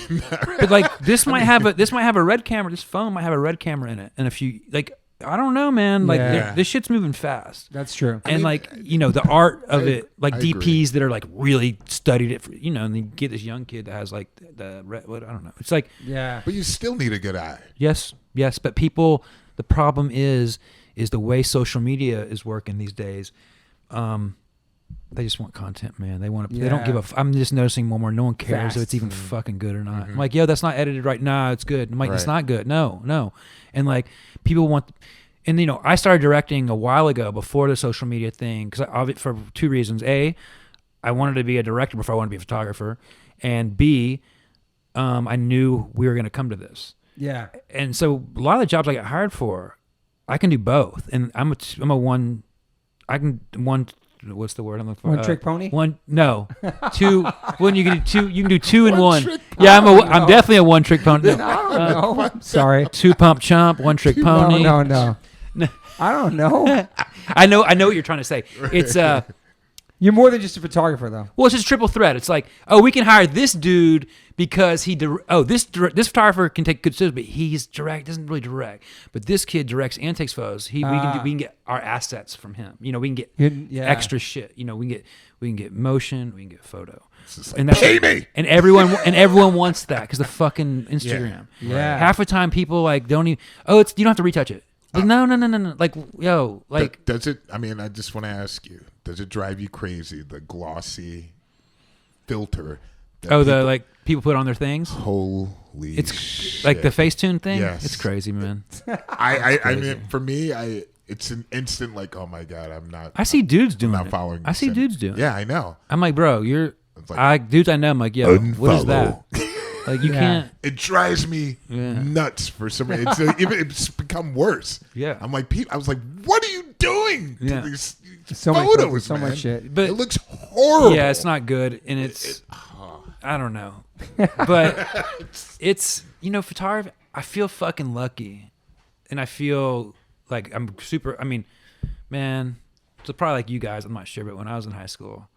like this might have a red camera. This phone might have a red camera in it. And if you like, I don't know, man, like this shit's moving fast. That's true. And the art of it, like I DPs agree. That are like really studied it for, and you get this young kid that has like the red, I don't know. It's like, but you still need a good eye. Yes. But people, the problem is the way social media is working these days. They just want content, man. They want to. They don't give a. I'm just noticing more and more. No one cares if it's even fucking good or not. I'm like, yo, that's not edited right now. It's good. I'm like, it's not good. No. And like, people want. And I started directing a while ago before the social media thing because for two reasons. A, I wanted to be a director before I wanted to be a photographer, and B, I knew we were going to come to this. Yeah. And so a lot of the jobs I got hired for, I can do both, and I'm a one. I can one. What's the word I'm looking for? One trick pony? Two. When you can do two, you can do two in one. Yeah, I'm definitely a one trick pony. No, I'm sorry. Two pump chump, one trick pony. No. I don't know. I know what you're trying to say. It's You're more than just a photographer, though. Well, it's just triple threat. It's like, we can hire this dude because this photographer can take good photos, but he's doesn't really direct. But this kid directs and takes photos. We can get our assets from him. We can get extra shit. We can get motion. We can get photo. Like, and that's pay me. And everyone wants that because the fucking Instagram. Yeah. Half the time people like don't even. You don't have to retouch it. Like, no. Like, does it? I mean, I just want to ask you. Does it drive you crazy, the glossy filter? People put on their things? Holy it's shit. Like the Facetune thing? Yes. It's crazy, man. I mean, for me, it's an instant like, oh my God, I'm not. I see dudes doing it. I'm not following I see dudes doing it. Yeah, I know. I'm like, bro, dudes I know, I'm like, yo, unfollow. What is that? Like, you can't. It drives me nuts for some reason. It's become worse. Yeah. I'm like, I was like, what are you doing to these photos, so much shit. But it looks horrible. Yeah, it's not good. And it's, I don't know. But it's, photography, I feel fucking lucky. And I feel like I'm super, man, so probably like you guys, I'm not sure, but when I was in high school,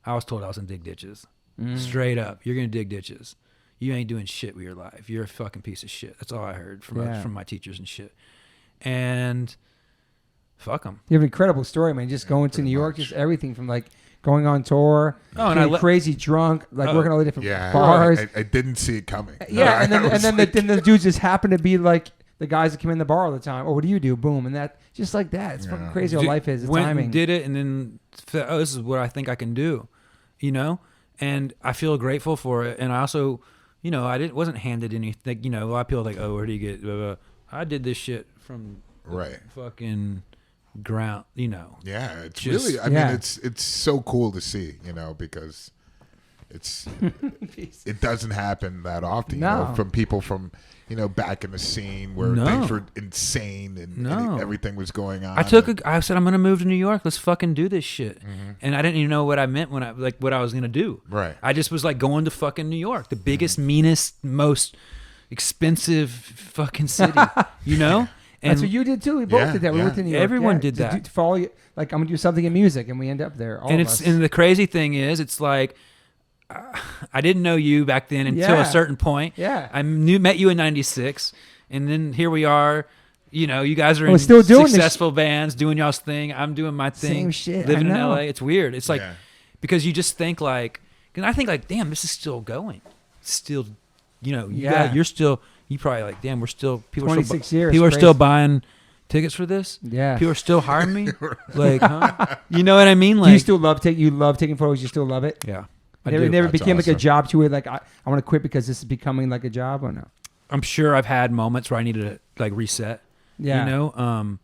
I was told I was gonna dig ditches. Straight up, you're gonna dig ditches. You ain't doing shit with your life. You're a fucking piece of shit. That's all I heard from my teachers and shit. And fuck them. You have an incredible story, man. Just going to New York, just everything from like going on tour, getting crazy drunk, like working all the different bars. I didn't see it coming. Yeah, and then the dudes just happen to be like the guys that come in the bar all the time. Oh, what do you do? Boom, and that just like that. It's fucking crazy how life is. It's went timing. And did it, and then this is what I think I can do, you know. And I feel grateful for it. And I also, you know, wasn't handed anything. You know, a lot of people are like, oh, where do you get? Blah, blah. I did this shit from fucking ground, you know. Yeah, it's just, really. I mean, it's so cool to see, you know, because it doesn't happen that often. You know, from people from, you know, back in the scene where things were insane and everything was going on. I said, I'm gonna move to New York. Let's fucking do this shit. And I didn't even know what I meant when what I was gonna do. Right. I just was like going to fucking New York, the biggest, meanest, most expensive fucking city. You know. And that's what you did too. We both did that. We went to New York. Everyone did that. To follow you, like I'm gonna do something in music, and we end up there. And the crazy thing is, it's like I didn't know you back then until a certain point. Yeah, I met you in '96, and then here we are. You know, you guys are in still doing successful bands, doing y'all's thing. I'm doing my thing. Same shit. Living in LA. It's weird. It's like because you just think like, and I think like, damn, this is still going. Still, you know, you're still. You probably like, damn, we're still people. 26 years. People are still buying tickets for this. Yeah. People are still hiring me. Like, huh? You know what I mean? Like, do you still love taking photos? You still love it? Yeah. It never became like a job to it. Like I want to quit because this is becoming like a job, or no? I'm sure I've had moments where I needed to like reset. Yeah. You know.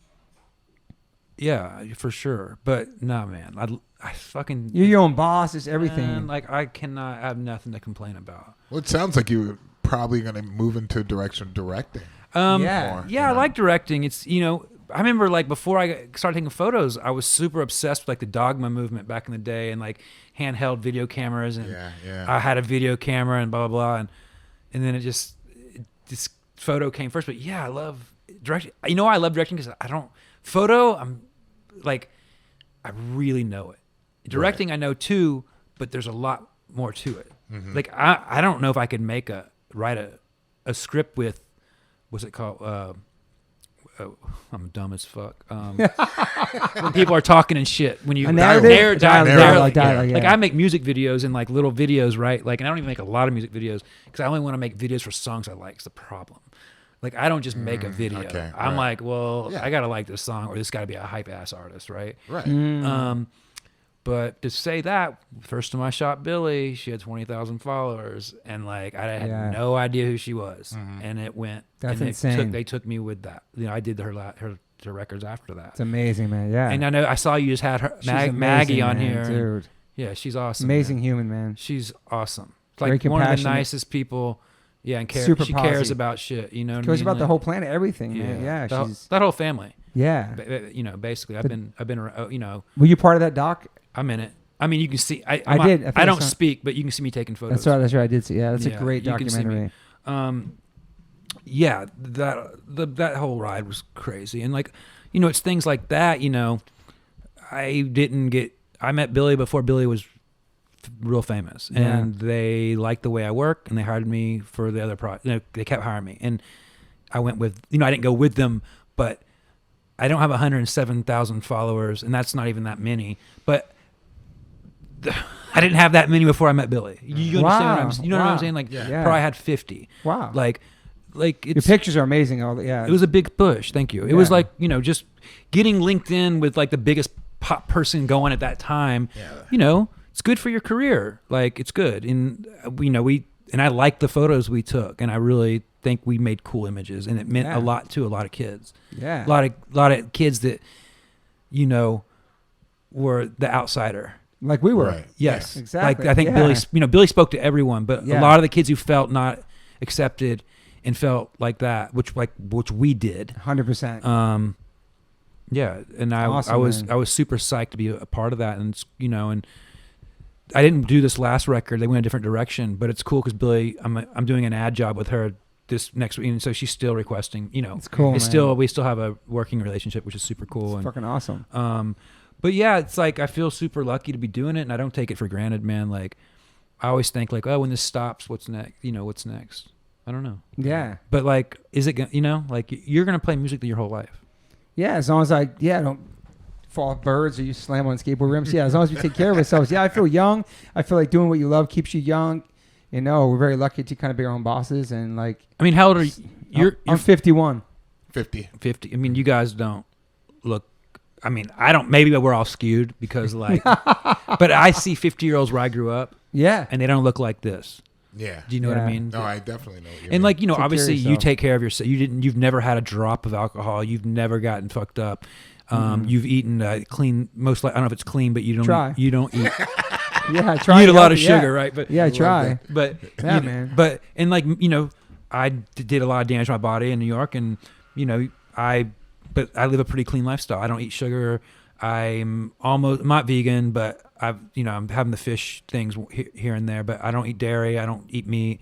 Yeah, for sure. But no, man, I fucking. You're your own boss. It's everything. Man, like I have nothing to complain about. Well, it sounds like you were probably going to move into direction directing. I like directing. It's, you know, I remember like before I started taking photos, I was super obsessed with like the Dogma movement back in the day and like handheld video cameras, and I had a video camera and blah blah blah, and then this photo came first. But yeah, I love directing. You know why I love directing? Because I'm like, I really know it. Directing I know too, but there's a lot more to it. Like I don't know if I could write a script with, what's it called? I'm dumb as fuck. When people are talking and shit, when you dialogue. Like I make music videos and like little videos, right? Like, and I don't even make a lot of music videos because I only want to make videos for songs I like. It's the problem. Like I don't just make a video. Okay, I'm like, well, I gotta like this song, or this gotta be a hype ass artist, right? Right. But to say that, first time I shot Billy, she had 20,000 followers, and like I had no idea who she was, and it went. That's and insane. They took me with that. You know, I did her records after that. It's amazing, man. Yeah. And I know I saw you just had Maggie on here, dude. Yeah, she's awesome. Amazing human, man. She's awesome. It's like one of the nicest people. Yeah, and she cares about shit. You know, what cares I mean? about the whole planet, everything. Man. Yeah, that whole family. Yeah. You know, basically, I've been, you know. Were you part of that doc? I'm in it. I mean, you can see. I don't speak, but you can see me taking photos. That's right. I did see. Yeah, that's a great documentary. Yeah, that whole ride was crazy, and like, you know, it's things like that. You know, I met Billy before Billy was real famous, and they liked the way I work, and they hired me for the other project. You know, they kept hiring me, and I went with. You know, I didn't go with them, but I don't have 107,000 followers, and that's not even that many. But I didn't have that many before I met Billy. You understand what I'm saying? Like, probably had 50. Wow. Like your pictures are amazing. It was a big push. Thank you. It was like, you know, just getting linked in with like the biggest pop person going at that time. Yeah. You know, it's good for your career. Like, it's good. And you know, I like the photos we took, and I really think we made cool images, and it meant a lot to a lot of kids. Yeah. A lot of kids that, you know, were the outsider. Like we were. Right. Yes. Yeah, exactly. Like I think Billy spoke to everyone, but a lot of the kids who felt not accepted and felt like that, which we did. 100%. Yeah, and I awesome, I was super psyched to be a part of that, and you know, and I didn't do this last record. They went a different direction, but it's cool because Billy, I'm doing an ad job with her this next week, and so she's still requesting. It's cool. It's man. still we still have a working relationship, which is super cool. It's fucking awesome. But yeah, it's like I feel super lucky to be doing it, and I don't take it for granted, man. Like I always think like, oh, when this stops, what's next? What's next? I don't know. Yeah. But like, is it like you're gonna play music your whole life? Yeah, as long as I don't fall off birds or you slam on skateboard rims. Yeah, as long as we take care of ourselves. Yeah, I feel young. I feel like doing what you love keeps you young. We're very lucky to kind of be our own bosses and like. I mean, how old are you? I'm 51. 50. 50. I mean, you guys don't look. I mean, I don't. Maybe we're all skewed because like, but I see 50-year-olds where I grew up. Yeah, and they don't look like this. Yeah. Do you know what I mean? No, I definitely know what you mean. like, obviously you take care of yourself. You've never had a drop of alcohol. You've never gotten fucked up. You've eaten clean, most like, I don't know if it's clean, but you don't eat. Yeah, I try. You eat a lot of sugar, right? But yeah, I try. But yeah, man. But and like I did a lot of damage to my body in New York, and but I live a pretty clean lifestyle. I don't eat sugar. I'm not vegan, but I'm having the fish things here and there. But I don't eat dairy. I don't eat meat.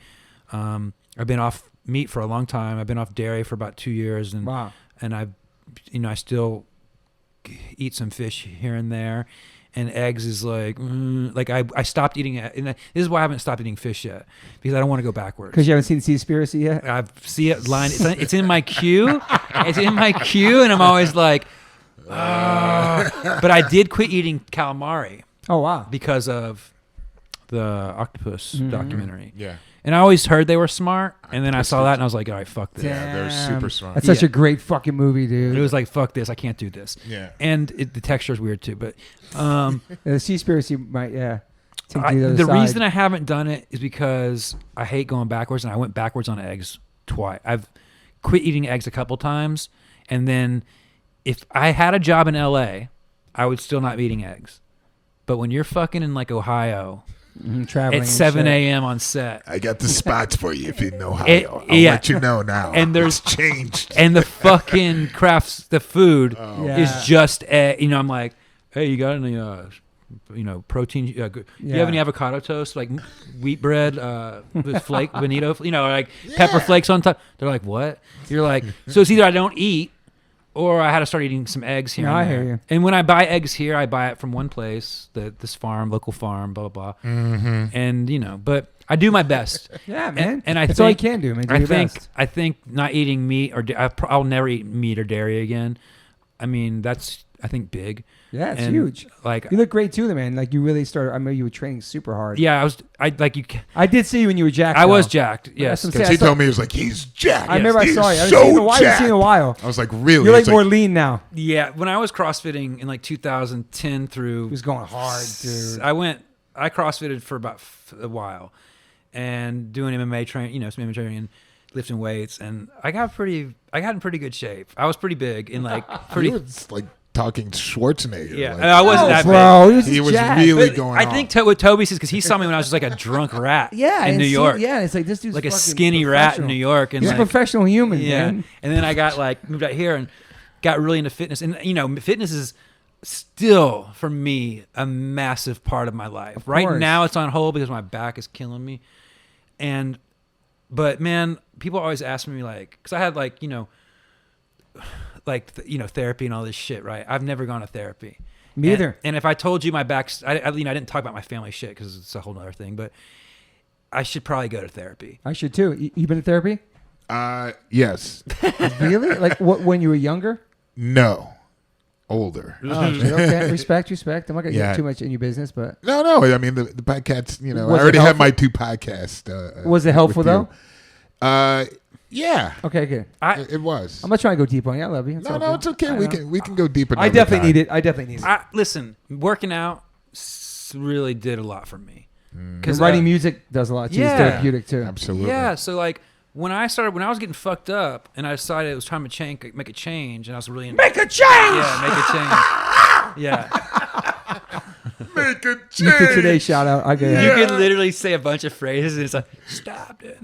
I've been off meat for a long time. I've been off dairy for about 2 years, and wow. And I still eat some fish here and there. And eggs is like I stopped eating it. And this is why I haven't stopped eating fish yet, because I don't want to go backwards. Because you haven't seen Seaspiracy yet? I see it line. It's in my queue. It's in my queue, and I'm always like, but I did quit eating calamari. Oh, wow. Because of the octopus documentary. Yeah. And I always heard they were smart, and then I saw that, and I was like, all right, fuck this. Yeah, they're super smart. That's such a great fucking movie, dude. It was like, fuck this, I can't do this. Yeah. And the texture is weird too, but the Seaspiracy might, take the reason I haven't done it is because I hate going backwards, and I went backwards on eggs twice. I've quit eating eggs a couple times, and then if I had a job in LA, I would still not be eating eggs. But when you're fucking in like Ohio, traveling at 7 a.m. on set, I got the spots for you if you know how. I'll let you know now. And there's it's changed. And the fucking the food is just I'm like, hey, you got any protein? You have any avocado toast, like wheat bread with flake bonito, like pepper flakes on top? They're like, what? You're like, so it's either I don't eat, or I had to start eating some eggs here. I hear you. And when I buy eggs here, I buy it from one place, this farm, local farm, blah blah blah. Mm-hmm. And but I do my best. Yeah, man. And that's all you can do, man. I think not eating meat I'll never eat meat or dairy again. I mean, that's I think big. Yeah, it's huge. Like you look great too, man. Like you really started. I remember you were training super hard. Yeah, I did see you when you were jacked. I was jacked. Yes, because he told me he was like, he's jacked. I remember I saw you. I haven't seen you in a while. I was like, really? You're like more lean now. Yeah, when I was CrossFitting in like 2010 through, he was going hard, dude. I CrossFitted for about a while, and doing MMA training, some MMA training and lifting weights, and I got in pretty good shape. I was pretty big and like pretty. He was like talking Schwarzenegger. Yeah, like, I wasn't that bro, big. He was really going on. I think what Toby says, because he saw me when I was just like a drunk rat in New York. Yeah, it's like this dude's like a skinny rat in New York. And he's a professional human, man. And then I got moved out here and got really into fitness. And, fitness is still, for me, a massive part of my life. Right now it's on hold because my back is killing me. But man, people always ask me because I had therapy and all this shit, right? I've never gone to therapy. Me either. And if I told you my back, I didn't talk about my family shit because it's a whole other thing, but I should probably go to therapy. I should too. You been to therapy? Yes. Really? Like when you were younger? No. Older. Oh, okay. Respect. I'm not going to get too much in your business, but. No. I mean, the podcasts, I already have my 2 podcasts. Was it helpful though? Yeah. Okay, good. It was. I'm not trying to go deep on you. I love you. No, it's okay. We can go deeper. I definitely need it. Listen, working out really did a lot for me. Because writing music does a lot too. It's therapeutic too. Absolutely. Yeah. So when I was getting fucked up, and I decided it was time to make a change, and I was really make a change. Yeah, make a change. Yeah. Make a change. You did today's shout out. You could literally say a bunch of phrases, and it's like, stop it.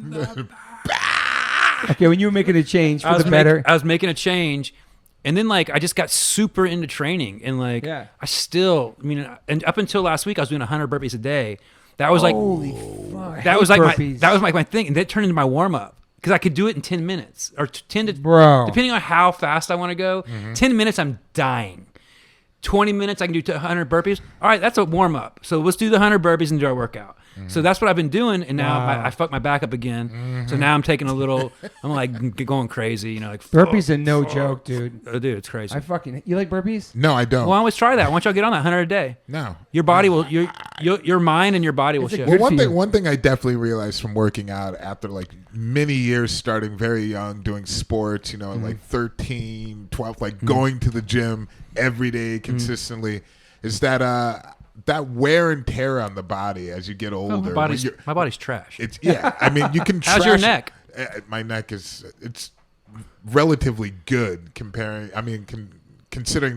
Okay, when you were making a change for the better. I was making a change, and then I just got super into training, and I still, and up until last week I was doing 100 burpees a day. That was holy fuck. That was my thing, and that turned into my warm up. because I could do it in 10 minutes or 10 to Bro. depending on how fast I want to go. 10 minutes, I'm dying. 20 minutes, I can do 100 burpees. All right, that's a warm up. So let's do the 100 burpees and do our workout. So that's what I've been doing, and now I fucked my back up again. So now I'm taking a little. I'm like going crazy, like Burpees are no joke, dude. Oh, dude, it's crazy. You like burpees? No, I don't. Well, always try that. Once y'all get on that 100 a day, No. your body will, your mind and your body will shift. Good Well, for you. one thing I definitely realized from working out after like many years starting very young, doing sports, at like 13, 12, like going to the gym every day consistently, is that that wear and tear on the body as you get older. My body's trash. It's I mean, you can. How's your neck? My neck it's relatively good considering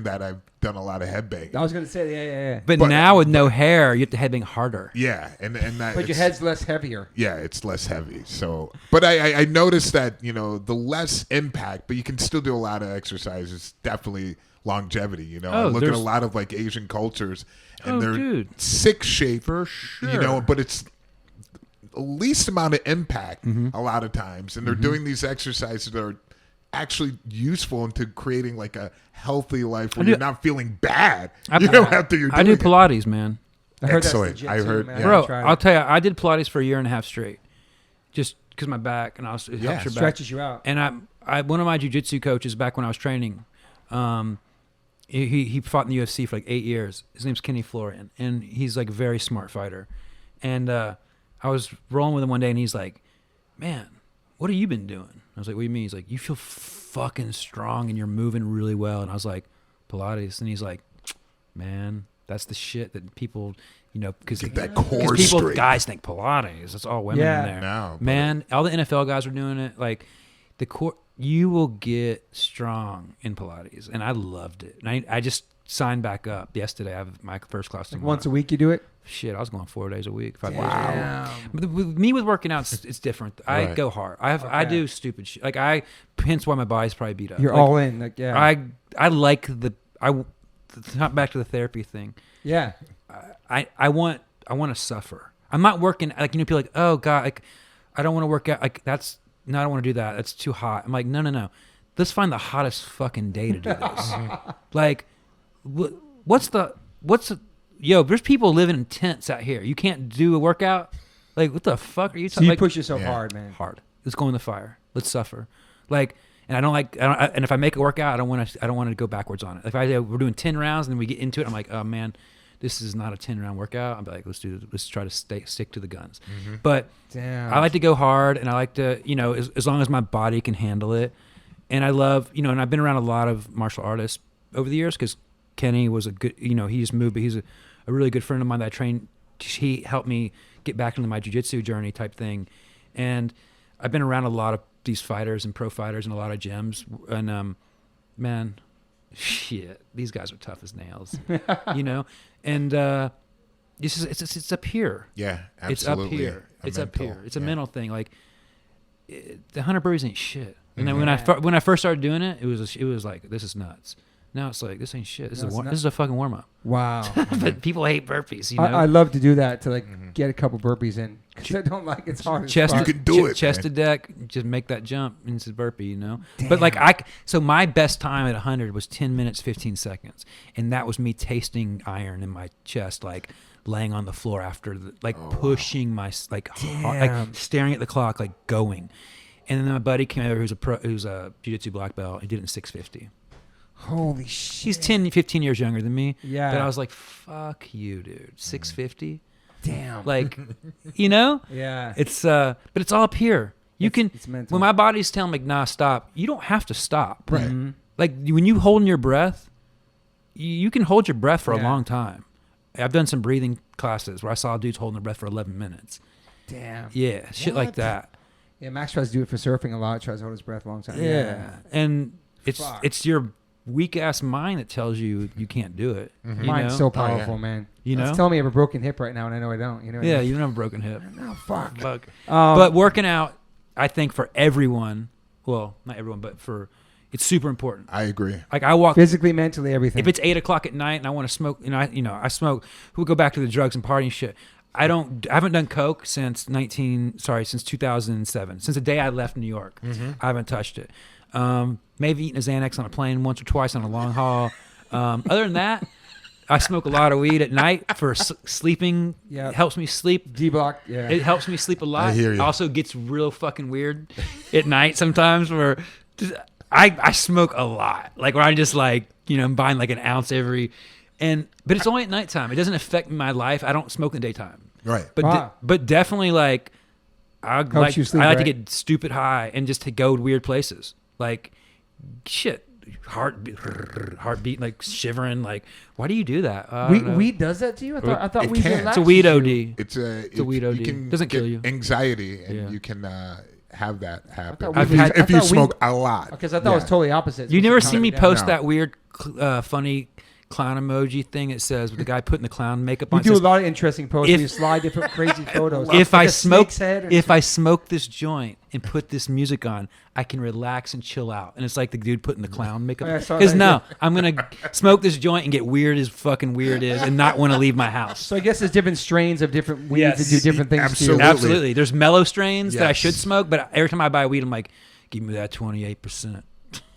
that I've done a lot of headbanging. I was gonna say, yeah. But now with no hair, you have to headbang harder. Yeah, and that. But your head's less heavier. Yeah, it's less heavy. So, but I noticed that the less impact, but you can still do a lot of exercises. Definitely longevity. I look at a lot of like Asian cultures, and they're sick shape for sure. But it's the least amount of impact a lot of times, and they're doing these exercises that are actually useful into creating like a healthy life where you're not feeling bad. After you're doing I do Pilates, man. I heard Excellent. That's legit I heard, too, yeah. man. Bro, I I'll tell you, I did Pilates for a year and a half straight, just because my back, and it helps your back. Stretches you out. And I one of my jiu-jitsu coaches back when I was training, he fought in the UFC for like 8 years. His name's Kenny Florian, and he's like a very smart fighter. And I was rolling with him one day, and he's like, "Man, what have you been doing?" I was like, "What do you mean?" He's like, "You feel fucking strong, and you're moving really well." And I was like, "Pilates." And he's like, "Man, that's the shit that people, because that core people, strength. guys think Pilates. It's all women in there. No, Man, all the NFL guys are doing it. Like the core, you will get strong in Pilates, and I loved it. And I just signed back up yesterday. I have my first class tomorrow. Once a week you do it? Shit, I was going 4 days a week, 5 days a Wow. week. But with me with working out, it's different. I go hard. I do stupid shit. Like hence why my body's probably beat up. You're like, all in. Like, yeah. I like not back to the therapy thing. Yeah. I want to suffer. I'm not working like people are like, oh God, like I don't want to work out. Like I don't want to do that. That's too hot. I'm like, no. Let's find the hottest fucking day to do this. Like, what's the there's people living in tents out here. You can't do a workout. Like, what the fuck are you talking? So you like, push yourself hard, man. hard. Let's go in the fire. Let's suffer. Like, and and if I make a workout, I don't want to go backwards on it. If we're doing 10 rounds and then we get into it, I'm like, oh man, this is not a 10-round workout. I'm like, let's try to stick to the guns. But Damn. I like to go hard, and I like to, as long as my body can handle it. And I love, and I've been around a lot of martial artists over the years because Kenny was a good, he just moved, but he's a really good friend of mine that I trained. He helped me get back into my jiu-jitsu journey type thing. And I've been around a lot of these fighters and pro fighters and a lot of gyms. And, man, shit, these guys are tough as nails, And it's up here. Yeah, absolutely. It's up here. It's up here. It's a mental thing. Like, the 100 burpees ain't shit. And then when I first started doing it, it was like, this is nuts. Now it's like, this ain't shit. This is a fucking warm up. Wow. But people hate burpees. I love to do that to get a couple burpees in because I don't like it's hard. You can do it. Chest to deck, just make that jump and it's a burpee, Damn. But so my best time at 100 was 10 minutes, 15 seconds. And that was me tasting iron in my chest, like laying on the floor after, pushing my, hard, staring at the clock, going. And then my buddy came over who's a jiu-jitsu black belt. He did it in 650. Holy shit. He's 10, 15 years younger than me. Yeah. But I was like, fuck you, dude. 650? Damn. Yeah. It's but it's all up here. It's mental. When my body's telling me, nah, stop, you don't have to stop. Right. Mm-hmm. Like when you holding your breath, you can hold your breath for a long time. I've done some breathing classes where I saw dudes holding their breath for 11 minutes. Damn. Yeah, shit like that. Yeah, Max tries to do it for surfing a lot. Tries to hold his breath a long time. Yeah. And it's your weak ass mind that tells you can't do it. Mine's so powerful, man. It's telling me I have a broken hip right now, and I know I don't. You don't have a broken hip. No, fuck. But working out, I think for everyone, well, not everyone, but it's super important. I agree. Like I walk physically, mentally, everything. If it's 8 o'clock at night and I want to smoke, I smoke. We'll go back to the drugs and party and shit. haven't done coke since 2007. Since the day I left New York, I haven't touched it. Maybe eaten a Xanax on a plane once or twice on a long haul. Other than that, I smoke a lot of weed at night for sleeping. Yeah. It helps me sleep. D-block. Yeah. It helps me sleep a lot. I hear you. Also gets real fucking weird at night sometimes where I smoke a lot. Like where I just like, I'm buying like an ounce but it's only at nighttime. It doesn't affect my life. I don't smoke in the daytime. Right. But but definitely like I like you sleep, I like right? to get stupid high and just to go to weird places. Like shit, heartbeat, like shivering. Like why do you do that? Weed does that to you? I thought It weed can. relaxes It's a weed you. OD. It's a weed OD. You can Doesn't kill get you. anxiety, and Yeah. you can have that happen thought weed- I if you thought smoke a lot. Because I thought it was totally opposite. You It's never supposed to see calm me you down. post No. that weird, funny clown emoji thing. It says with the guy putting the clown makeup on. You It do a says, lot of interesting posts. if- Where you slide different crazy photos. if Like I a smoke, snake's head or if I smoke this joint and put this music on, I can relax and chill out. And it's like the dude putting the clown makeup. Oh, yeah, I saw Because that. no, I'm gonna smoke this joint and get weird as fucking weird is, and not want to leave my house. So I guess there's different strains of different weeds Yes. that do different things Absolutely. to you. Absolutely, there's mellow strains that I Yes. should smoke, but every time I buy weed, I'm like, give me that 28%,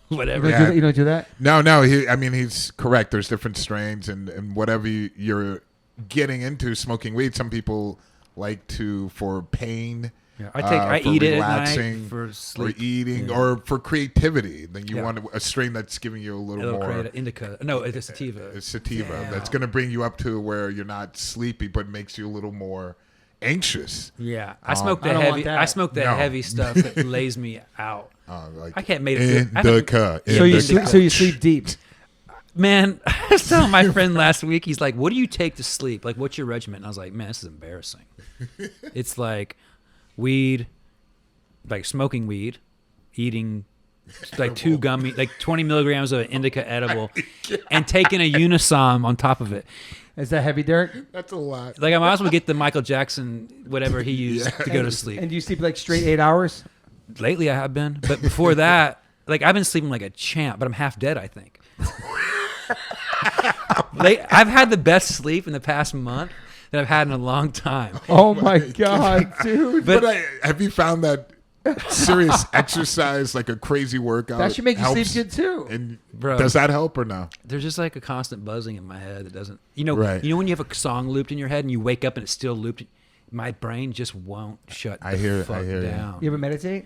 whatever. You don't do that? No. He's correct. There's different strains, and whatever you're getting into smoking weed. Some people like to for pain. Yeah, I for eat it at relaxing, night for sleep. or eating, Yeah. or for creativity. Then you Yeah. want a strain that's giving you a little It'll more. create an indica. No, it's a sativa. A sativa Damn. that's going to bring you up to where you're not sleepy, but makes you a little more anxious. Yeah, I smoke I the don't heavy. want that. I smoke the No. heavy stuff that lays me out. Like I can't make it. indica. So you indica. sleep deep. Man, I was telling my friend last week. He's like, "What do you take to sleep? Like, what's your regimen?" And I was like, "Man, this is embarrassing. It's like weed, like smoking weed, eating like 20 milligrams of indica edible, and taking a Unisom on top of it. Is that heavy, Derek? That's a lot. Like I might as well get the Michael Jackson whatever he used to go to sleep. And do you sleep like straight 8 hours? Lately, I have been, but before that, like I've been sleeping like a champ. But I'm half dead, I think. I've had the best sleep in the past month that I've had in a long time. Oh my god, dude! But have you found that serious exercise, like a crazy workout, That should make you sleep helps? good too. And Bro. does that help or no? There's just like a constant buzzing in my head that doesn't, Right. when you have a song looped in your head and you wake up and it's still looped, my brain just won't shut I the hear fuck you. down. You ever meditate?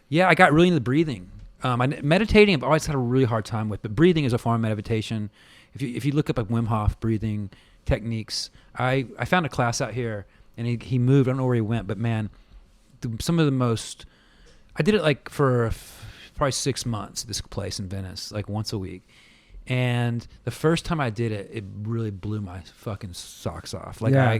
Yeah, I got really into breathing. Meditating, I've always had a really hard time with, but breathing is a form of meditation. If you look up like Wim Hof breathing techniques, I found a class out here, and he moved. I don't know where he went, but man, some of the most. I did it like for probably 6 months at this place in Venice, like once a week. And the first time I did it, it really blew my fucking socks off. Like Yeah.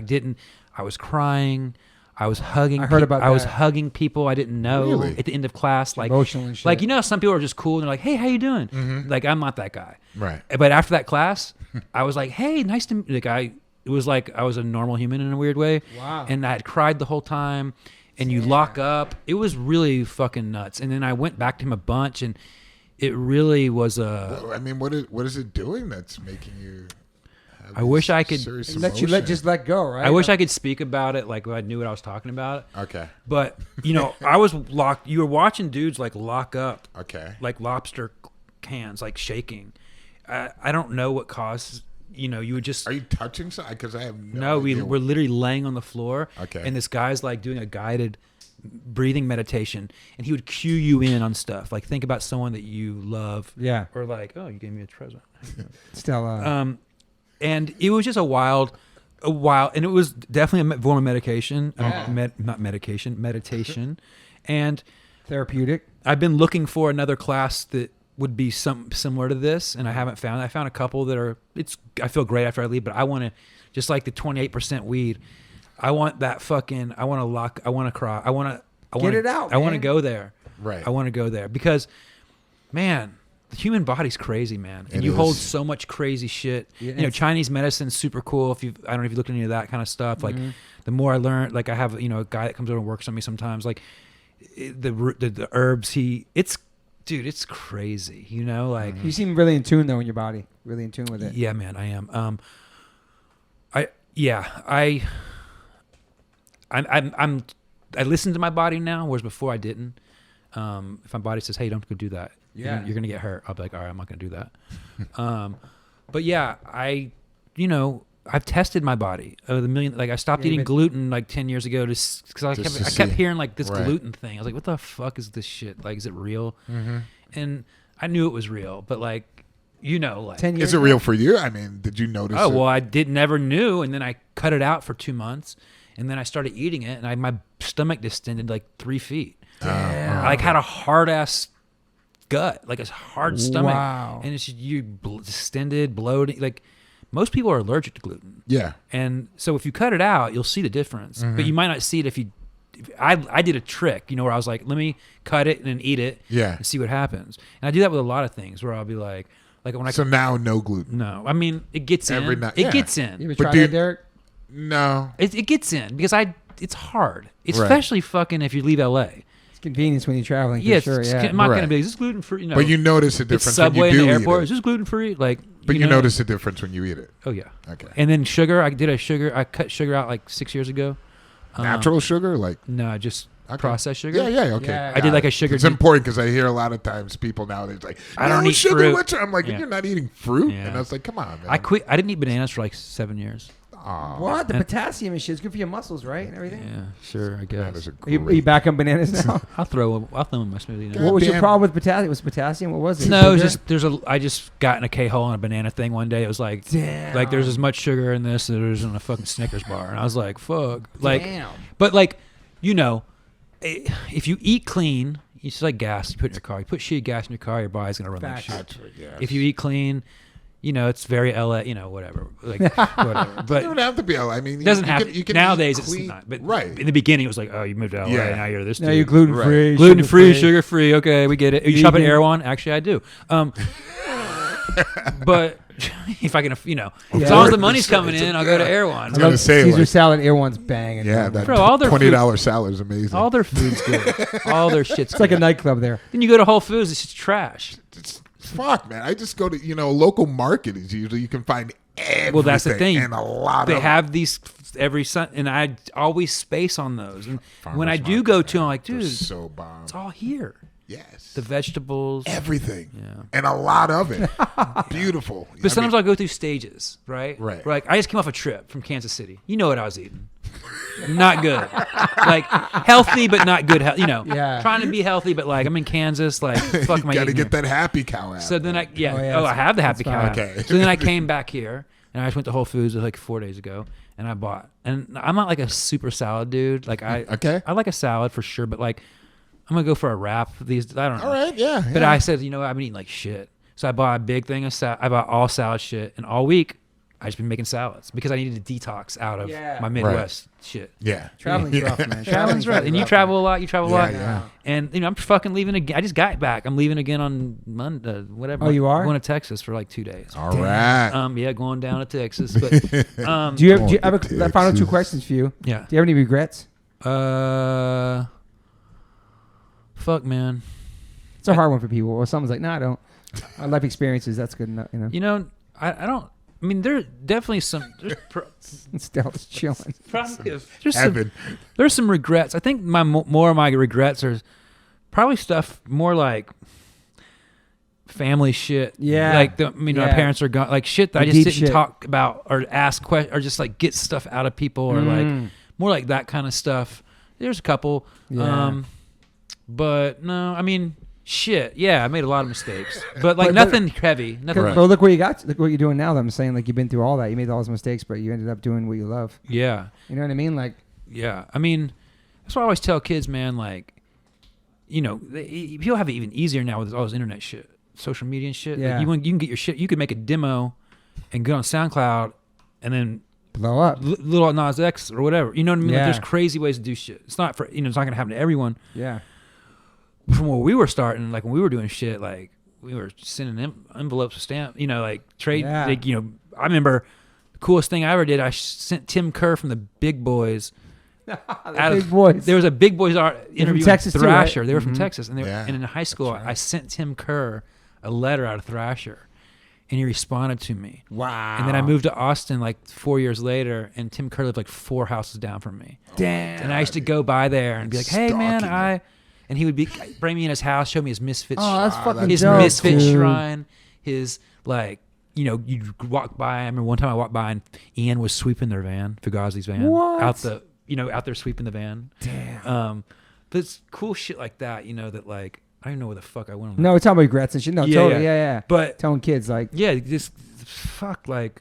I was crying. I was hugging. I heard about I was that. hugging people I didn't know Really? at the end of class. Like Emotional and shit. Like some people are just cool and they're like, "Hey, how you doing?" Like I'm not that guy. Right. But after that class, I was like, "Hey, nice to meet." It was like I was a normal human in a weird way. Wow. And I had cried the whole time. And you lock up. It was really fucking nuts. And then I went back to him a bunch, and it really was a. Well, I mean, what is it doing that's making you? Have I wish these I could serious let you emotions? let go, right? I wish I could speak about it like I knew what I was talking about. Okay. But I was locked. You were watching dudes like lock up, Okay. like lobster cans, like shaking. I don't know what causes. You would just. Are you touching something? Because I have No, idea. we're literally laying on the floor. Okay. And this guy's like doing a guided breathing meditation, and he would cue you in on stuff. Like think about someone that you love. Yeah. Or like, oh, you gave me a present. Still. And it was just a wild, and it was definitely a form of medication. Not medication, meditation. And Therapeutic. I've been looking for another class that would be some similar to this, and I haven't found it. I found a couple that are. I feel great after I leave, but I want to, just like the 28% weed. I want that fucking. I want to lock. I want to cry. I want to Get it out, I want to man. go there. Right. I want to go there because, man, the human body's crazy, man, and It you hold is. so much crazy shit. Yeah, Chinese medicine's super cool. I don't know if you looked into that kind of stuff. Like, the more I learn, like I have a guy that comes over and works on me sometimes. Like, the herbs dude, it's crazy. Like You seem really in tune though in your body. Really in tune with it. yeah, man, I am. I listen to my body now, whereas before I didn't. If my body says, "Hey, don't go do that," you're gonna get hurt. I'll be like, "All right, I'm not gonna do that." But yeah, I've tested my body. I stopped eating gluten like 10 years ago because I kept hearing like this gluten thing. I was like, what the fuck is this shit? Like, is it real? Mm-hmm. And I knew it was real, but like, like 10 years is it real for you? I mean, did you notice? Oh, well, I never knew. And then I cut it out for 2 months, and then I started eating it, and my stomach distended like 3 feet. I like had a hard ass gut, like a hard stomach. Wow. And it's distended, bloating. Like most people are allergic to gluten. Yeah. And so if you cut it out, you'll see the difference. Mm-hmm. But you might not see it if you. I did a trick, where I was like, let me cut it and then eat it, and see what happens. And I do that with a lot of things, where I'll be like when I. So now no gluten. No, I mean it gets in. Gets in. You ever tried that, Derek? No. It gets in because it's hard, especially fucking if you leave LA. Convenience when you're traveling. For sure, I'm not going to be. Is this gluten free? But you notice a difference Subway when you do in the airport. eat it. Is this gluten free? Like, but you notice a difference when you eat it. Oh yeah. Okay. And then sugar. I cut sugar out like 6 years ago. Natural sugar, like no, just processed sugar. Yeah. Okay. Yeah. I did like a sugar. It's important because I hear a lot of times people nowadays like, I don't eat sugar. fruit. I'm like, you're not eating fruit, and I was like, come on, man. I quit. I didn't eat bananas for like 7 years. What? The potassium and shit is good for your muscles, right? And everything? Yeah, sure, I guess. Are you back on bananas now? I'll throw them in my smoothie now. What was your problem with potassium? Was potassium? What was it? No, it's just I just got in a K-hole on a banana thing one day. It was like, damn. Like there's as much sugar in this as there's in a fucking Snickers bar. And I was like, fuck. Like, damn. But like, if you eat clean, it's like gas you put in your car. You put shitty gas in your car, your body's going to run like shit. If you eat clean, it's very LA, whatever. Like, whatever. But it don't have to be LA. I mean, it doesn't have you can nowadays it's not. But right. In the beginning, it was like, oh, you moved to LA, now you're this dude. Now you're gluten-free. Right. Gluten-free, sugar-free. Okay, we get it. You shop at Erewhon? Actually, I do. But if I can, as long as the money's coming in, I'll go to Erewhon. I was going to say, Caesar salad, Erewhon's banging. Yeah, that all their $20 salad is amazing. All their food's good. All their shit's It's like a nightclub there. Then you go to Whole Foods, it's just trash. Fuck, man. I just go to, local market is usually you can find everything. Well, that's the thing. And a lot they of have these every Sunday, and I always space on those. And when I do go to them, I'm like, dude, so bomb. It's all here. Yes. The vegetables. Everything. Yeah. And a lot of it. Beautiful. But sometimes I'll go through stages, right? Right. Like, I just came off a trip from Kansas City. You know what I was eating. Not good. Like, healthy, but not good. Trying to be healthy, but like, I'm in Kansas. Like, fuck am I eating? Got to get here? that happy cow out. So then I have the happy cow. Okay. So then I came back here, and I just went to Whole Foods like 4 days ago, and I bought. And I'm not like a super salad dude. Like, I like a salad for sure, but like, I'm gonna go for a wrap. I don't know. All right, yeah. But I said, I've been eating like shit. So I bought a big thing of salad. I bought all salad shit, and all week I just been making salads because I needed to detox out of my Midwest shit. Yeah, traveling's rough, man. Traveling's rough, and you travel a lot. You travel a lot. Yeah. And I'm fucking leaving again. I just got back. I'm leaving again on Monday. Whatever. Oh, you are? I'm going to Texas for like 2 days. All right. Yeah, going down to Texas. But do you have the final 2 questions for you? Yeah. Do you have any regrets? Fuck, man. It's a hard one for people. Or someone's like, no, I don't. Life experiences, that's good enough. I don't. I mean, there definitely some. Still just chilling. There's some regrets. I think more of my regrets are probably stuff more like family shit. Yeah. Like our parents are gone. Like shit that I just didn't talk about or ask questions or just like get stuff out of people or like more like that kind of stuff. There's a couple. Yeah. But no, I mean, shit. Yeah, I made a lot of mistakes, but like nothing heavy. Nothing. But look where you got. Look what you're doing now. That I'm saying, like you've been through all that. You made all those mistakes, but you ended up doing what you love. Yeah. You know what I mean? Like. Yeah, I mean, that's what I always tell kids, man. Like, people have it even easier now with all this internet shit, social media and shit. Yeah. Like you can get your shit. You can make a demo, and go on SoundCloud, and then blow up. Little Nas X or whatever. You know what I mean? Yeah. Like, there's crazy ways to do shit. It's not for it's not gonna happen to everyone. Yeah. From where we were starting, like when we were doing shit, like we were sending envelopes with stamp, like trade. Yeah. Like, I remember the coolest thing I ever did. I sent Tim Kerr from the Big Boys. Big Boys. There was a Big Boys interview Texas in Thrasher. Too, right? They were from Texas, and Yeah. and in high school, I sent Tim Kerr a letter out of Thrasher, and he responded to me. Wow. And then I moved to Austin like 4 years later, and Tim Curry lived like 4 houses down from me. Damn. And I used to go by there and be like, "Hey man, Stalking and he would bring me in his house, show me his misfit, that's fucking his dope, misfit dude. shrine, his like, you know, you walk by. I remember one time I walked by and Ian was sweeping their van, Fugazi's van, What? out there sweeping the van. Damn. But it's cool shit like that, you know, that like I don't even know where the fuck I went on. No, we're talking about regrets and shit. No, Yeah, totally. yeah. Yeah. But telling kids like, yeah, just fuck, like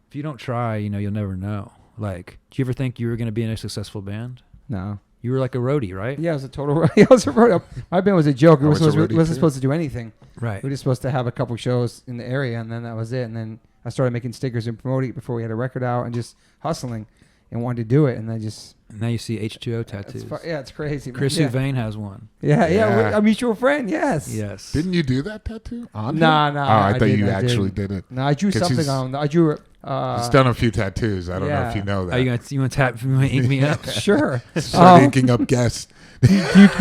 if you don't try, you know, you'll never know. Like, do you ever think you were gonna be in a successful band? no. You were like a roadie, right? Yeah, it was a total. I was a road. My band was a joke. We I was a wasn't roadie, too. supposed to do anything. Right. We were just supposed to have a couple shows in the area, and then that was it. And then I started making stickers and promoting it before we had a record out, and just hustling, and wanted to do it. And then just And now you see H2O tattoos. it's crazy. Man. Chris yeah. Huvane has one. Yeah. A mutual friend. Yes. Yes. Didn't you do that tattoo? On Nah, him? nah, Oh, I thought didn't, you I actually didn't. did it. No, I drew 'Cause something he's- on. I drew. He's done a few tattoos. I don't know if yeah. you know that. Are you gonna ink me up? Sure. Start inking up guests. you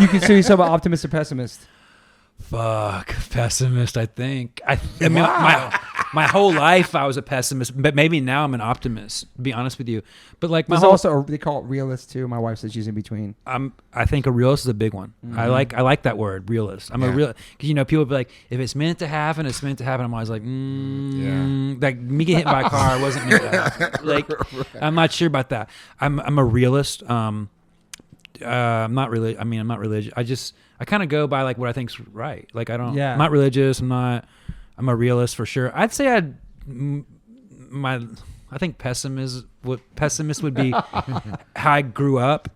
consider yourself an optimist or pessimist? Fuck, pessimist. I think. I mean, my whole life I was a pessimist, but maybe now I'm an optimist. To be honest with you, but like There's also they call it realist too. My wife says she's in between. I think a realist is a big one. Mm-hmm. I like that word, realist. I'm a Yeah. real, because you know people be like, if it's meant to happen, it's meant to happen. I'm always like, like me getting hit by a car wasn't meant to happen. Like, I'm not sure about that. I'm a realist. I'm not really. I mean, I'm not religious. I kind of go by like what I think's right. Like I don't. Yeah. I'm not religious. I'm a realist for sure. I'd say I think pessimist would be how I grew up.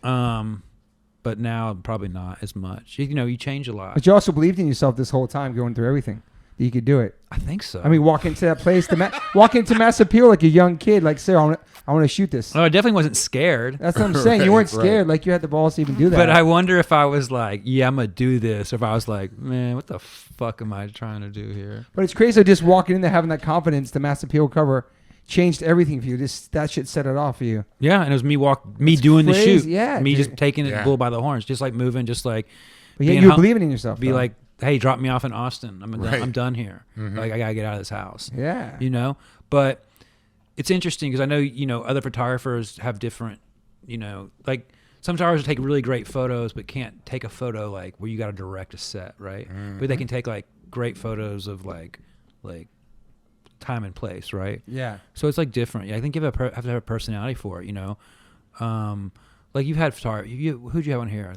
But now probably not as much. You know, you change a lot. But you also believed in yourself this whole time, going through everything. That you could do it. I think so. I mean, walk into that place, walk into Mass Appeal like a young kid, like, Sarah, I want to shoot this. I definitely wasn't scared. That's what I'm saying. You weren't Right. scared, like you had the balls to even do that. But I wonder if I was like, yeah, I'm going to do this. Or if I was like, man, what the fuck am I trying to do here? But it's crazy just walking in there, having that confidence. The Mass Appeal cover changed everything for you. That shit set it off for you. Yeah, and it was me doing the crazy, shoot. yeah, Me dude. just taking it Yeah. bull by the horns, just like moving, just like But yeah, being you were believing in yourself. be though. like, hey, drop me off in Austin. Right. I'm done here. Like I gotta get out of this house. yeah. You know, but it's interesting because I know, you know, other photographers have different, you know, like some photographers take really great photos but can't take a photo like where you got to direct a set, right? But they can take like great photos of like time and place, right? Yeah. So it's like different. Yeah, I think you have to have a personality for it, you know. Like you've had photography. Who'd you have on here?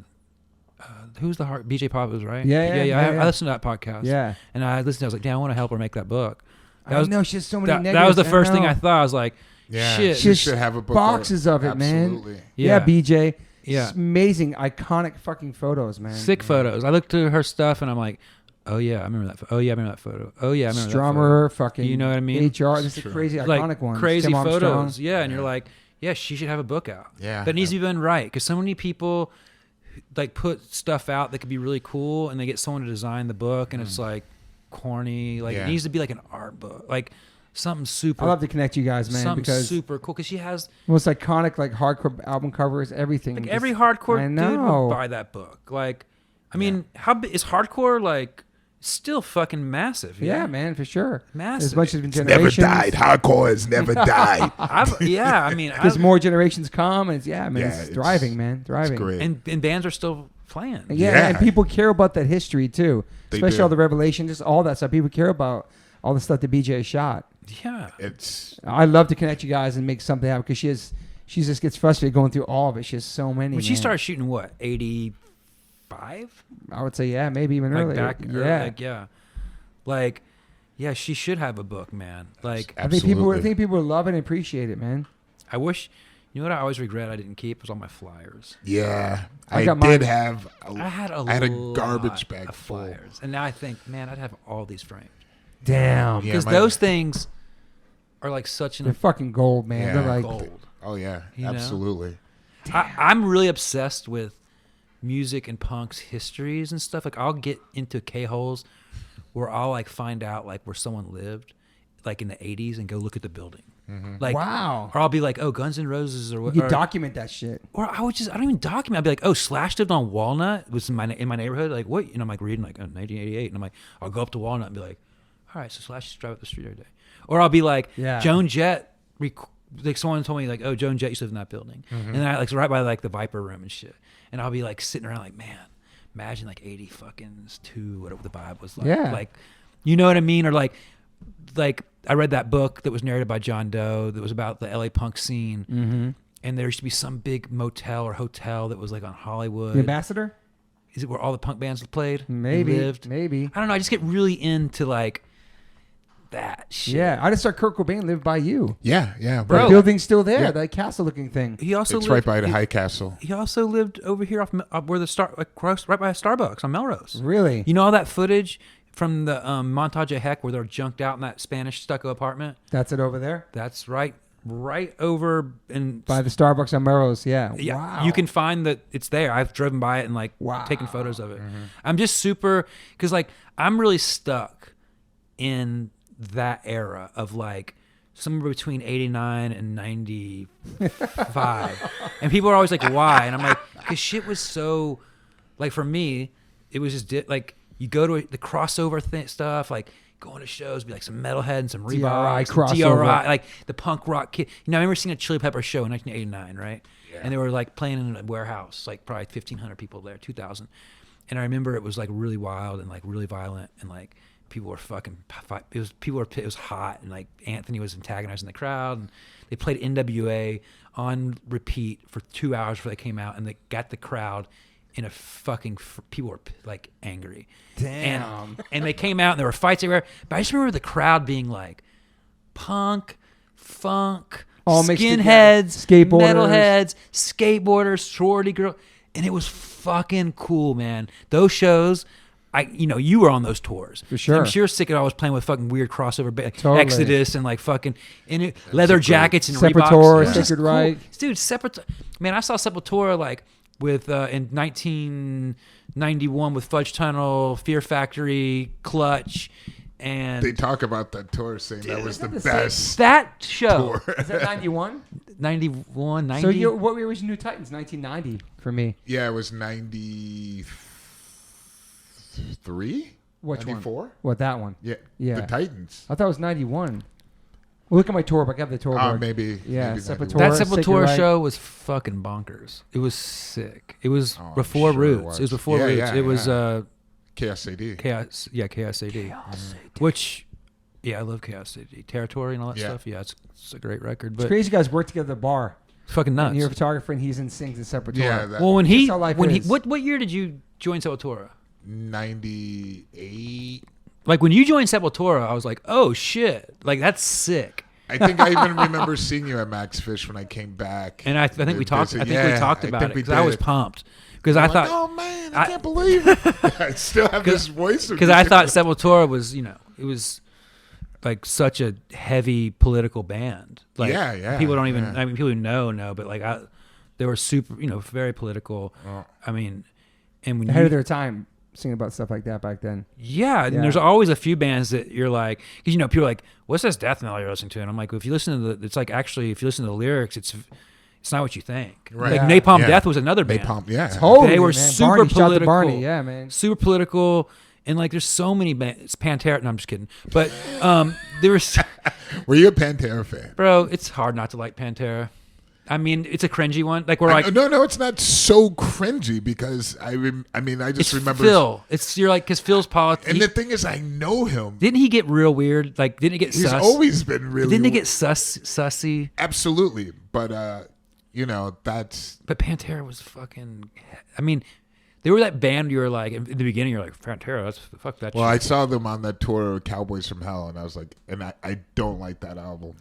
Who's the heart? BJ Pop was right. Yeah. I listened to that podcast. Yeah. And I listened. I was like, damn, I want to help her make that book. I know she has so many negatives. That was the first thing know. I thought. I was like, Yeah. shit. She should have a book. Boxes of it, man. Absolutely. Yeah, Yeah. BJ. Yeah. It's amazing, iconic fucking photos, man. Sick photos. I looked at her stuff and I'm like, oh yeah, I remember that. Oh yeah, I remember that photo. Oh yeah, I remember Strummer, that photo. fucking. You know what I mean? HR. This is crazy, Like iconic ones. crazy Tim Armstrong. photos. Yeah, and you're like, yeah, she should have a book out. Yeah. But it needs to be done right because so many people like put stuff out that could be really cool and they get someone to design the book and it's like corny. Like Yeah. it needs to be like an art book, like something super. I love to connect you guys, man, something because super cool because she has most iconic, like hardcore album covers, everything. like Just- every hardcore I dude know. would buy that book. Like, I mean, how big is hardcore? Like, still fucking massive. Yeah, man, for sure. Massive. As much as been Never generations. died. Hardcore has never died. I mean, As more generations come, and it's Yeah, it's thriving, man, thriving. It's great. and bands are still playing. Yeah, Yeah. and people care about that history too, They especially do. all the revelation, just all that stuff. People care about all the stuff that BJ shot. Yeah. It's I love to connect you guys and make something happen because she just gets frustrated going through all of it. She has so many. When she man. started shooting, what, 85? I would say maybe even Like earlier. back, Yeah, like, yeah, she should have a book, man. Like, I think people Absolutely. would love it and appreciate it, man. I wish. You know what I always regret I didn't keep was all my flyers. yeah. I I got did mine. have. I had a garbage lot bag of full. flyers, and now I think, man, I'd have all these framed Damn, Yeah, because my- those things are like such they're an fucking gold, man. Yeah. They're like gold. Oh yeah, You know? absolutely. I'm really obsessed with music and punk's histories and stuff. Like I'll get into K-holes where I'll like find out like where someone lived like in the 80s and go look at the building. Like wow. Or I'll be like, oh, Guns N' Roses or what. You document that shit. Or I don't even document. I'd be like, oh, Slash lived on Walnut. Was in my neighborhood. Like what? And I'm like reading like 1988, and I'm like, I'll go up to Walnut and be like, all right, so I should drive up the street every day. Or I'll be like, Joan Jett, like someone told me like, oh, Joan Jett used to live in that building. And then I like, so right by like the Viper room and shit. And I'll be like sitting around like, man, imagine like 80 fucking 2, whatever the vibe was like. Yeah. Like, you know what I mean? Or like I read that book that was narrated by John Doe that was about the LA punk scene. Mm-hmm. And there used to be some big motel or hotel that was like on Hollywood. The Ambassador? Is it where all the punk bands played? Maybe. Lived? Maybe. I don't know. I just get really into like that shit. Yeah. I just saw Kurt Cobain live by you. Yeah. The Right. building's still there, that castle-looking thing. He also It's lived, right by the High Castle. He also lived over here off where the right by a Starbucks on Melrose. Really? You know all that footage from the montage of Heck where they're junked out in that Spanish stucco apartment? That's it over there? That's right over in By the Starbucks on Melrose, yeah. Yeah, Wow. you can find that it's there. I've driven by it and like taken photos of it. I'm just super because like I'm really stuck in that era of like somewhere between 89 and 95, and people are always like, "Why?" And I'm like, "Cause shit was so like for me, it was just like you go to the crossover stuff like." Going to shows, be like some Metalhead and some Reebok, crossover. DRI, like the punk rock kid. You know, I remember seeing a Chili Pepper show in 1989, right? Yeah. And they were like playing in a warehouse, like probably 1,500 people there, 2,000. And I remember it was like really wild and like really violent, and like people were fucking. It was hot, and like Anthony was antagonizing the crowd, and they played NWA on repeat for 2 hours before they came out, and they got the crowd in a fucking people were like angry. Damn. And they came out and there were fights everywhere. But I just remember the crowd being like punk, funk, all mixed skinheads, together. metalheads, skateboarders, sorority girl. And it was fucking cool, man. Those shows, you were on those tours. For sure. I'm sure Sick It All was playing with fucking weird crossover Totally. Exodus and like fucking leather jackets and Sepultura, Reeboks. Sacred Right. Dude, Sepultura. Man, I saw Sepultura like with in 1991 with Fudge Tunnel, Fear Factory, Clutch, and They talk about that tour saying that was the best. that show. tour. Is that 91? 91, 90. So what year was New Titans? 1990 for me. Yeah, it was 93? Which 94? one? What, that one? Yeah. Yeah. The Titans. I thought it was 91. Well, look at my tour book. I have the tour book. Maybe. Yeah, maybe Sepultura. that 91. Sacred Sepultura Right. show was fucking bonkers. It was sick. It was I'm before sure it Roots. was. It was before Yeah, Roots. yeah, it was KSAD. KSAD. Which, yeah, I love KSAD. Territory and all that Yeah. stuff. Yeah, it's a great record. It's But crazy you guys work together at the bar. it's fucking nuts. And you're a photographer and he's in sings in Sepultura. Yeah. That, Well, That's how life is. what year did you join Sepultura? 98. Like when you joined Sepultura, I was like, oh shit, like that's sick. I think I even remember seeing you at Max Fish when I came back. And I think we talked. I think we talked about it because I was pumped because I thought, oh man, I can't believe it. I still have this voice. because I thought Sepultura was, it was like such a heavy political band. Like Yeah. people don't even. Yeah. I mean, people who know, but like they were super, very political. Oh. I mean, and when Ahead you, of their time singing about stuff like that back then. Yeah, and Yeah. there's always a few bands that you're like, because people are like, what's this death metal you're listening to? And I'm like, well, if you listen to it's like actually, if you listen to the lyrics, it's not what you think. Right. Like Yeah. Napalm Yeah. Death was another band. Napalm, yeah. Totally, They were man. super Barney, shout out to political. Barney, yeah, man. Super political, and like there's so many bands. It's Pantera. No, I'm just kidding. But there was, Were you a Pantera fan? bro, it's hard not to like Pantera. I mean, it's a cringy one. Like we're like, No, it's not so cringy because I just it's remember Phil. You're like, because Phil's politics. And the thing is, I know him. Didn't he get real weird? Like, didn't it get He's sus? always been really. Didn't it get sussy? Absolutely, but that's. But Pantera was fucking. I mean, they were that band. You were like in the beginning. You're like Pantera. That's fuck that. Well, I shit. saw them on that tour, Cowboys from Hell, and I was like, and I don't like that album.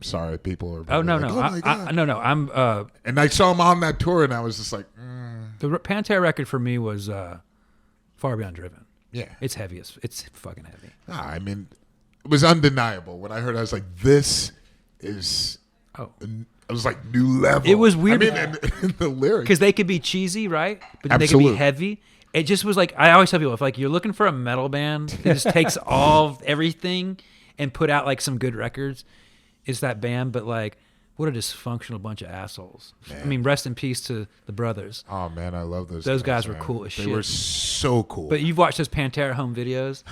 Sorry, people are. Oh no, like, no, oh my God. no. I'm. And I saw him on that tour, and I was just like, The Pantera record for me was Far Beyond Driven. yeah. It's heavy. It's fucking heavy. I mean, it was undeniable. When I heard it, I was like, this is. Oh. I was like, new level. It was weird. I mean, and the lyrics. Because they could be cheesy, right? But they could Absolutely. be heavy. It just was like, I always tell people, if like you're looking for a metal band that just takes everything and put out like some good records, it's that band. But like, what a dysfunctional bunch of assholes. Man. I mean, rest in peace to the brothers. Oh man, I love those. Those guys were man. cool as They shit. were so cool. But you've watched those Pantera home videos.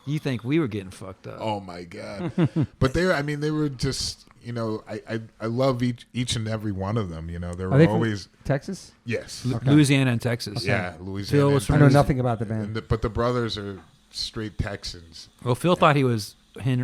You think we were getting fucked up? Oh my god! But they were just, I love each and every one of them. They Are were they from always Texas? yes, Okay. Louisiana and Texas. yeah, Louisiana. Phil was and I know Texas. nothing about the band. But the brothers are straight Texans, Well, Phil thought he was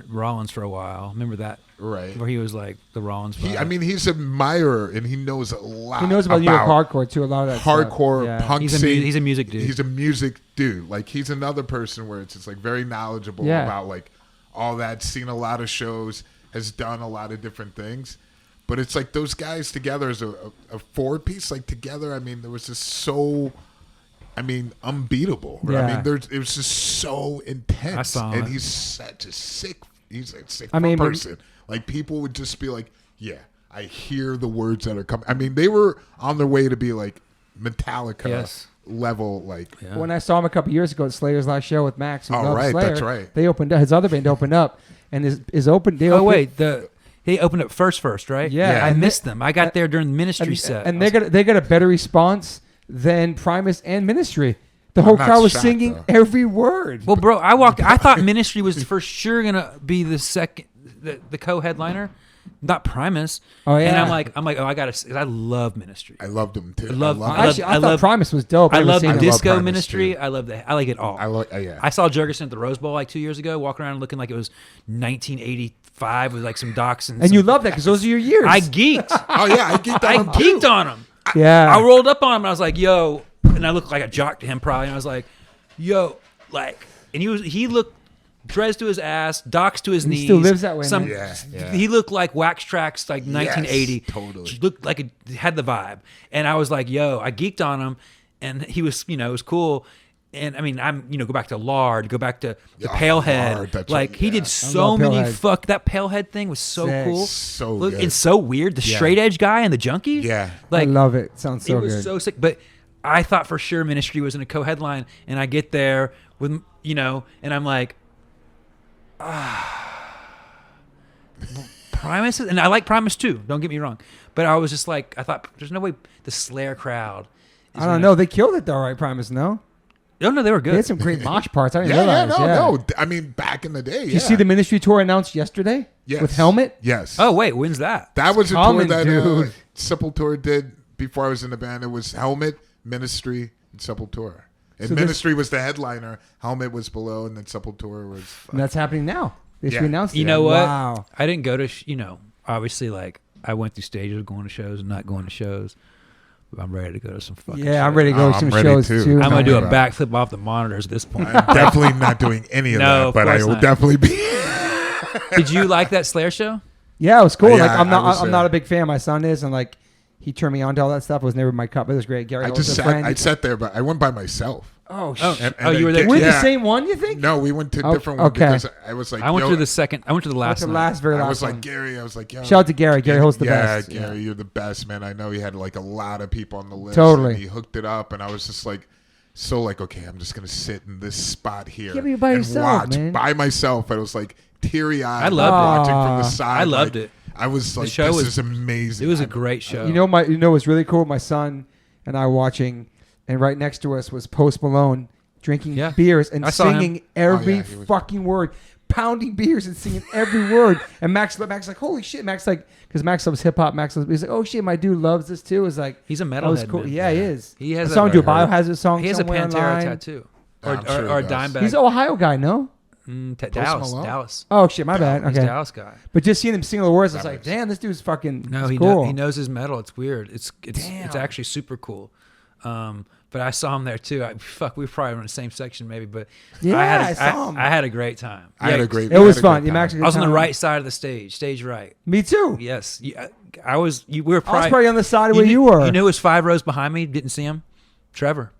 Rollins for a while. Remember that? right? Where he was like the Rollins. He's an admirer, and he knows a lot. He knows about New York hardcore too. A lot of that hardcore stuff. Yeah. punk He's a scene. he's a music dude. He's a music dude. Like, he's another person where it's just like very knowledgeable Yeah. about like all that. Seen a lot of shows, has done a lot of different things. But it's like those guys together as a four piece, like together. I mean, there was just so. Unbeatable. Right? Yeah. I mean, it was just so intense. I saw and it. he's such a sick I mean, but- person. Like, people would just be like, yeah, I hear the words that are coming. I mean, they were on their way to be like Metallica Yes. level. Like, Yeah. When I saw him a couple years ago at Slayer's last show with Max, who Oh, loves right, Slayer, that's right. They opened up, his other band opened up, and his open. They Oh opened, wait, he opened up first, right? Yeah, Yeah. I and missed them. I got there during the ministry and, set. and they got a better response than Primus and Ministry. The whole not crowd was shocked, singing though. every word. Well, bro, I thought Ministry was for sure gonna be the co-headliner, not Primus. Oh, And yeah. I'm like, I gotta. I love Ministry. I loved them too. I love- Actually, I I thought love- Primus was dope. I never love seen the him. disco Primus, Ministry. too. I like it all. yeah. I saw Jurgensen at the Rose Bowl like 2 years ago, walking around looking like it was 1985 with like some dachshunds. And you love that because those are your years. I geeked. Oh yeah, I geeked on I them too. geeked on him. yeah. I rolled up on him and I was like, "Yo," and I looked like a jock to him probably. And I was like, "Yo," like, and he looked dreads to his ass, docks to his He knees. still lives that way, Some, man. Yeah. He looked like Wax Tracks, like 1980. totally. He looked like had the vibe, and I was like, "Yo," I geeked on him, and he was, it was cool. And I mean, go back to Lard, go back to the Yeah, Palehead. Lard, that's Like right, he yeah. did so love many Palehead. that Palehead thing was so Sick. cool. So Look, good. it's so weird. The Yeah. straight edge guy and the junkie. Yeah. like I love it. Sounds so it was good. so sick. But I thought for sure Ministry was in a co-headline, and I get there with and I'm like, Primus, and I like Primus too. Don't get me wrong, but I was just like, I thought there's no way the Slayer crowd. I don't know. They killed it though, right? Primus, no? No, they were They had good. some great mosh parts. I didn't Yeah, realize. no. I mean, back in the day. Did you see the Ministry tour announced yesterday? Yes. With Helmet? Yes. Oh wait, when's that? that was a Common, tour that dude. Sepultura did before I was in the band. It was Helmet, Ministry, and Sepultura. And So this- Ministry was the headliner. Helmet was below, and then Sepultura was. And that's happening now. They should Yeah. announce it. You know what? Wow. I didn't go to obviously like I went through stages of going to shows and not going to shows. But I'm ready to go to some fucking. Yeah, I'm shows. ready to go Oh, to some I'm ready shows too. too. I'm gonna do a Right. backflip off the monitors at this point. I'm definitely not doing any of No, that, of but I course will not. definitely be. Did you like that Slayer show? Yeah, it was cool. Yeah, Like I'm I not was I'm there. not a big fan. My son is, and like he turned me on to all that stuff. It was never my cup. It was great. Gary I was just a sat. friend. I sat there, but I went by myself. Oh, Oh, shit. And you were there. We're Yeah. the same one, you think? No, we went to Oh, different one okay. because I was like, I went yo, to the second. I went to the last. the night. last, very I last was like one. Gary. I was like, yo. Shout out to Gary. Gary hosts the yeah, best. Gary, you're the best, man. I know he had like a lot of people on the list. Totally. And he hooked it up, and I was just like, okay, I'm just gonna sit in this spot here. Yeah, but you're by and yourself, watch man. by myself. I was like teary eyed. I loved it. watching from the Aw. side. I loved like, it. I was like, show this was- is amazing. It was a great show. You know what's really cool? My son and I watching, and right next to us was Post Malone drinking Yeah. beers and I saw him. singing every Oh, yeah, he was- fucking word, pounding beers and singing every word. And Max like, holy shit, Max like, because Max loves hip hop. He's like, oh shit, my dude loves this too. It's like He's a that was metalhead, cool. man. Yeah, he is. He has I saw him a- do a Biohazard song. He has a somewhere Pantera online. tattoo, I'm sure or a he does. Dimebag. He's an Ohio guy, no? Dallas. Malone? Dallas. Oh shit, my bad. He's a Okay, Dallas guy. but just seeing him sing the words, I was That like, makes damn, this dude's fucking. No, it's he cool. he knows his metal. It's weird. It's Damn. actually super cool. But I saw him there too. We were probably in the same section maybe, but Yeah, I saw him. I had a great time. I had Yeah, a great. It was I had a fun. great You time. Max, I was on the right side of the stage right. Me too. Yes, I was. We were I was probably. probably on the side of where knew- you were. You know who was 5 rows behind me? Didn't see him. Trevor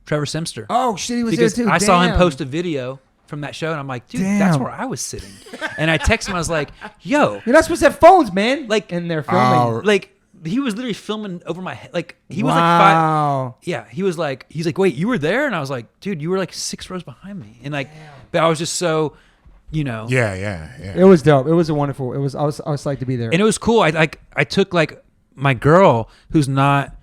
Simster. Oh shit, he was Because there too. I saw him Damn. post a video from that show, and I'm like, dude, that's Damn. where I was sitting. And I texted him. I was like, yo, You're not supposed to have phones, man. Like- and they're filming. Oh, like he was literally filming over my head. Like he was Wow. Yeah, he's like, wait, you were there? And I was like, dude, you were like 6 rows behind me. And like, but I was just so, Yeah. It was dope. It was a wonderful. It was. I was psyched to be there. and it was cool. I took like my girl who's not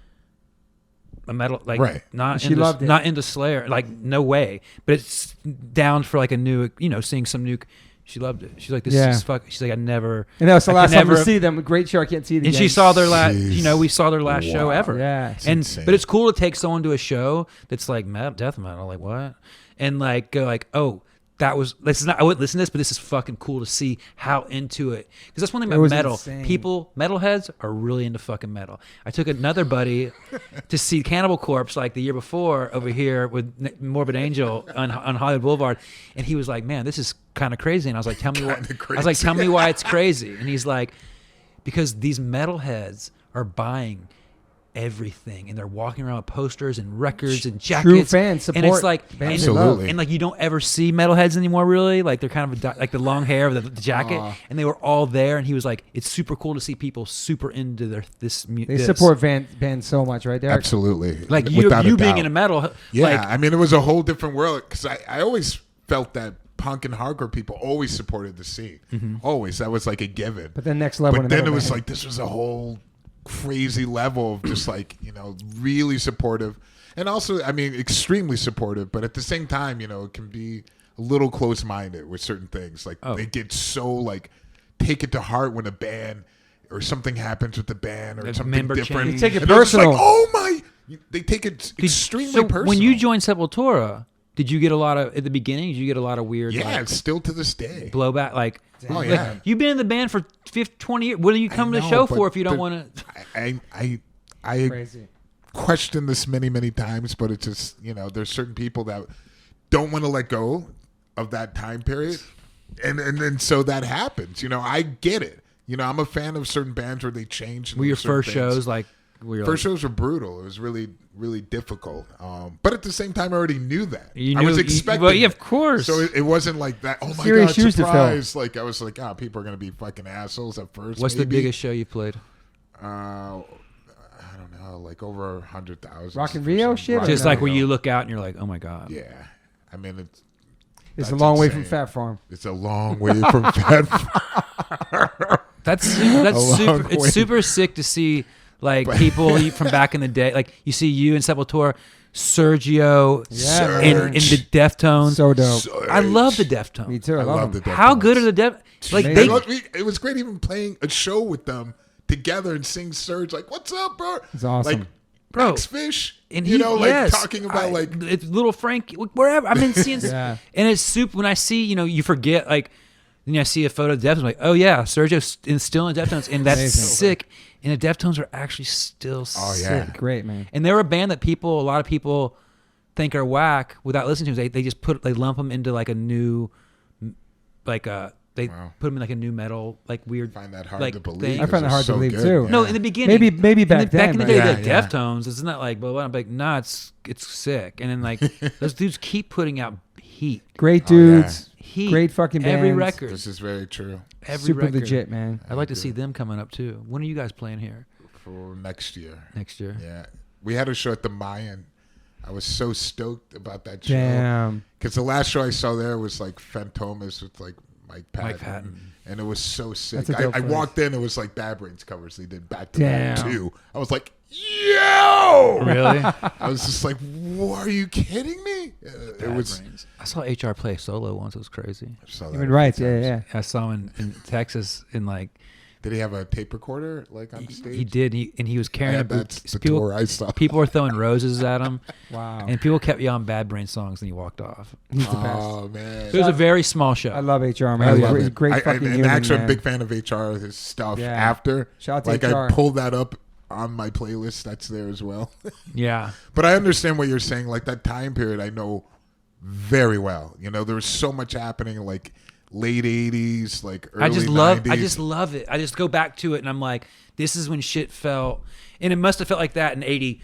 a metal, like Right. not She into, loved it. not into Slayer, like no way. But it's down for like a new, seeing some new. She loved it. She's like, this is fuck. She's like, I never. And that was the I last could time to never- see them. Great show. I can't see it again. And she saw their last, Jeez. we saw their last show Wow. ever. Yeah. insane. But it's cool to take someone to a show that's like death metal, like what? And like go like, oh, I wouldn't listen to this, but this is fucking cool to see how into it. Because that's one thing It about was metal. insane. Metalheads are really into fucking metal. I took another buddy to see Cannibal Corpse like the year before over here with Morbid Angel on Hollywood Boulevard, and he was like, "Man, this is kind of crazy." And I was like, "Tell me why." I was like, "Tell me why it's crazy." And he's like, "Because these metalheads are buying everything, and they're walking around with posters and records and jackets." True fans support and it's like bands they love. and like you don't ever see metalheads anymore, really. Like they're kind of like the long hair with the jacket, and they were all there. And he was like, "It's super cool to see people super into They support bands so much, right, Derek? Absolutely. like Without a you being doubt. in a metal, Yeah, like I mean, it was a whole different world because I always felt that punk and hardcore people always supported the scene. Always. That was like a given. But then next level. But in then metal it was band. like this was a whole crazy level of just like, really supportive. And also, I mean, extremely supportive. But at the same time, it can be a little close-minded with certain things. Like they get so like take it to heart when a band or something happens with the band or A something member different. change. They take it And they're just personal. Like, oh my! They take it extremely so personal. when you joined Sepultura, did you get a lot of at the beginning? Did you get a lot of weird yeah, like, still to this day. blowback? Like, Oh, like, yeah. you've been in the band for 20 years. What do you come to the know, show but for if you don't the- want to? I Crazy. questioned this many, many times, but it's just, there's certain people that don't want to let go of that time period. And so that happens. I get it. I'm a fan of certain bands where they change. Were your certain first things. shows like? First shows were brutal. It was really, really difficult. But at the same time, I already knew that. You I was knew- expecting. well, yeah, it. of course. So it wasn't like that. Oh my Serious god, shoes to fill. surprise! Like I was like, people are gonna be fucking assholes at first. What's the maybe. biggest show you played? I don't know, like over 100,000. Rock in Rio shit? Just no. like where you look out and you're like, oh my god. Yeah, I mean It's that's a long way from insane. Fat Farm. It's a long way from Fat. That's long super. way. It's super sick to see like people from back in the day. Like you see you in Sepultura, Sergio, Yeah, in the Deftones. So dope. I love the Deftones. Me too. I I love love them. the. How Deftones. good are the Deftones? Like Amazing. they, It was great even playing a show with them together and seeing Serge like, "What's up, bro?" It's awesome. Like, Bro. Max Fish, and like talking about like it's little Frank, wherever. I've been seeing, Yeah. and it's super. When I see, you forget like. Then I see a photo of the Deftones, like, oh yeah, Sergio's still in the Deftones, and that's Amazing. sick. And the Deftones are actually still yeah. sick. Great, man. And they're a band that a lot of people think are whack without listening to them. They just they lump them into like a new, they Wow. put them in like a new metal, like weird. find that hard like, to believe. thing. I find it hard to believe, good. too. Yeah. No, in the beginning, Maybe back back in the then, day, right? the Yeah, yeah. Deftones. It's not like, but I'm like, nah, it's sick. And then like those dudes keep putting out heat, Great Oh, yeah. dudes. heat. Great fucking every bands. record, This is very true. every Super record. legit, man. I'd like to see them coming up too. When are you guys playing here For next year. next year? Yeah, we had a show at the Mayan. I was so stoked about that show. Damn. Because the last show I saw there was like Fantomas with like Mike Patton. Mike Patton. And it was so sick. That's a dope I place. walked in, it was like Bad Brains covers. They did back to Damn. back too. I was like, yo! Really? I was just like, are you kidding me? It was. I saw HR play solo once. It was crazy. I saw that Human a few rights. Yeah, times. yeah. I saw him in Texas in like Did he have a tape recorder like on stage? he did. He was carrying Yeah, a boot. that's the tour I saw. People were throwing roses at him, Wow. and people kept yelling Bad Brain songs, and he walked off. He's the best. Oh man, It was a very small show. I love HR, I man. love He's a it. great fucking and human, actually, I'm man. a big fan of HR. His stuff Yeah. after. Shout out to like HR. I pulled that up on my playlist. That's there as well. Yeah. But I understand what you're saying. Like that time period, I know very well. There was so much happening. Like late '80s, like early I just '90s. love it. I just go back to it and I'm like, this is when shit felt, and it must have felt like that in '80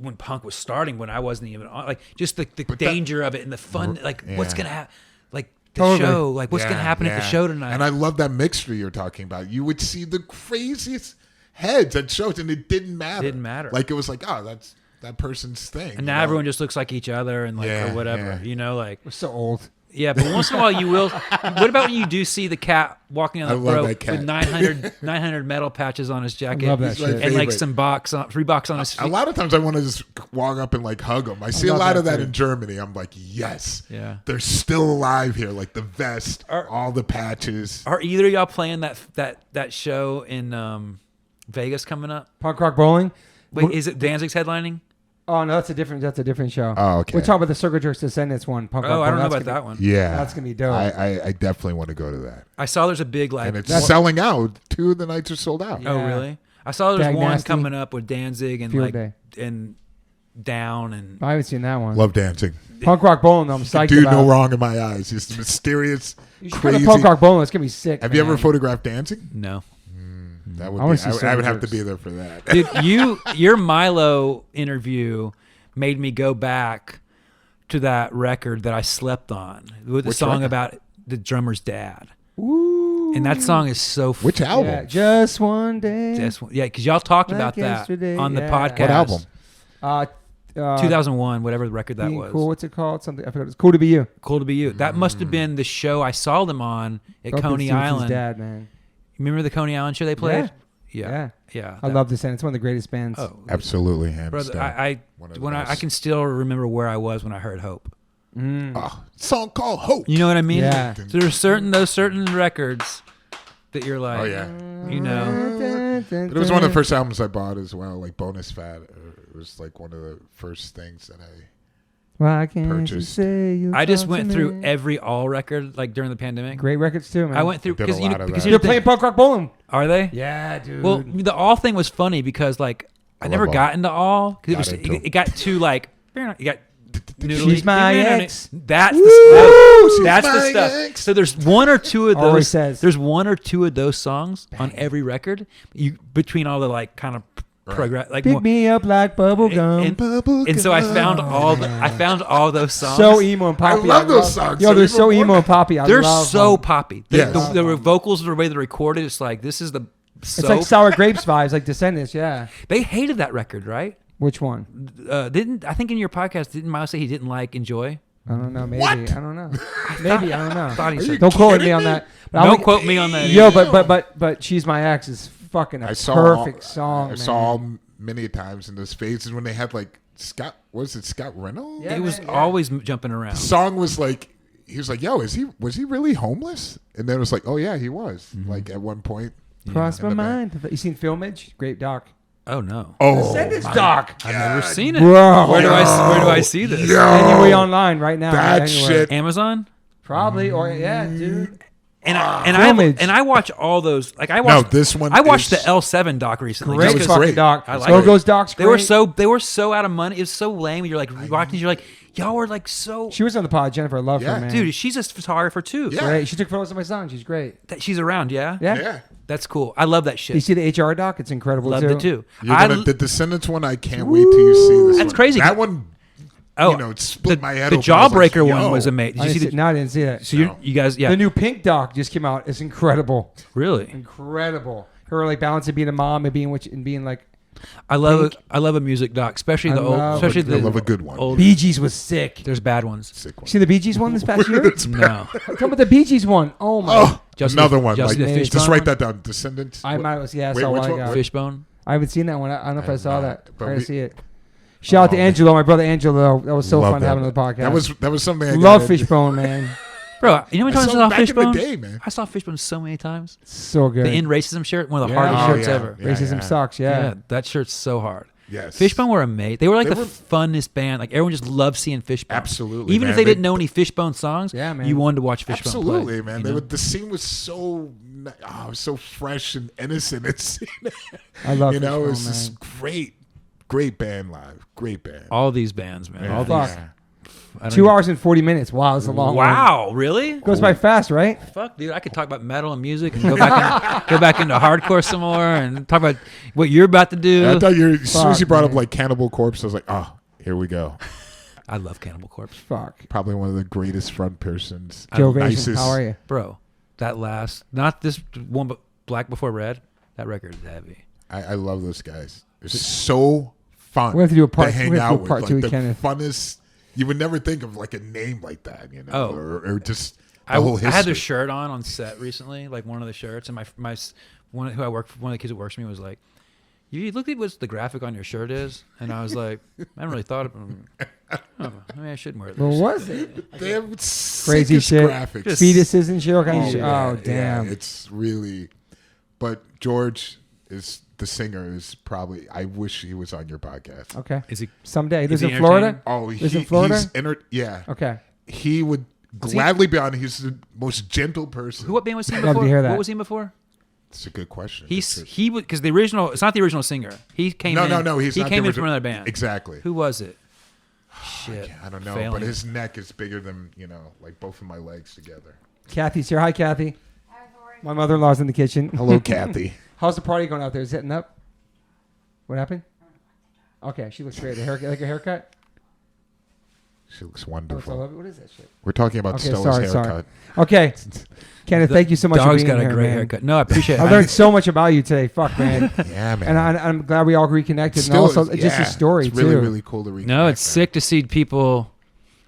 when punk was starting, when I wasn't even on. Like just the danger of it and the fun. Like what's Yeah. gonna happen? Like the Totally. show. Like what's gonna Yeah, happen at the yeah. show tonight? And I love that mixture you're talking about. You would see the craziest heads at shows, and it didn't matter. Didn't matter. Like it was like, oh, that's that person's thing. and now everyone just looks like each other and like Yeah, or whatever. yeah. Like We're so old. Yeah, but once in a while you will. What about when you do see the cat walking on the love road that cat. with 900 metal patches on his jacket? I love that He's my shit. And like favorite. some Reeboks on his feet. A lot of times I want to just walk up and like hug them. I see a love lot that of that too. in Germany. I'm like, yes, Yeah. they're still alive here. Like the vest, all the patches. Are either of y'all playing that show in Vegas coming up? Punk Rock Bowling. Wait, is it Danzig's headlining? Oh no, that's a different show. Oh, okay. We're talking about the Circle Jerks Descendants one. Punk Rock Oh, I don't know Bowling. about that one. Yeah, That's gonna be dope. I definitely want to go to that, I saw there's a big like. and it's selling out. 2 of the nights are sold out. Oh Yeah. really? I saw there's Dag one Nasty. coming up with Danzig and Field like Day. and Down and I haven't seen that one. Love dancing. Punk Rock Bowling. I'm psyched Do about. no wrong in my eyes. He's mysterious, You should go crazy. to Punk Rock Bowling. It's gonna be sick. Have you ever man. photographed dancing? no. That I would wanna be. see I Circle would have to Jerks. be there for that. Dude, your Milo interview made me go back to that record that I slept on with the Which song record? about the drummer's dad. Ooh. And that song is so Which album? Yeah, just one day. yeah, because y'all talked Like about that yesterday, on the yeah. podcast. What album? 2001, whatever the record that Being was. Cool. What's it called? Something. I forgot. It's Cool to Be You. Cool to be you. That must have been the show I saw them on at Go up and Coney see with his Island. Dad, man. Remember the Coney Island show they played? Yeah. Yeah. I love this band. It's one of the greatest bands. Oh, Absolutely, hands brother, down. One of the I best. can still remember where I was when I heard Hope. Song called Hope. You know what I mean? Yeah. So there's certain records that you're like, Oh yeah. you know, But it was one of the first albums I bought as well, like Bonus Fat. It was like one of the first things that I. Why can't you Purchased. say you I just talk went to through me? every all record like during the pandemic. Great records too, man. I went through Did a because you lot know, of because that. You're the playing thing- Punk Rock Bowling. Are they? Yeah, dude. Well, the all thing was funny because like I I never love got into all because Got into it got too like you got. She's my ex. That's Woo! the She's that's the my stuff. ex. So there's one or two of Always those. says. There's one or two of those songs on every record. You between all the like kind of progress like Pick more, me up like bubble gum. and so I found all those songs. So emo and poppy. love those songs. Yo, So they're even so more- emo and poppy. I They're love so them. poppy. Yes. The vocals, the way they're recorded, it's like this is the. It's So like Sour Grapes vibes, like Descendants. Yeah. they hated that record, right? Which one? Didn't I think in your podcast didn't Miles say he didn't like Enjoy? I don't know. Maybe. What? I don't know. Maybe. I don't know. Thought he said. Don't quote me kidding on me? that. But I Don't would- quote me on that. Yo, either. but She's My Ex is fucking a I saw perfect song. I man. saw many times in those phases when they had like Scott. Was it Scott Reynolds? Yeah. It was man, yeah. always jumping around. The song was like he was like, "Yo, was he really homeless?" And then it was like, "Oh yeah, he was." Like at one point. Cross in my the back. mind. You seen Filmage? Great doc. Oh no, Oh, Descendants doc. I've never seen it. Bro. Where do I see this? Yo, Anyway, online right now. that right, anywhere. shit. Amazon. Probably or yeah, dude. And Filmage. I watch all those. Like I No, watched. this one. I watched is- the L7 doc recently. Great just 'cause was fucking great. doc. I like Go-Go's doc's They were great. so out of money. It was so lame. You're like watching. You're like, y'all are like so. She was on the pod. Jennifer, I love Yeah. her, man. Dude, she's a photographer too. Yeah. Great. She took photos of my son. She's great. She's around. Yeah. Yeah. Yeah. That's cool. I love that You shit. see the HR doc? It's incredible Loved it too. The Descendants one. I can't wait till you see this. That's one. crazy. That one. Oh, You know, it split my head The open. I was like, Jawbreaker one yo. was amazing. I Did you see didn't see, no, I didn't see that. So you guys, yeah, The new Pink doc just came out. It's incredible. really. Incredible. Her like balancing being a mom and being like I love a music doc, especially I the old, love especially it. the I love a good one. old. Bee Gees was sick. There's bad ones. Sick one. See the Bee Gees one this past year? No, Talk about the Bee Gees one. Oh my! Oh, Just another the- one. just Like, the just Fishbone write one? that down. Descendants. I might was yeah. I Wait, saw which one. one? I got. Fishbone. I haven't seen that one. I don't know if I have saw not, that. but I gotta we- see it. Shout out to man. Angelo, my brother Angelo. That was so Love fun that. having on the podcast. That was something. I Love got into. Fishbone, man. Bro, you know how many I times I saw saw back in Fishbone? the day, man. I saw Fishbone so many times. So good. The In Racism shirt, one of the Yeah. hardest Oh, shirts yeah. ever. Yeah, Racism yeah. sucks. Yeah. that shirt's so hard. Yes. Fishbone were amazing. They were like They the were- funnest band. Like everyone just loved seeing Fishbone. Absolutely, Even if man. they They- didn't know any Fishbone songs, Yeah, man. you wanted to watch Fishbone Absolutely, play, man. you They know? were, the scene was so it was so fresh and innocent. It's I love you know, Fishbone, it's just great band live, great band. All these bands, man. Yeah. All Fuck. these. I don't 2 even- hours and 40 minutes. Wow, that's a long one. Wow, really? Goes by fast, right? Fuck, dude, I could talk about metal and music and go back into hardcore some more and talk about what you're about to do. I thought as soon as you Fuck, brought up man. like Cannibal Corpse, I was like, oh, here we go. I love Cannibal Corpse, Fuck. Probably one of the greatest front persons. Joe nicest. Vason, how are you? bro. That last, not this one, but Black Before Red. That record is heavy. I love those guys. They're so fun. We have to do a part- to hang we have to do out a with. part Like two with the Kenneth. funnest You would never think of like a name like that, you know, Oh. or just the I whole history. had their shirt on set recently, like one of the shirts, and my one of the kids who works for me was like, "You look at what the graphic on your shirt is," and I was like, "I haven't really thought of it. Oh, maybe I should wear this." What was it? They have Crazy sickest shit. graphics. Fetuses and shit. All kinds of shit. yeah, Oh, damn. yeah, it's really. But George is the singer. Is probably. I wish he was on your podcast. Okay. Is he? Someday. He lives he in Florida? entertaining? Oh, Lives in Florida? Yeah. Okay. He would gladly be on. He's the most gentle person. What band was he in Love to before? hear that. What was he in before? It's a good question. He would because the original. It's not the original singer. He came. No, in, no, no. He's he not came the in from original- another band. Exactly. Who was it? Shit. I don't know, Failing. but his neck is bigger than like both of my legs together. Kathy's here. Hi, Kathy. My mother-in-law's in the kitchen. Hello, Kathy. How's the party going out there? Is it hitting up? What happened? Okay, she looks great. A haircut, like a haircut? She looks Oh, it's wonderful. all over. What is that shit? We're talking about Okay, Stella's sorry. haircut. Okay. Kenneth, thank you so much for Dog's being got here, a great man. haircut. No, I appreciate it. I learned so much about you today. Fuck, man. Yeah, man. And I'm glad we all reconnected. Still and also, is- just your yeah, story, it's really, too. really cool to reconnect. No, it's man. sick to see people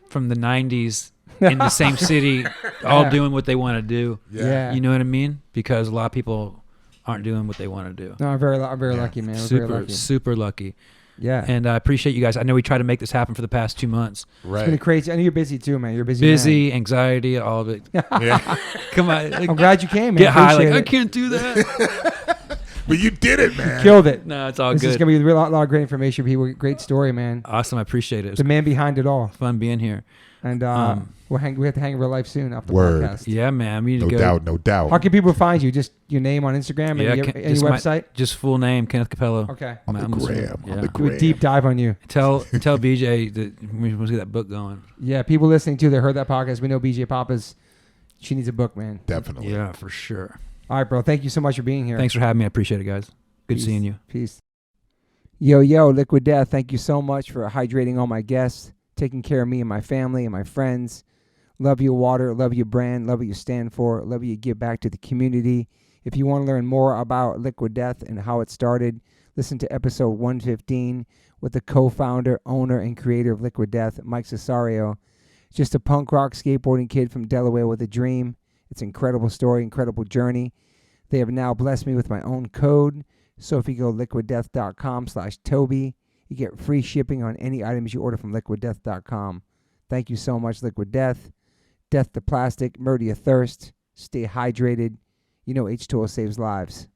from the 90s in the same city all Yeah. doing what they want to do. Yeah. You know what I mean? Because a lot of people aren't doing what they want to do. No, I'm very lucky, man. I'm very lucky. Super lucky. Yeah. And I appreciate you guys. I know we tried to make this happen for the past 2 months. Right. It's been crazy. I know you're busy, too, man. You're a busy Busy, anxiety, all of it. Yeah. Come on. Like, I'm glad you came, man. get high. Like, Appreciate I it. can't do that. But you did it, man. Killed it. No, it's all This is good. going to be a lot of great information for people. Great story, man. Awesome. I appreciate it. It The was man behind it all. fun being here. And we have to hang in real life soon after the Word. podcast. Yeah, man. We need No to go. doubt, no doubt. How can people find you? Just your name on Instagram Yeah, and any just my- website? Just full name, Kenneth Cappello. Okay. On the I'm just- gram. yeah. On the Do a gram. deep dive on you. Tell BJ that we must get that book going. Yeah, people listening too, they heard that podcast. We know BJ Papa's. She needs a book, man. Definitely. Yeah, for sure. All right, bro. Thank you so much for being here. Thanks for having me. I appreciate it, guys. Good Peace. seeing you. Peace. Yo, Liquid Death. Thank you so much for hydrating all my guests, taking care of me and my family and my friends. Love your water, love your brand, love what you stand for, love what you give back to the community. If you want to learn more about Liquid Death and how it started, listen to episode 115 with the co-founder, owner, and creator of Liquid Death, Mike Cesario. Just a punk rock skateboarding kid from Delaware with a dream. It's an incredible story, incredible journey. They have now blessed me with my own code. So if you go liquiddeath.com/Toby, you get free shipping on any items you order from liquiddeath.com. Thank you so much, Liquid Death. Death to plastic, murder your thirst. Stay hydrated. You know H2O saves lives.